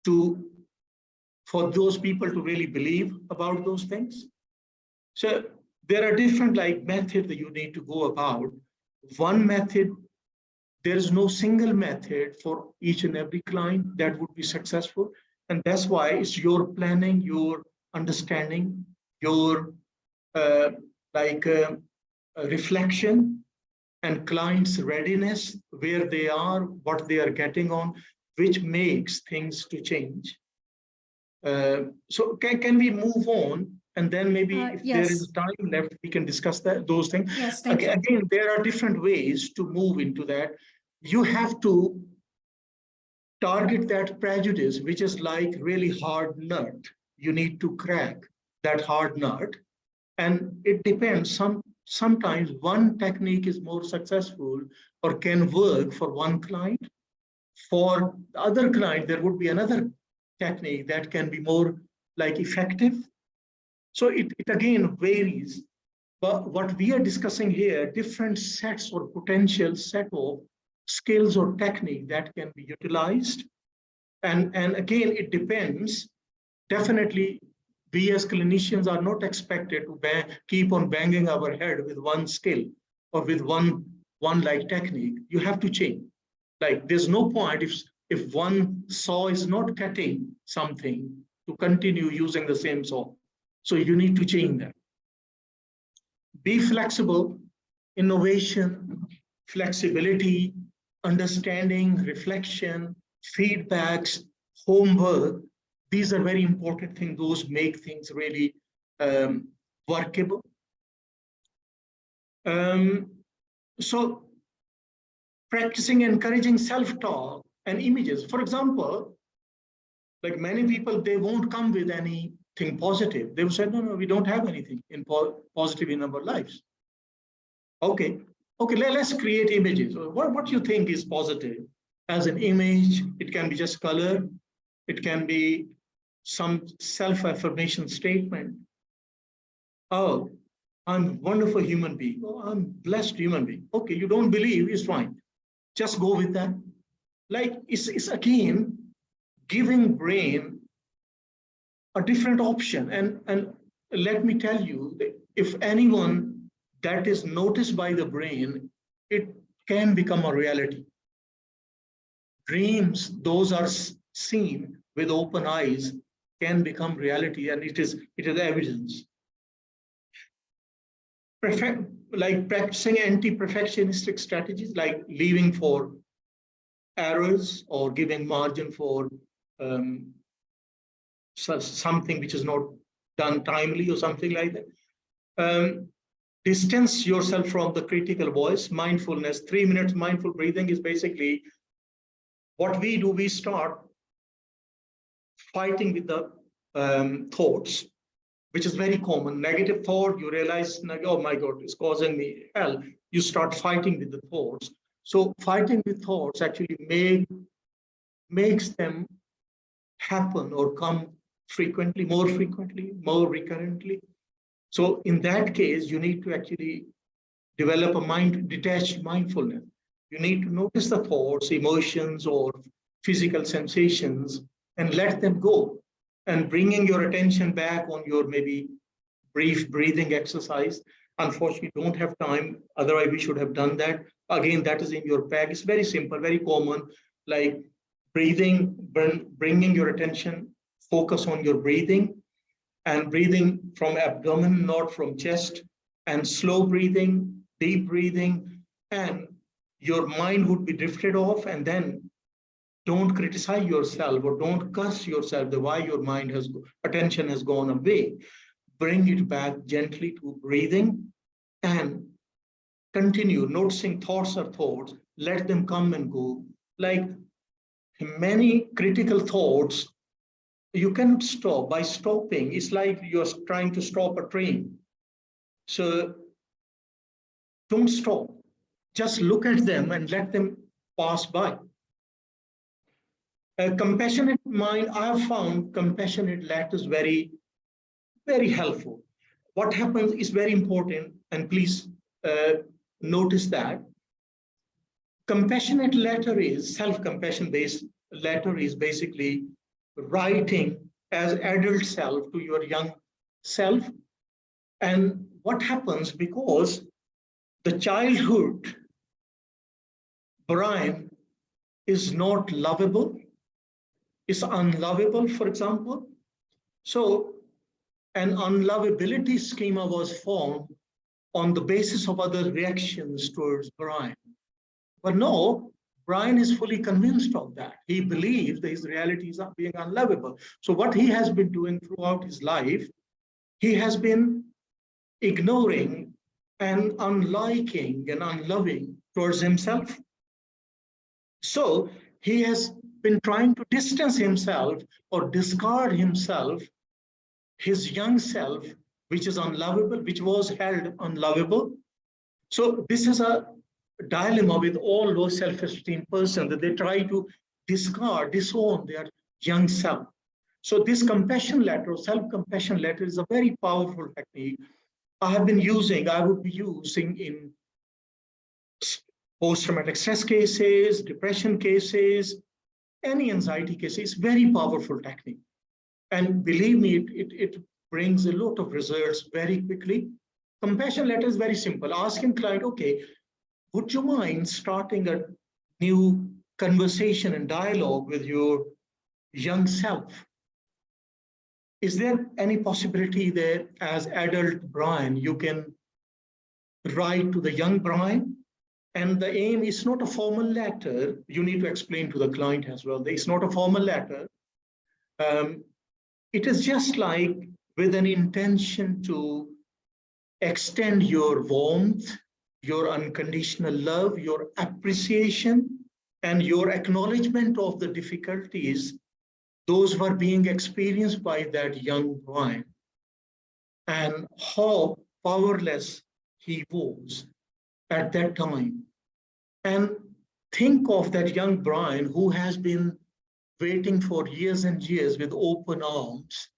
for those people to really believe about those things. So there are different methods that you need to go about. One method, there is no single method for each and every client that would be successful. And that's why it's your planning, your understanding, your reflection, and clients' readiness, where they are, what they are getting on, which makes things to change. So can we move on? And then maybe if there is Yes. time left, we can discuss those things. Yes, thank you. Again, there are different ways to move into that. You have to target that prejudice, which is like really hard nut. You need to crack that hard nut. And it depends. Sometimes one technique is more successful or can work for one client. For the other client, there would be another technique that can be more effective. So it again varies. But what we are discussing here, different sets or potential set of skills or technique that can be utilized. And again, it depends. Definitely, we as clinicians are not expected to keep on banging our head with one skill or with one technique. You have to change. There's no point if one saw is not cutting something to continue using the same saw. So you need to change that. Be flexible, innovation, flexibility, understanding, reflection, feedbacks, homework. These are very important things. Those make things really workable. So practicing encouraging self-talk and images. For example, many people, they won't come with anything positive. They will say, no, we don't have anything positive in our lives. Okay, let's create images. What do you think is positive? As an image, it can be just color. It can be some self-affirmation statement. Oh, I'm a wonderful human being. Oh, I'm a blessed human being. Okay, you don't believe, it's fine. Just go with that. It's again, giving brain a different option. And let me tell you, if anyone that is noticed by the brain, it can become a reality. Dreams, those are seen with open eyes, can become reality, and it is evidence. Practicing anti-perfectionistic strategies, like leaving for errors or giving margin for something which is not done timely or something like that. Distance yourself from the critical voice. Mindfulness, 3 minutes mindful breathing is basically what we do. We start fighting with the thoughts, which is very common. Negative thought, you realize, oh my God, it's causing me hell. You start fighting with the thoughts. So fighting with thoughts actually makes them happen or come frequently, more recurrently. So in that case, you need to actually develop a detached mindfulness. You need to notice the thoughts, emotions, or physical sensations and let them go. And bringing your attention back on your maybe brief breathing exercise. Unfortunately, don't have time. Otherwise, we should have done that. Again, that is in your pack. It's very simple, very common. like breathing, bringing your attention, focus on your breathing, and breathing from abdomen, not from chest, and slow breathing, deep breathing, and your mind would be drifted off, and then don't criticize yourself or don't curse yourself the why your mind has attention has gone away. Bring it back gently to breathing and continue noticing thoughts are thoughts, let them come and go. Like many critical thoughts, you cannot stop. By stopping, it's like you're trying to stop a train. So don't stop. Just look at them and let them pass by. A compassionate mind, I have found compassionate letters very, very helpful. What happens is very important, and please notice that. Compassionate letter is self-compassion based letter is basically writing as adult self to your young self. And what happens, because the childhood Brian is not lovable, is unlovable, for example. So an unlovability schema was formed on the basis of other reactions towards Brian. But no, Brian is fully convinced of that. He believes that his realities are being unlovable. So what he has been doing throughout his life, he has been ignoring and unliking and unloving towards himself. So he has been trying to distance himself or discard himself, his young self, which is unlovable, which was held unlovable. So this is a dilemma with all low self-esteem persons, that they try to discard, disown their young self. So this compassion letter, self-compassion letter, is a very powerful technique. I would be using in post-traumatic stress cases, depression cases, any anxiety cases. Very powerful technique. And believe me, it brings a lot of results very quickly. Compassion letter is very simple. Asking client, okay, would you mind starting a new conversation and dialogue with your young self? Is there any possibility that as adult Brian, you can write to the young Brian? And the aim is not a formal letter. You need to explain to the client as well. It's not a formal letter. It is just like with an intention to extend your warmth, your unconditional love, your appreciation, and your acknowledgement of the difficulties those were being experienced by that young Brian, and how powerless he was at that time. And think of that young Brian who has been waiting for years and years with open arms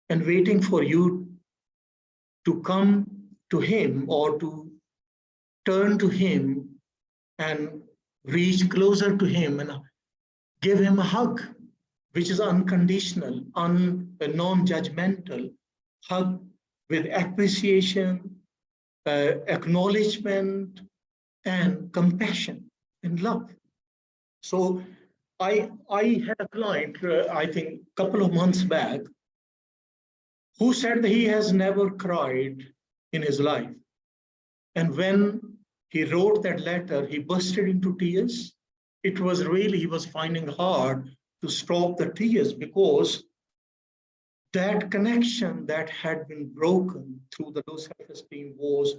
and waiting for you to come to him or to turn to him and reach closer to him and give him a hug, which is unconditional, non-judgmental hug with appreciation, acknowledgement, and compassion and love. So I had a client, I think a couple of months back, who said that he has never cried in his life. And when he wrote that letter, he bursted into tears. It was really, he was finding hard to stop the tears, because that connection that had been broken through the low self-esteem was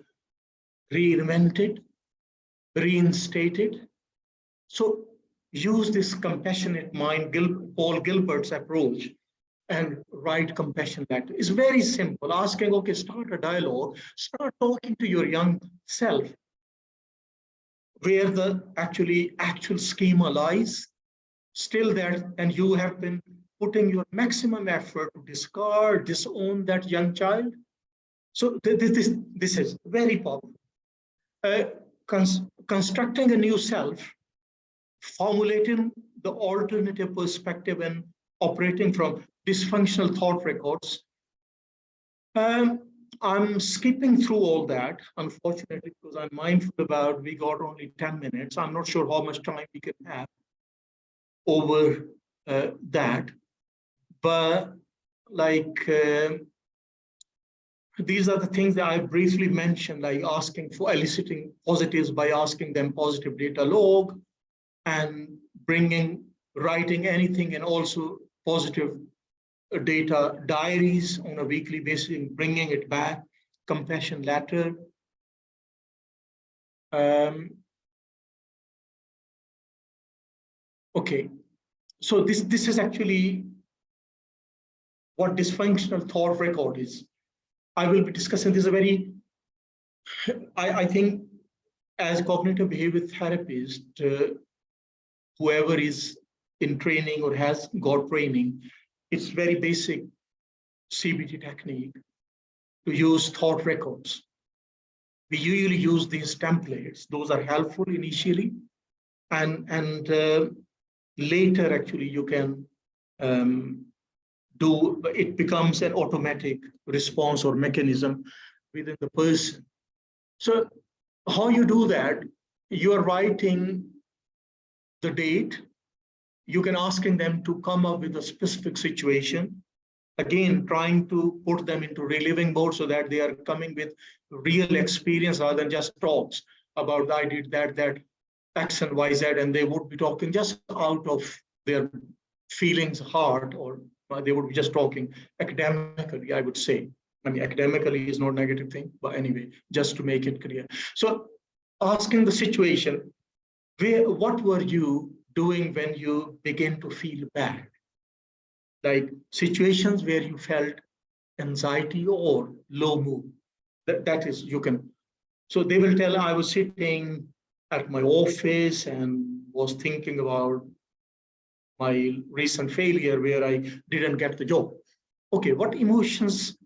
reinvented, reinstated. So use this compassionate mind, Paul Gilbert's approach, and write compassion letter. It's very simple. Asking, okay, start a dialogue, start talking to your young self, where the actual schema lies, still there, and you have been putting your maximum effort to discard, disown that young child. So this is very powerful. Constructing a new self, formulating the alternative perspective, and operating from dysfunctional thought records. I'm skipping through all that, unfortunately, because I'm mindful about we got only 10 minutes. I'm not sure how much time we can have over that. But like, these are the things that I briefly mentioned, like asking for eliciting positives by asking them positive data log and writing anything, and also positive data diaries on a weekly basis and bringing it back, compassion letter. Okay, so this is actually what dysfunctional thought record is. I will be discussing this I think as cognitive behavior therapist, whoever is in training or has got training, it's very basic CBT technique to use thought records. We usually use these templates. Those are helpful initially, and later actually you can it becomes an automatic response or mechanism within the person. So how you do that? You are writing the date. You can asking them to come up with a specific situation. Again, trying to put them into reliving mode so that they are coming with real experience rather than just talks about I did that X and Y, Z, and they would be talking just out of their feelings, heart, or they would be just talking academically, I would say. I mean, academically is not a negative thing, but anyway, just to make it clear. So asking the situation, what were you doing when you begin to feel bad? Like situations where you felt anxiety or low mood. That is, you can. So they will tell, I was sitting at my office and was thinking about my recent failure where I didn't get the job. Okay, what emotions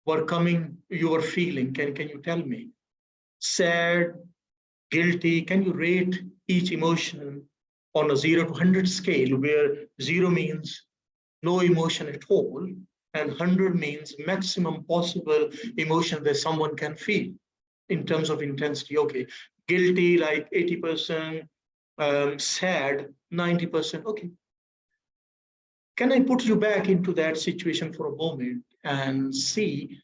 were coming, you were feeling? Can you tell me? Sad, guilty? Can you rate each emotion on a 0 to 100 scale, where 0 means no emotion at all, and 100 means maximum possible emotion that someone can feel in terms of intensity? Okay, guilty like 80%, sad 90%. Okay, can I put you back into that situation for a moment and see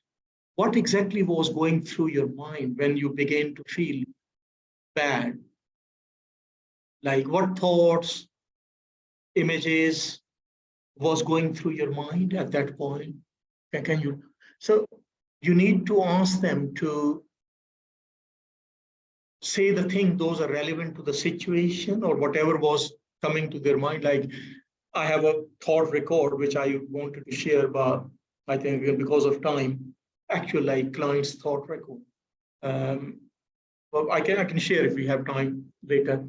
what exactly was going through your mind when you began to feel bad? Like what thoughts, images was going through your mind at that point? Can you? So you need to ask them to say the thing, those are relevant to the situation or whatever was coming to their mind. Like I have a thought record, which I wanted to share, but I think because of time, actual like client's thought record. Well, I can share if we have time later.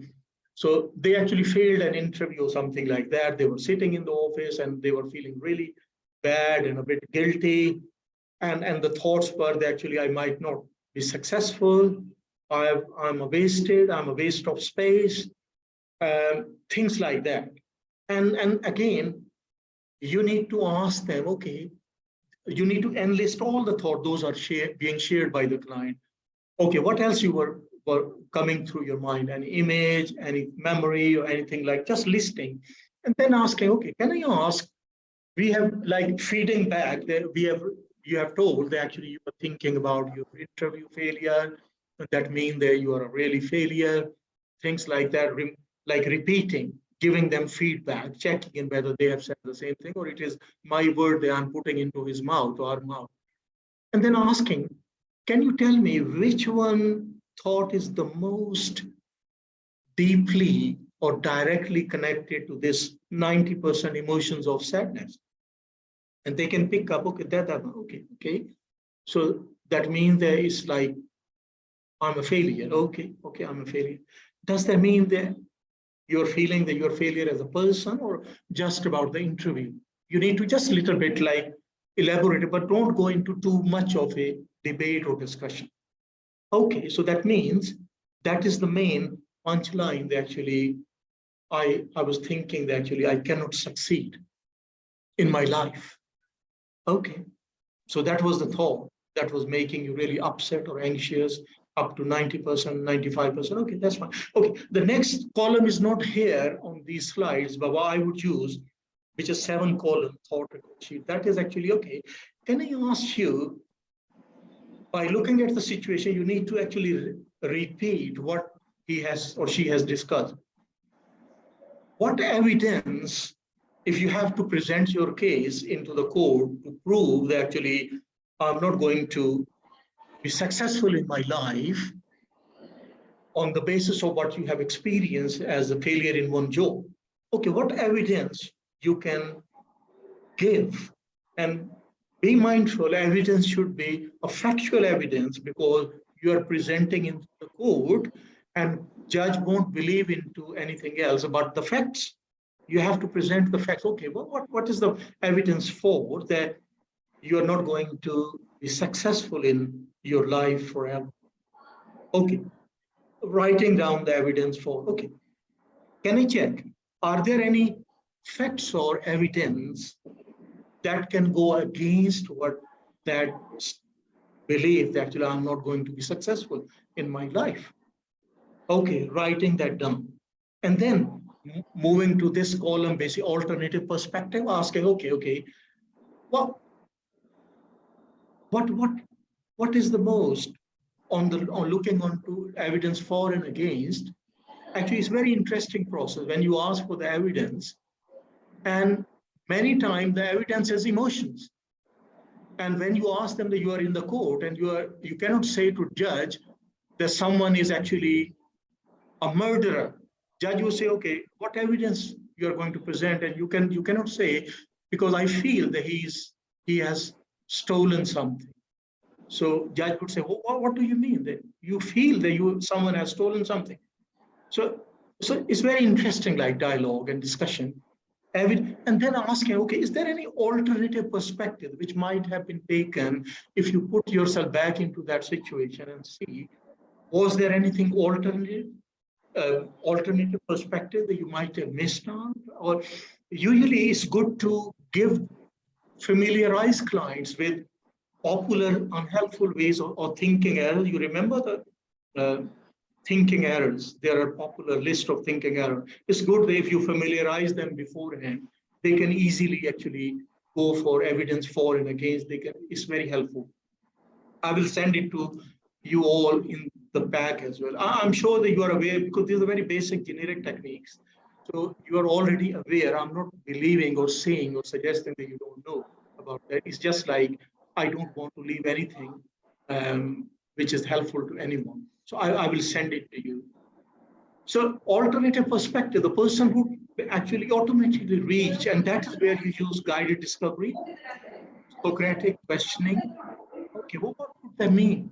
So they actually failed an interview or something like that. They were sitting in the office and they were feeling really bad and a bit guilty. And the thoughts were that actually I might not be successful. I'm a waste of space, things like that. And again, you need to ask them, okay, you need to enlist all the thought, those are being shared by the client. Okay, what else you were coming through your mind? Any image, any memory, or anything like just listing, and then asking, okay, can I ask? We have like feeding back that you have told that actually you were thinking about your interview failure. That means that you are a really failure. Things like that, like repeating, giving them feedback, checking in whether they have said the same thing or it is my word that I'm putting into his mouth or her mouth. And then asking, can you tell me which one thought is the most deeply or directly connected to this 90% emotions of sadness? And they can pick up, okay, okay. So that means there is like, I'm a failure. Okay, I'm a failure. Does that mean that you're feeling that you're a failure as a person or just about the interview? You need to just a little bit like elaborate it, but don't go into too much of a debate or discussion. Okay, so that means that is the main punchline that actually I was thinking that actually I cannot succeed in my life. Okay, so that was the thought. that was making you really upset or anxious, up to 90%, 95%. Okay, that's fine. Okay, the next column is not here on these slides, but what I would use, which is 7-column thought record sheet. That is actually okay. Can I ask you, by looking at the situation, you need to actually repeat what he has or she has discussed. What evidence, if you have to present your case into the court to prove that actually I'm not going to be successful in my life on the basis of what you have experienced as a failure in one job. Okay, what evidence you can give? And be mindful, evidence should be a factual evidence, because you are presenting in the court and judge won't believe into anything else but the facts. You have to present the facts. Okay, well, what is the evidence for that you are not going to be successful in your life forever? Okay, writing down the evidence for, okay, can I check, are there any facts or evidence that can go against what that belief that actually I'm not going to be successful in my life? Okay, writing that down. And then moving to this column, basically alternative perspective, asking, okay, well, what is the most on looking onto evidence for and against? Actually, it's a very interesting process when you ask for the evidence, and many times the evidence has emotions. And when you ask them that you are in the court and you cannot say to judge that someone is actually a murderer. Judge will say, okay, what evidence you are going to present? And you cannot say, because I feel that he has stolen something. So judge would say, well, what do you mean that you feel that someone has stolen something? So it's very interesting, like dialogue and discussion. And then asking, okay, is there any alternative perspective which might have been taken if you put yourself back into that situation and see, was there anything alternative perspective that you might have missed on? Or usually it's good to familiarize clients with popular unhelpful ways or thinking errors. You remember the thinking errors? There are popular list of thinking errors. It's good that if you familiarize them beforehand, they can easily actually go for evidence for and against. It's very helpful. I will send it to you all in the pack as well. I'm sure that you are aware, because these are very basic generic techniques. So you are already aware. I'm not believing or saying or suggesting that you don't know about that. It's just like, I don't want to leave anything which is helpful to anyone. So I will send it to you. So alternative perspective, the person who actually automatically reach, and that is where you use guided discovery, Socratic questioning. Okay, what would that mean?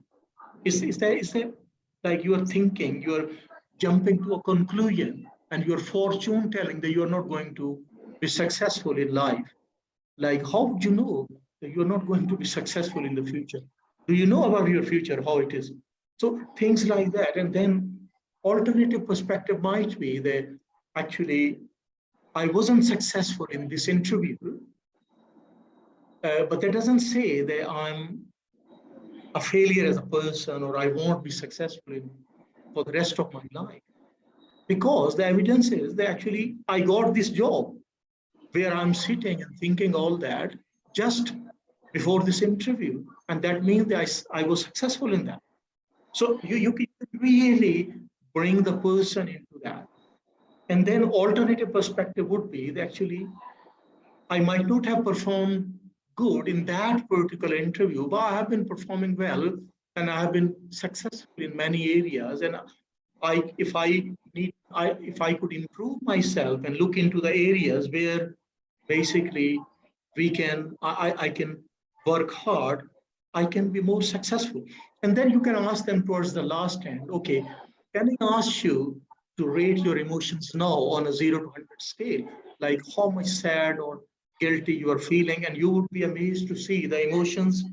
Is there like you are thinking, you are jumping to a conclusion, and your fortune telling that you are not going to be successful in life? Like, how would you know that you're not going to be successful in the future? Do you know about your future, how it is? So things like that. And then alternative perspective might be that actually I wasn't successful in this interview, but that doesn't say that I'm a failure as a person or I won't be successful for the rest of my life. Because the evidence is that actually I got this job where I'm sitting and thinking all that just before this interview. And that means that I was successful in that. So you can really bring the person into that. And then alternative perspective would be that actually I might not have performed good in that particular interview, but I have been performing well and I have been successful in many areas. And if I could improve myself and look into the areas where basically I can work hard, I can be more successful. And then you can ask them towards the last end, okay, can I ask you to rate your emotions now on a 0 to 100 scale, like how much sad or guilty you are feeling, and you would be amazed to see the emotions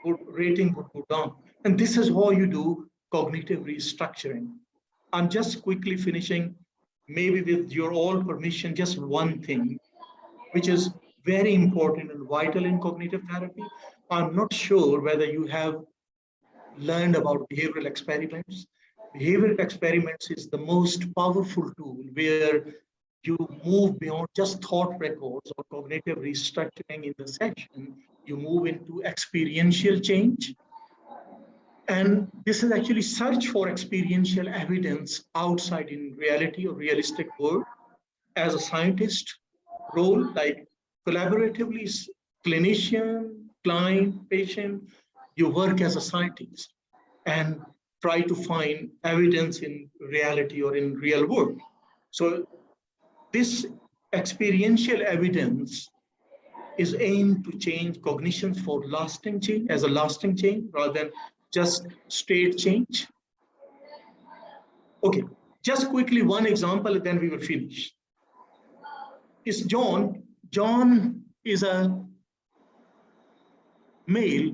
rating would go down. And this is how you do cognitive restructuring. I'm just quickly finishing, maybe with your all permission, just one thing, which is very important and vital in cognitive therapy. I'm not sure whether you have learned about behavioral experiments. Behavioral experiments is the most powerful tool where you move beyond just thought records or cognitive restructuring in the session. You move into experiential change. And this is actually search for experiential evidence outside in reality or realistic world. As a scientist role, like collaboratively, clinician, client, patient, you work as a scientist and try to find evidence in reality or in real world. So this experiential evidence is aimed to change cognitions for lasting change, as a lasting change rather than just state change. Okay, just quickly one example, and then we will finish. Is John. John is a male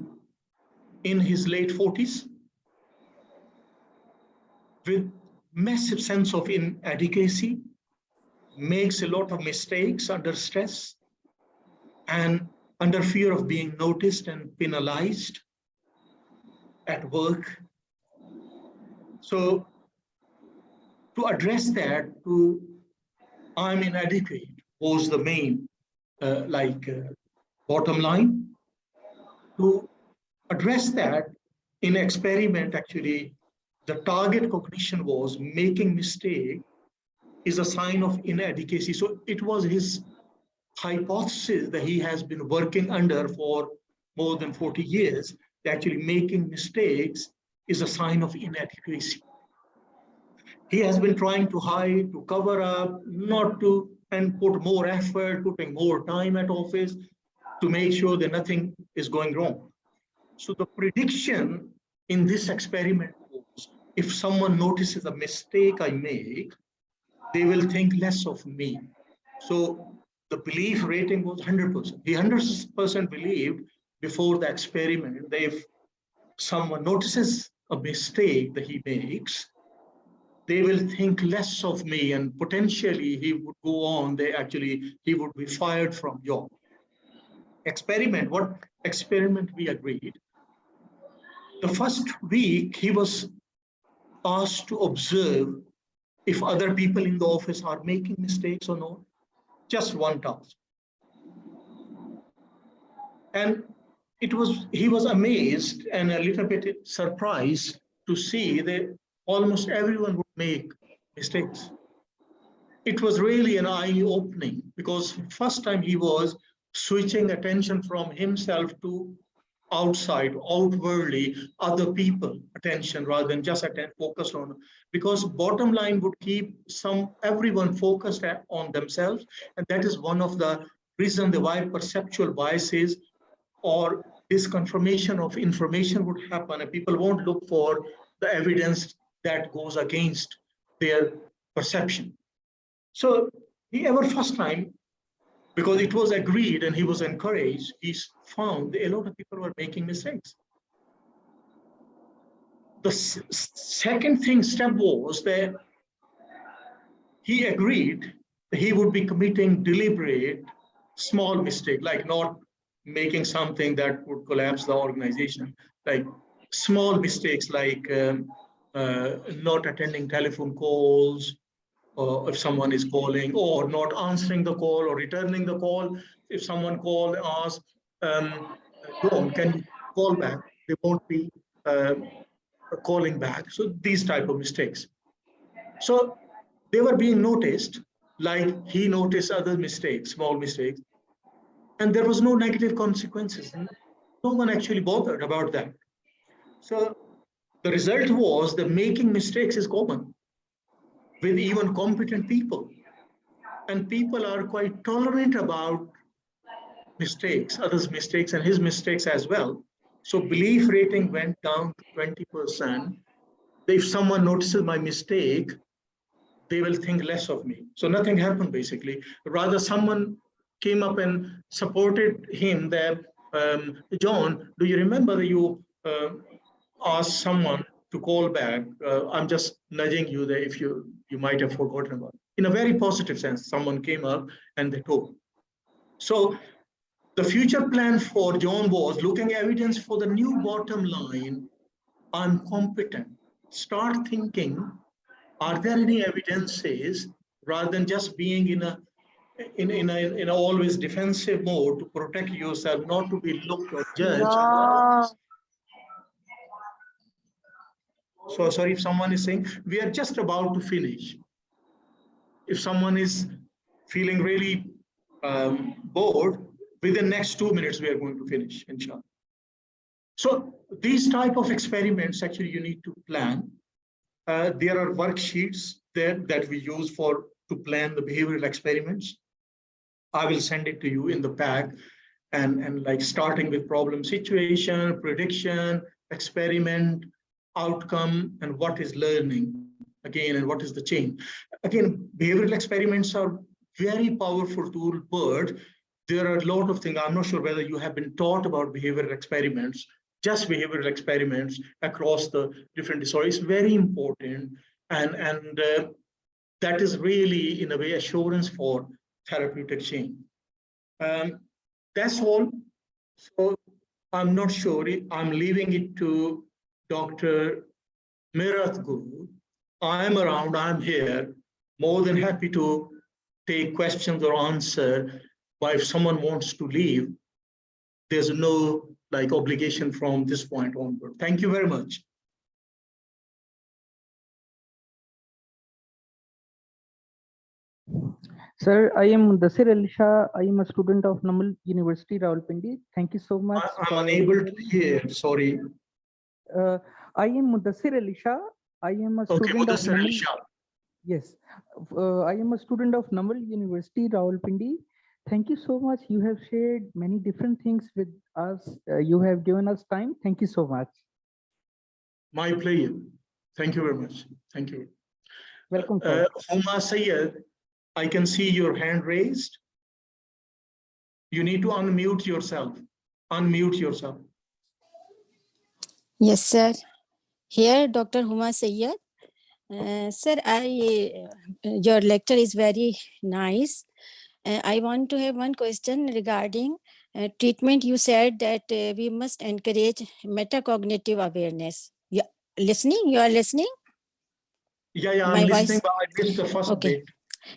in his late 40s with massive sense of inadequacy, makes a lot of mistakes under stress and under fear of being noticed and penalized at work. So to address that, I'm inadequate was the main bottom line. To address that in experiment, actually, the target cognition was making mistake is a sign of inadequacy. So it was his hypothesis that he has been working under for more than 40 years, that actually making mistakes is a sign of inadequacy. He has been trying to hide, to cover up, not to, and put more effort, putting more time at office to make sure that nothing is going wrong. So the prediction in this experiment was, if someone notices a mistake I make, they will think less of me. So the belief rating was 100%. He 100% believed before the experiment that if someone notices a mistake that he makes, they will think less of me and potentially he would go on, he would be fired from job. Experiment, what experiment we agreed? The first week he was asked to observe if other people in the office are making mistakes or not. Just one task. And he was amazed and a little bit surprised to see that almost everyone would make mistakes. It was really an eye-opening because first time he was switching attention from himself to outside, outwardly, other people attention rather than just focused on, because bottom line would keep everyone focused on themselves. And that is one of the reasons why perceptual biases or disconfirmation of information would happen, and people won't look for the evidence that goes against their perception. So he ever first time, because it was agreed and he was encouraged, he found a lot of people were making mistakes. The second step was that he agreed that he would be committing deliberate small mistake, like not making something that would collapse the organization, like small mistakes like not attending telephone calls, or if someone is calling, or not answering the call or returning the call. If someone called and asked, John, can you call back? They won't be calling back. So these type of mistakes. So they were being noticed, like he noticed other mistakes, small mistakes, and there was no negative consequences. No one actually bothered about that. So the result was that making mistakes is common with even competent people. And people are quite tolerant about mistakes, others' mistakes and his mistakes as well. So belief rating went down to 20%. If someone notices my mistake, they will think less of me. So nothing happened basically. Rather, someone came up and supported him that, John, do you remember that you asked someone to call back? I'm just nudging you there if you might have forgotten about it. In a very positive sense, someone came up and they told. So The future plan for John was looking evidence for the new bottom line. I'm competent. Start thinking, are there any evidences rather than just being in a always defensive mode to protect yourself, not to be looked or judged. So sorry if someone is saying, we are just about to finish. If someone is feeling really bored, within the next 2 minutes, we are going to finish, inshallah. So these type of experiments, actually, you need to plan. There are worksheets there that we use to plan the behavioral experiments. I will send it to you in the PACT, and like starting with problem situation, prediction, experiment, outcome, and what is learning again, and what is the change. Again, behavioral experiments are very powerful tool, but there are a lot of things. I'm not sure whether you have been taught about behavioral experiments, just behavioral experiments across the different disorders. It's very important, and that is really, in a way, assurance for therapeutic change. That's all. So I'm not sure. I'm leaving it to Dr. Mirath Guru. I'm around, I'm here, more than happy to take questions or answer. But if someone wants to leave, there's no obligation from this point onward. Thank you very much. Sir, I am Mudassir Ali Shah. I am a student of Namal University, Rawalpindi. Thank you so much. I'm unable to hear, sorry. I am Mudassir Ali Shah. I am a student of Namal. Yes, I am a student of Namal University, Rawalpindi. Thank you so much. You have shared many different things with us. You have given us time. Thank you so much. My pleasure. Thank you very much. Thank you. Welcome. Huma Syed, I can see your hand raised. You need to unmute yourself. Unmute yourself. Yes, sir. Here, Dr. Huma Syed. Sir, your lecture is very nice. I want to have one question regarding treatment. You said that we must encourage metacognitive awareness. Yeah, listening? You are listening? Yeah, I'm listening, but I missed the first bit.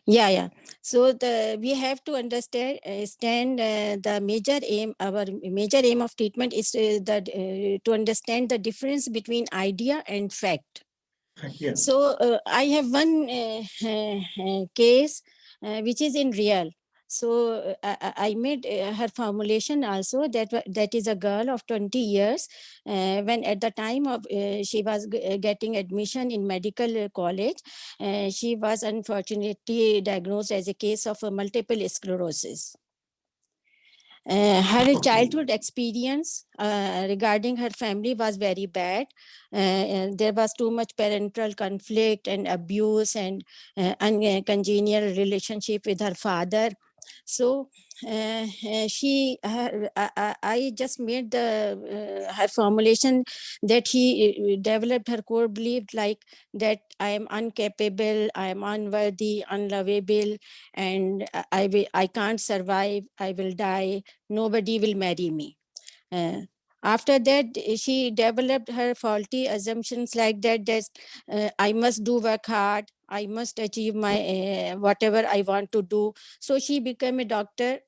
Yeah. So we have to understand the major aim. Our major aim of treatment is to understand the difference between idea and fact. Yeah. So I have one case which is in real. So I made her formulation also. That is a girl of 20 years. When at the time of she was getting admission in medical college, she was unfortunately diagnosed as a case of multiple sclerosis. Her childhood experience regarding her family was very bad. And there was too much parental conflict and abuse and uncongenial relationship with her father. So I just made her formulation that he developed her core belief like that I am incapable, I am unworthy, unlovable, and I can't survive, I will die, nobody will marry me. After that, she developed her faulty assumptions like that I must do work hard, I must achieve my whatever I want to do. So she became a doctor.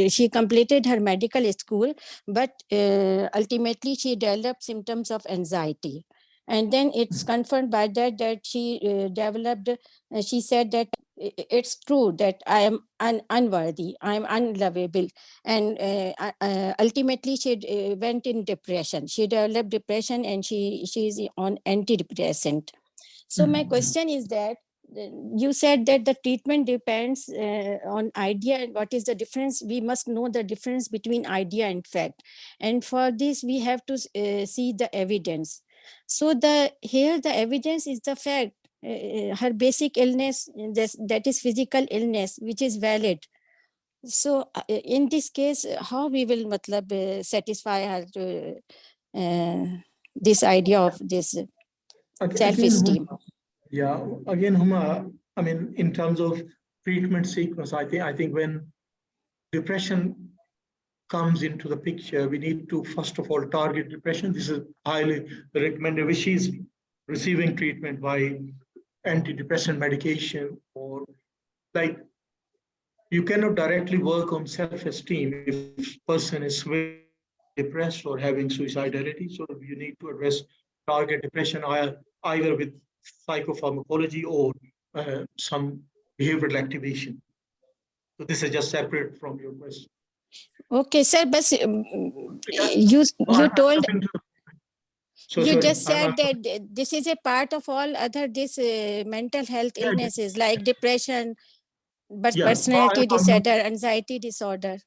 She completed her medical school, but ultimately she developed symptoms of anxiety. And then it's confirmed by that she developed, she said that it's true that I am unworthy, I am unlovable. And ultimately she went in depression. She developed depression and she is on antidepressant. So my question is that you said that the treatment depends on idea and what is the difference. We must know the difference between idea and fact. And for this, we have to see the evidence. So here the evidence is the fact. Her basic illness, that is physical illness, which is valid. So in this case, how we will satisfy her this idea of this self-esteem? Yeah, again, Huma, I mean, in terms of treatment sequence, I think when depression comes into the picture, we need to first of all target depression. This is highly recommended, which is receiving treatment by antidepressant medication, or like you cannot directly work on self-esteem if person is depressed or having suicidality. So you need to address target depression either with psychopharmacology or some behavioral activation. So this is just separate from your question. Okay, sir, but you told you just said that this is a part of all other mental health illnesses like depression, but personality disorder, anxiety disorder.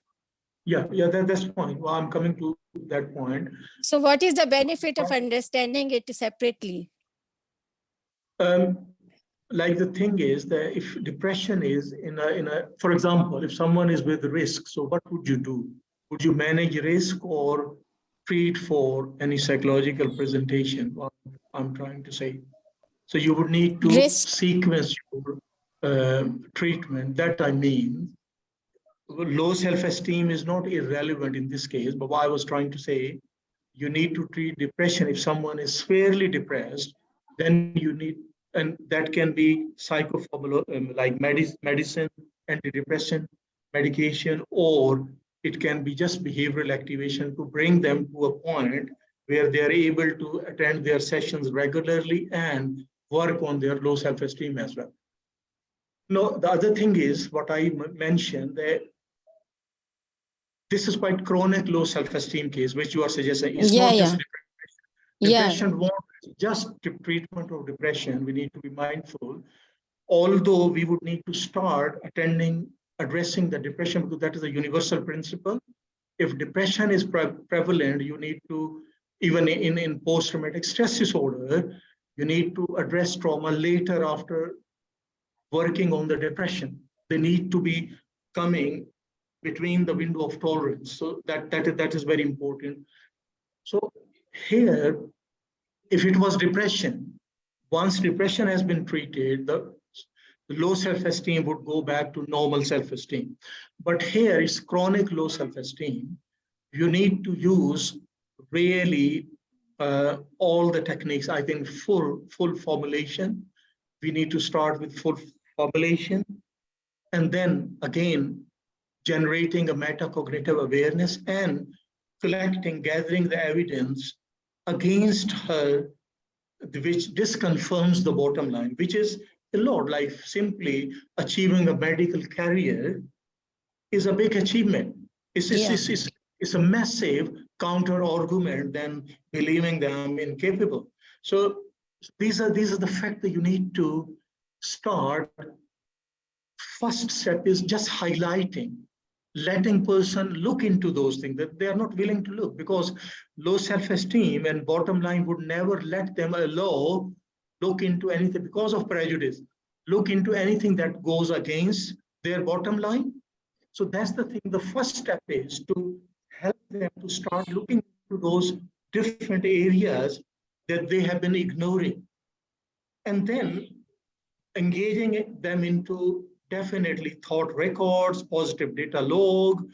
Yeah, that's fine. Well, I'm coming to that point. So what is the benefit of understanding it separately? Like the thing is that if depression is for example, if someone is with risk, so what would you do? Would you manage risk or treat for any psychological presentation? What I'm trying to say. So you would need to sequence your treatment. That I mean, low self-esteem is not irrelevant in this case, but what I was trying to say, you need to treat depression. If someone is severely depressed, then you need, and that can be like medicine, antidepressant medication, or it can be just behavioral activation to bring them to a point where they are able to attend their sessions regularly and work on their low self-esteem as well. No, the other thing is what I mentioned, that this is quite chronic low self-esteem case, which you are suggesting. It's not just depression won't just treatment of depression. We need to be mindful. Although we would need to start addressing the depression, because that is a universal principle. If depression is prevalent, you need to, even in post-traumatic stress disorder, you need to address trauma later after working on the depression. They need to be coming between the window of tolerance. So that is very important. So here, if it was depression, once depression has been treated, the low self-esteem would go back to normal self-esteem. But here it's chronic low self-esteem. You need to use really all the techniques. I think full formulation. We need to start with full formulation, and then again generating a metacognitive awareness and gathering the evidence against her, which disconfirms the bottom line, which is a lot. Like simply achieving a medical career is a big achievement. It's a massive counter argument than believing that I'm incapable. So these are the facts that you need to start. First step is just highlighting, letting person look into those things that they are not willing to look, because low self-esteem and bottom line would never let them look into anything because of prejudice, look into anything that goes against their bottom line. So that's the thing. The first step is to help them to start looking into those different areas that they have been ignoring, and then engaging them into definitely thought records, positive data log,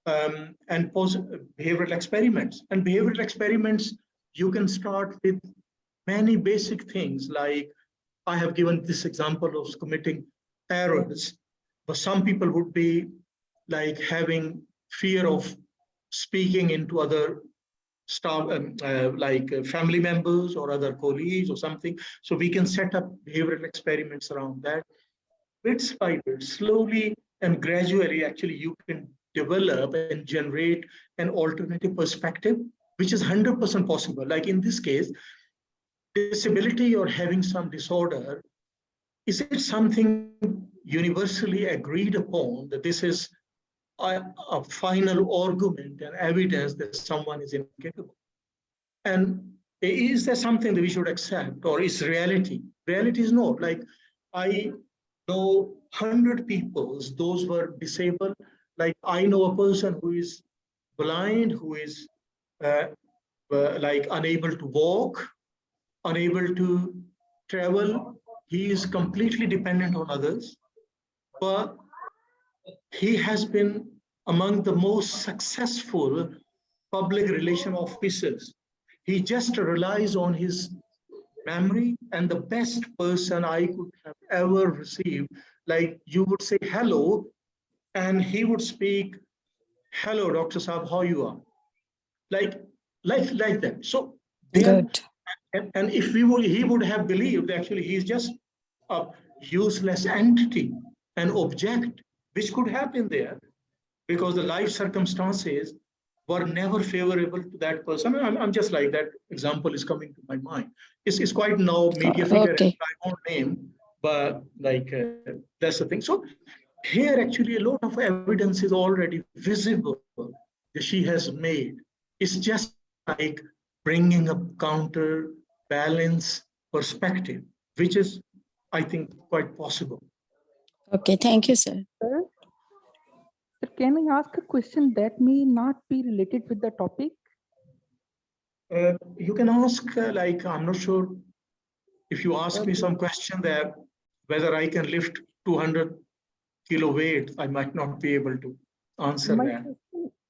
and behavioral experiments. And behavioral experiments, you can start with many basic things, like I have given this example of committing errors, but some people would be like having fear of speaking into other staff, like family members or other colleagues or something. So we can set up behavioral experiments around that. Bit by bit, slowly and gradually, actually, you can develop and generate an alternative perspective, which is 100% possible. Like in this case, disability or having some disorder, is it something universally agreed upon that this is a final argument and evidence that someone is incapable? And is there something that we should accept, or is reality? Reality is not. Like I know 100 people, those were disabled. Like I know a person who is blind, who is like unable to walk, unable to travel. He is completely dependent on others, but he has been among the most successful public relation officers. He just relies on his memory, and the best person I could have ever received. Like you would say hello, and he would speak, "Hello, Dr. Saab, how you are?" Like, like that. So there, Good. and if he would have believed actually he's just a useless entity, an object, which could have been there because the life circumstances were never favorable to that person. I'm just like that example is coming to my mind. It's quite now media figure, Okay. I won't name, but like that's the thing. So here actually a lot of evidence is already visible that she has made. It's just like bringing a counter balance perspective, which is, I think, quite possible. Okay. Thank you, sir. Sir, can I ask a question that may not be related with the topic? You can ask, like, I'm not sure if you ask me Okay. some question that whether I can lift 200 kilo weight, I might not be able to answer that.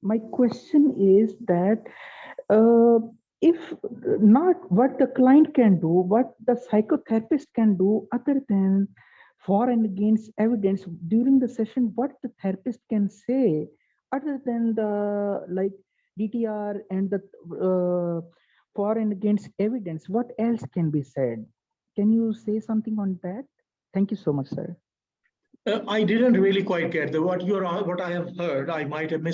My question is that if not what the client can do, what the psychotherapist can do other than for and against evidence during the session, what the therapist can say other than the like DTR and the for and against evidence, what else can be said? Can you say something on that? Thank you so much, sir. I didn't really quite get the what I have heard. I might have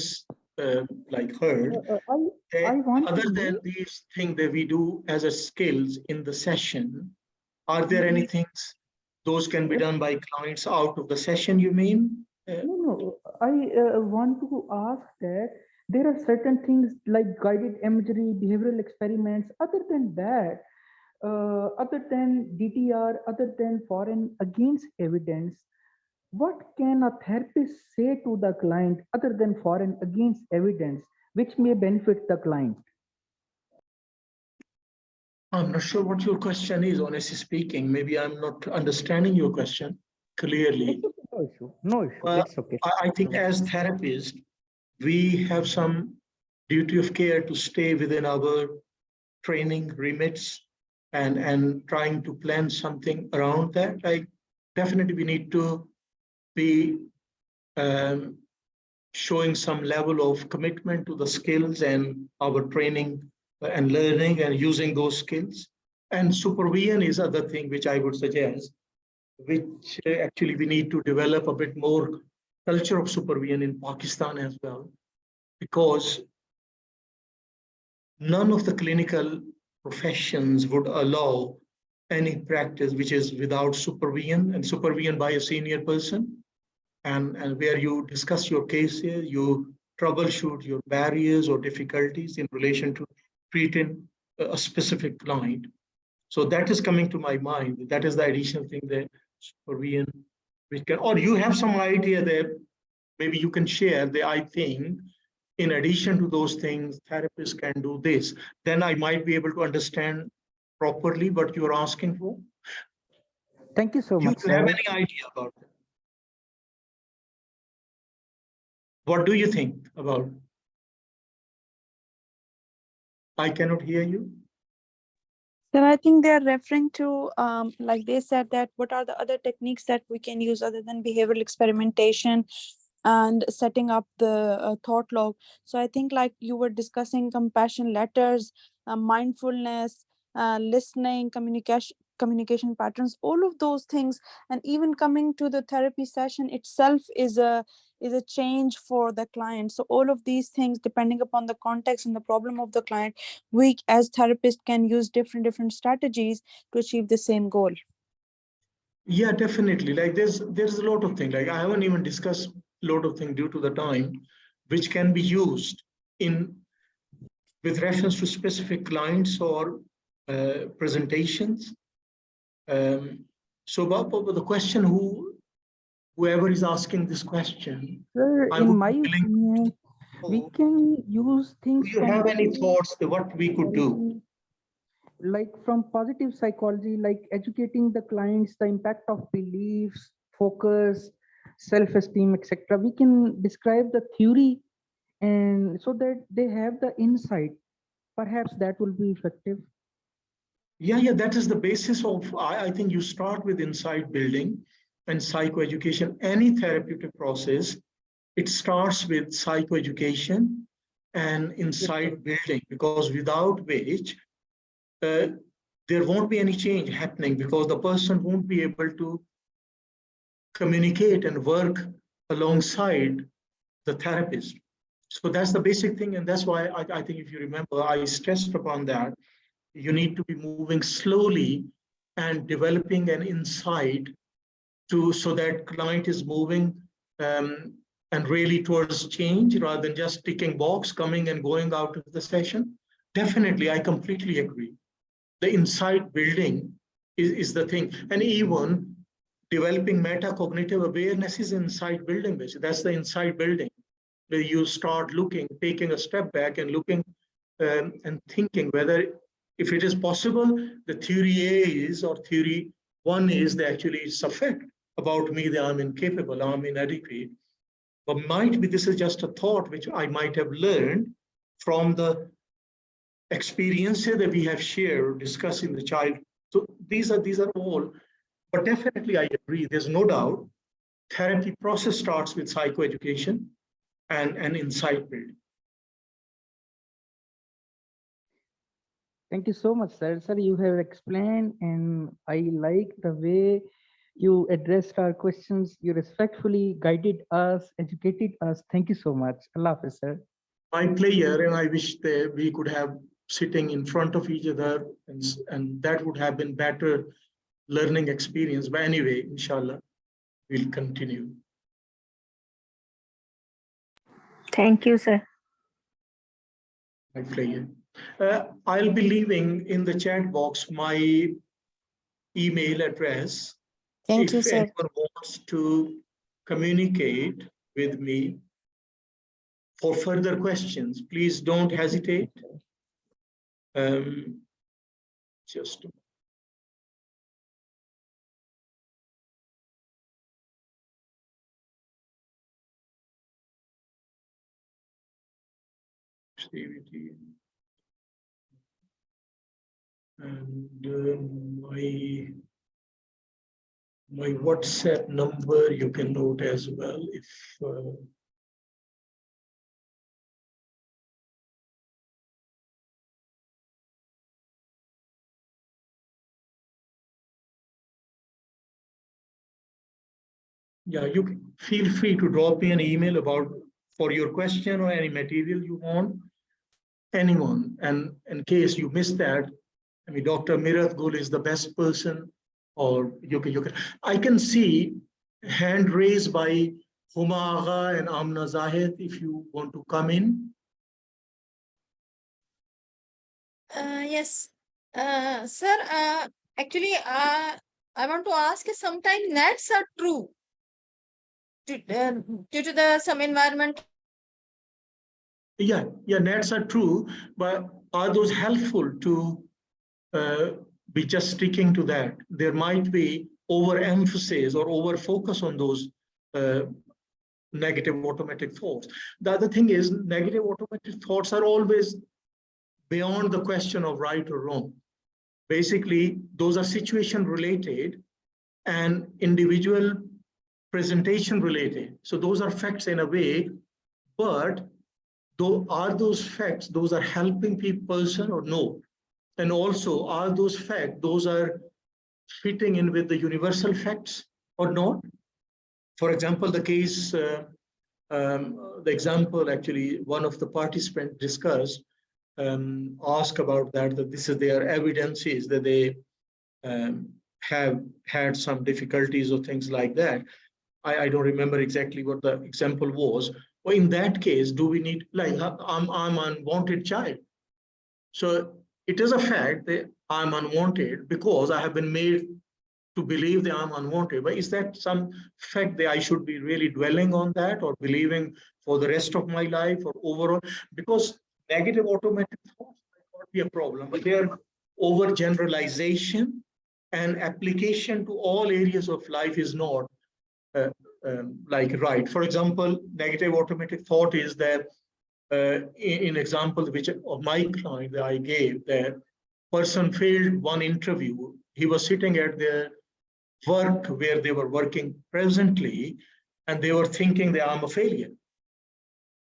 like heard. I want Other to than know. these things that we do as a skills in the session, are there any things those can be done by clients out of the session, you mean? No, I want to ask that there are certain things like guided imagery, behavioral experiments. Other than that, other than DTR, other than for and against evidence, what can a therapist say to the client other than for and against evidence, which may benefit the client? I'm not sure what your question is, honestly speaking. Maybe I'm not understanding your question clearly. No issue. No issue. But It's okay. I think as therapists, we have some duty of care to stay within our training remits and trying to plan something around that. Like definitely we need to be showing some level of commitment to the skills and our training and learning and using those skills. And supervision is other thing which I would suggest, which actually we need to develop a bit more culture of supervision in Pakistan as well, because none of the clinical professions would allow any practice which is without supervision and supervision by a senior person, and where you discuss your cases, you troubleshoot your barriers or difficulties in relation to treating a specific client. So that is coming to my mind. That is the additional thing that supervision, which can, or you have some idea that maybe you can share that I think in addition to those things, therapists can do this. Then I might be able to understand properly what you're asking for. Thank you so much, Do you have sir. any idea about it? What do you think about? I cannot hear you. Then I think they're referring to, like they said, that what are the other techniques that we can use other than behavioral experimentation and setting up the thought log. So I think like you were discussing compassion letters, mindfulness, listening, communication patterns, all of those things, and even coming to the therapy session itself is a change for the client. So all of these things, depending upon the context and the problem of the client, we as therapists can use different strategies to achieve the same goal. Yeah, definitely. Like there's a lot of things. Like I haven't even discussed a lot of things due to the time, which can be used in with reference to specific clients or presentations. So, Bob, the question whoever is asking this question, Sir, I in would my be willing opinion, we can use things Do you from have any positive thoughts that what we could do? psychology, like from positive psychology, like educating the clients, the impact of beliefs, focus, self-esteem, etc. We can describe the theory, and so that they have the insight. Perhaps that will be effective. Yeah, that is the basis of, I think you start with insight building and psychoeducation. Any therapeutic process, it starts with psychoeducation and insight building, because without which there won't be any change happening, because the person won't be able to communicate and work alongside the therapist. So that's the basic thing. And that's why I think, if you remember, I stressed upon that. You need to be moving slowly and developing an insight so that client is moving and really towards change, rather than just ticking box, coming and going out of the session. Definitely, I completely agree. The insight building is the thing. And even developing metacognitive awareness is insight building. That's the insight building, where you start looking, taking a step back and looking and thinking whether, if it is possible, the theory A is, or theory 1 is, that actually it's a fact about me that I'm incapable, I'm inadequate. But might be this is just a thought which I might have learned from the experiences that we have shared discussing the child. So these are all, but definitely I agree, there's no doubt, therapy process starts with psychoeducation and insight building. Thank you so much, sir. Sir, you have explained, and I like the way you addressed our questions. You respectfully guided us, educated us. Thank you so much. Allah Hafiz, sir. My pleasure, and I wish that we could have sitting in front of each other, and that would have been better learning experience. But anyway, inshallah, we'll continue. Thank you, sir. My pleasure. I'll be leaving in the chat box my email address. Thank you, If sir. anyone wants to communicate with me for further questions, please don't hesitate. Just a CBT. And my WhatsApp number you can note as well, if yeah, you can feel free to drop me an email for your question or any material you want. Anyone, and in case you missed that, I mean, Dr. Mirath Gul is the best person, or you can. I can see hand raised by Huma Agha and Amna Zahid, if you want to come in. Yes, sir. Actually, I want to ask. Sometimes nets are true due to some environment. Yeah, nets are true, but are those helpful to be just sticking to that? There might be overemphasis or over focus on those negative automatic thoughts. The other thing is, negative automatic thoughts are always beyond the question of right or wrong. Basically, those are situation related and individual presentation related. So those are facts in a way, but are those facts, those are helping person or no? And also, are those facts, those are fitting in with the universal facts or not? For example, the case, the example actually one of the participants discussed, ask about that this is their evidences that they have had some difficulties or things like that. I don't remember exactly what the example was. Well, in that case, do we need, like, I'm unwanted child. So it is a fact that I'm unwanted because I have been made to believe that I'm unwanted. But is that some fact that I should be really dwelling on that or believing for the rest of my life or overall? Because negative automatic thoughts might not be a problem, but they are overgeneralization and application to all areas of life is not like right. For example, negative automatic thought is that in examples which of my client that I gave, that person failed one interview. He was sitting at their work where they were working presently, and they were thinking that I'm a failure.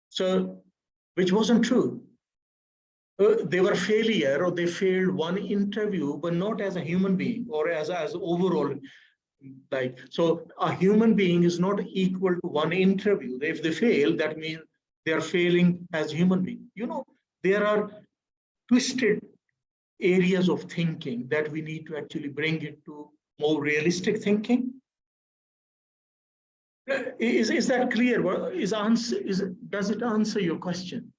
So, which wasn't true. They were failure, or they failed one interview, but not as a human being or as overall. Like, so a human being is not equal to one interview. If they fail, that means they are failing as human being. You know, there are twisted areas of thinking that we need to actually bring it to more realistic thinking. Is that clear? Does it answer your question?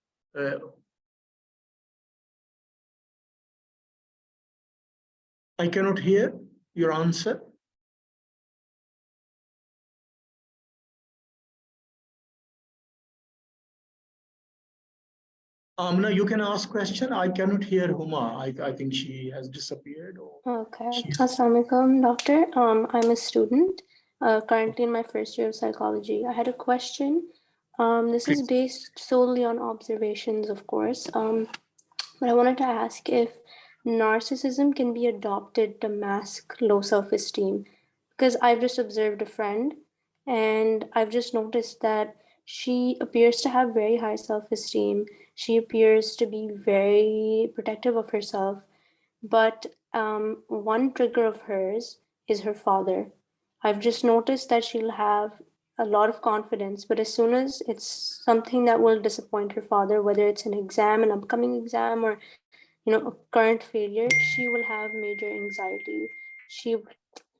I cannot hear your answer. Amna, you can ask question. I cannot hear Huma. I think she has disappeared. Okay. Assalamualaikum, doctor. I'm a student currently in my first year of psychology. I had a question. This is based solely on observations, of course. But I wanted to ask if narcissism can be adopted to mask low self-esteem, because I've just observed a friend and I've just noticed that she appears to have very high self-esteem. She appears to be very protective of herself, but one trigger of hers is her father. I've just noticed that she'll have a lot of confidence, but as soon as it's something that will disappoint her father, whether it's an exam, an upcoming exam, or a current failure, she will have major anxiety. She'll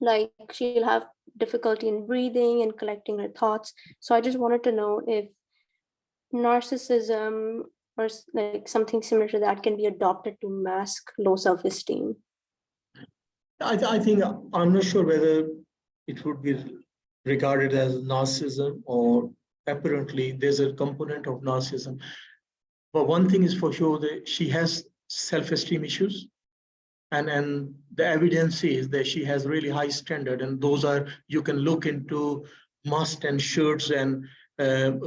have difficulty in breathing and collecting her thoughts. So I just wanted to know if narcissism or like something similar to that can be adopted to mask low self-esteem. I think I'm not sure whether it would be regarded as narcissism, or apparently there's a component of narcissism. But one thing is for sure, that she has self-esteem issues, and the evidence is that she has really high standard, and those are, you can look into must and shoulds and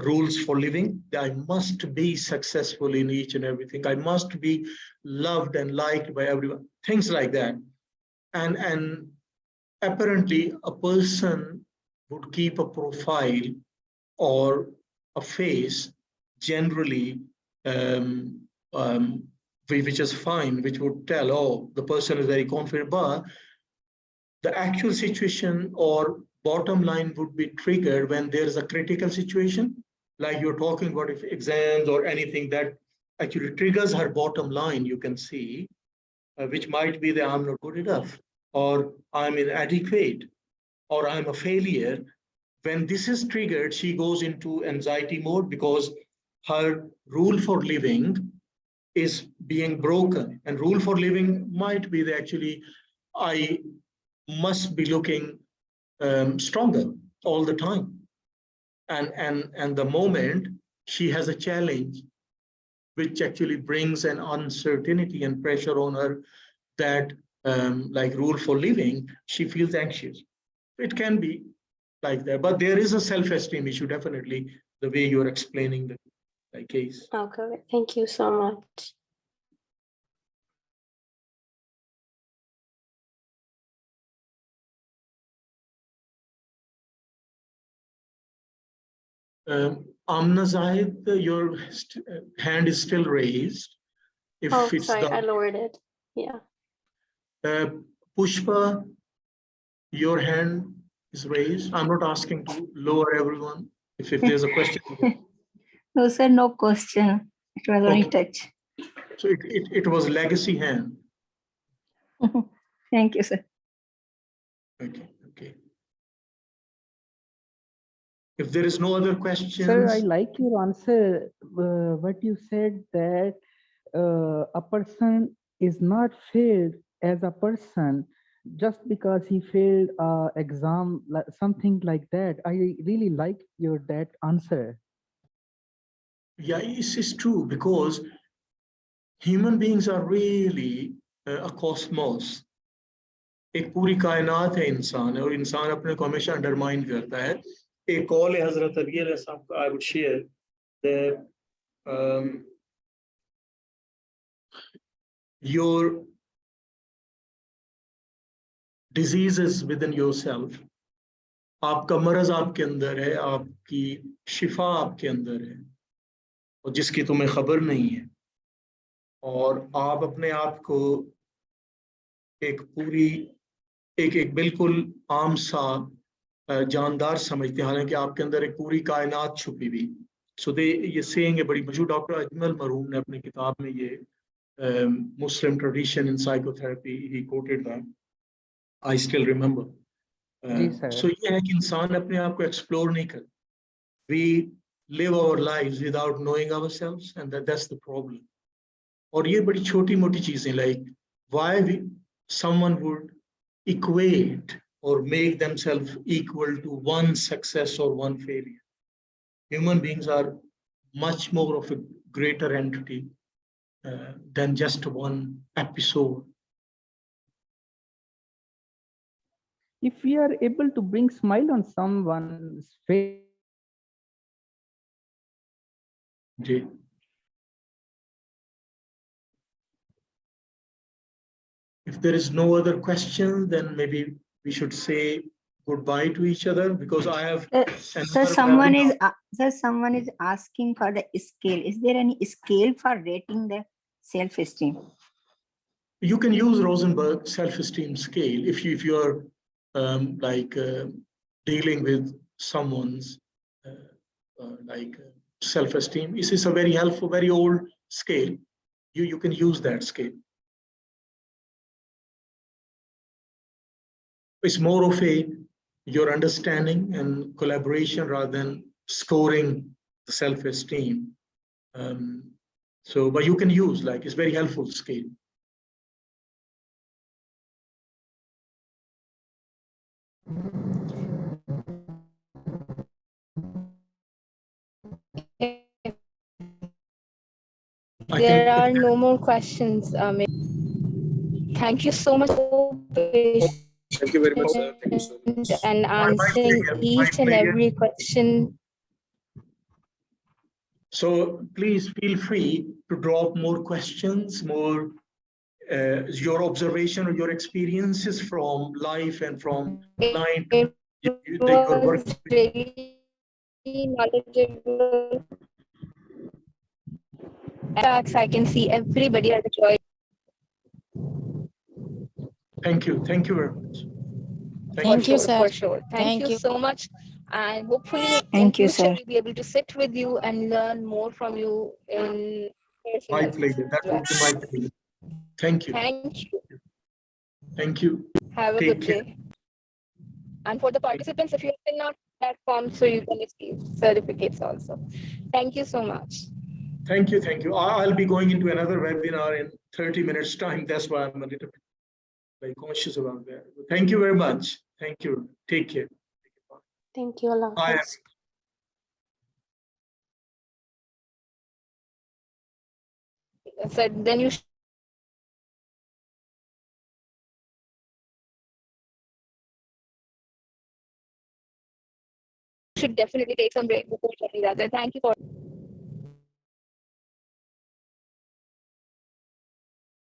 rules for living. I must be successful in each and everything. I must be loved and liked by everyone. Things like that. And apparently a person would keep a profile or a face generally which is fine, which would tell, oh, the person is very confident, but the actual situation or bottom line would be triggered when there is a critical situation, like you're talking about if exams or anything that actually triggers her bottom line, you can see, which might be that I'm not good enough, or I'm inadequate, or I'm a failure. When this is triggered, she goes into anxiety mode because her rule for living is being broken. And rule for living might be that actually I must be looking stronger all the time. And the moment she has a challenge, which actually brings an uncertainty and pressure on her, that like rule for living, she feels anxious. It can be like that, but there is a self-esteem issue, definitely, the way you're explaining the case. Okay, thank you so much. Amna Zahid, your hand is still raised. If it's sorry, I lowered it. Yeah. Pushpa, your hand is raised. I'm not asking to lower everyone. If there's a question. No, sir, no question. It was only touch. So it was legacy hand. Thank you, sir. Okay. If there is no other questions. Sir, I like your answer. What you said that a person is not failed as a person just because he failed exam, something like that. I really like that answer. Yeah, it's true, because human beings are really a cosmos. एक पूरी कायनात है इंसान, और इंसान अपने को हमेशा अंडरमाइन करता है. एक कॉल है हजरत अली अलैहि सलाम का, I would share that your diseases within yourself, आपका मरज आपके अंदर है, आपकी शिफा आपके अंदर है और जिसकी तुम्हें खबर नहीं है, और आप अपने आप को एक पूरी एक बिल्कुल आम सा जानदार समझते हैं, हालांकि आपके अंदर एक पूरी कायनात छुपी हुई। सो दे ये सेइंग है बड़ी मशहूर, डॉक्टर अजमल मरूम ने अपनी किताब में ये Muslim tradition in psychotherapy he quoted that, I still remember. जी सर। सो ये है कि इंसान अपने आप को एक्सप्लोर नहीं कर, we live our lives without knowing ourselves and that's the problem. और ये बड़ी छोटी मोटी चीजें, like why we someone would equate or make themselves equal to one success or one failure. Human beings are much more of a greater entity than just one episode. If we are able to bring smile on someone's face, if there is no other question, then maybe we should say goodbye to each other, because I have Sir, someone is asking for the scale. Is there any scale for rating the self-esteem? You can use Rosenberg self-esteem scale if you are dealing with someone's self-esteem. This is a very helpful, very old scale. You can use that scale. It's more of your understanding and collaboration rather than scoring the self-esteem. But you can use, it's very helpful scale. There are no more questions. Thank you so much for Thank you very much, sir. Thank you so much. and answering each and every question. So please feel free to drop more questions, more your observation or your experiences from life and from client It that you're was working with. really knowledgeable. I can see everybody has enjoyed. Thank you. Thank you very much. Thank you, sir. For sure. Thank you so much. And hopefully in future we'll be able to sit with you and learn more from you in person. My pleasure. That would be my pleasure. Thank you. Thank you. Thank you. Have a Take good care. day. And for the participants, if you fill out that form, so you can receive certificates also. Thank you so much. Thank you. Thank you. I'll be going into another webinar in 30 minutes time. That's why I'm a little bit conscious about that. Thank you very much. Thank you. Take care. Thank you. Allah Bye. Hafiz. So then you should definitely take some break before joining the other. Thank you for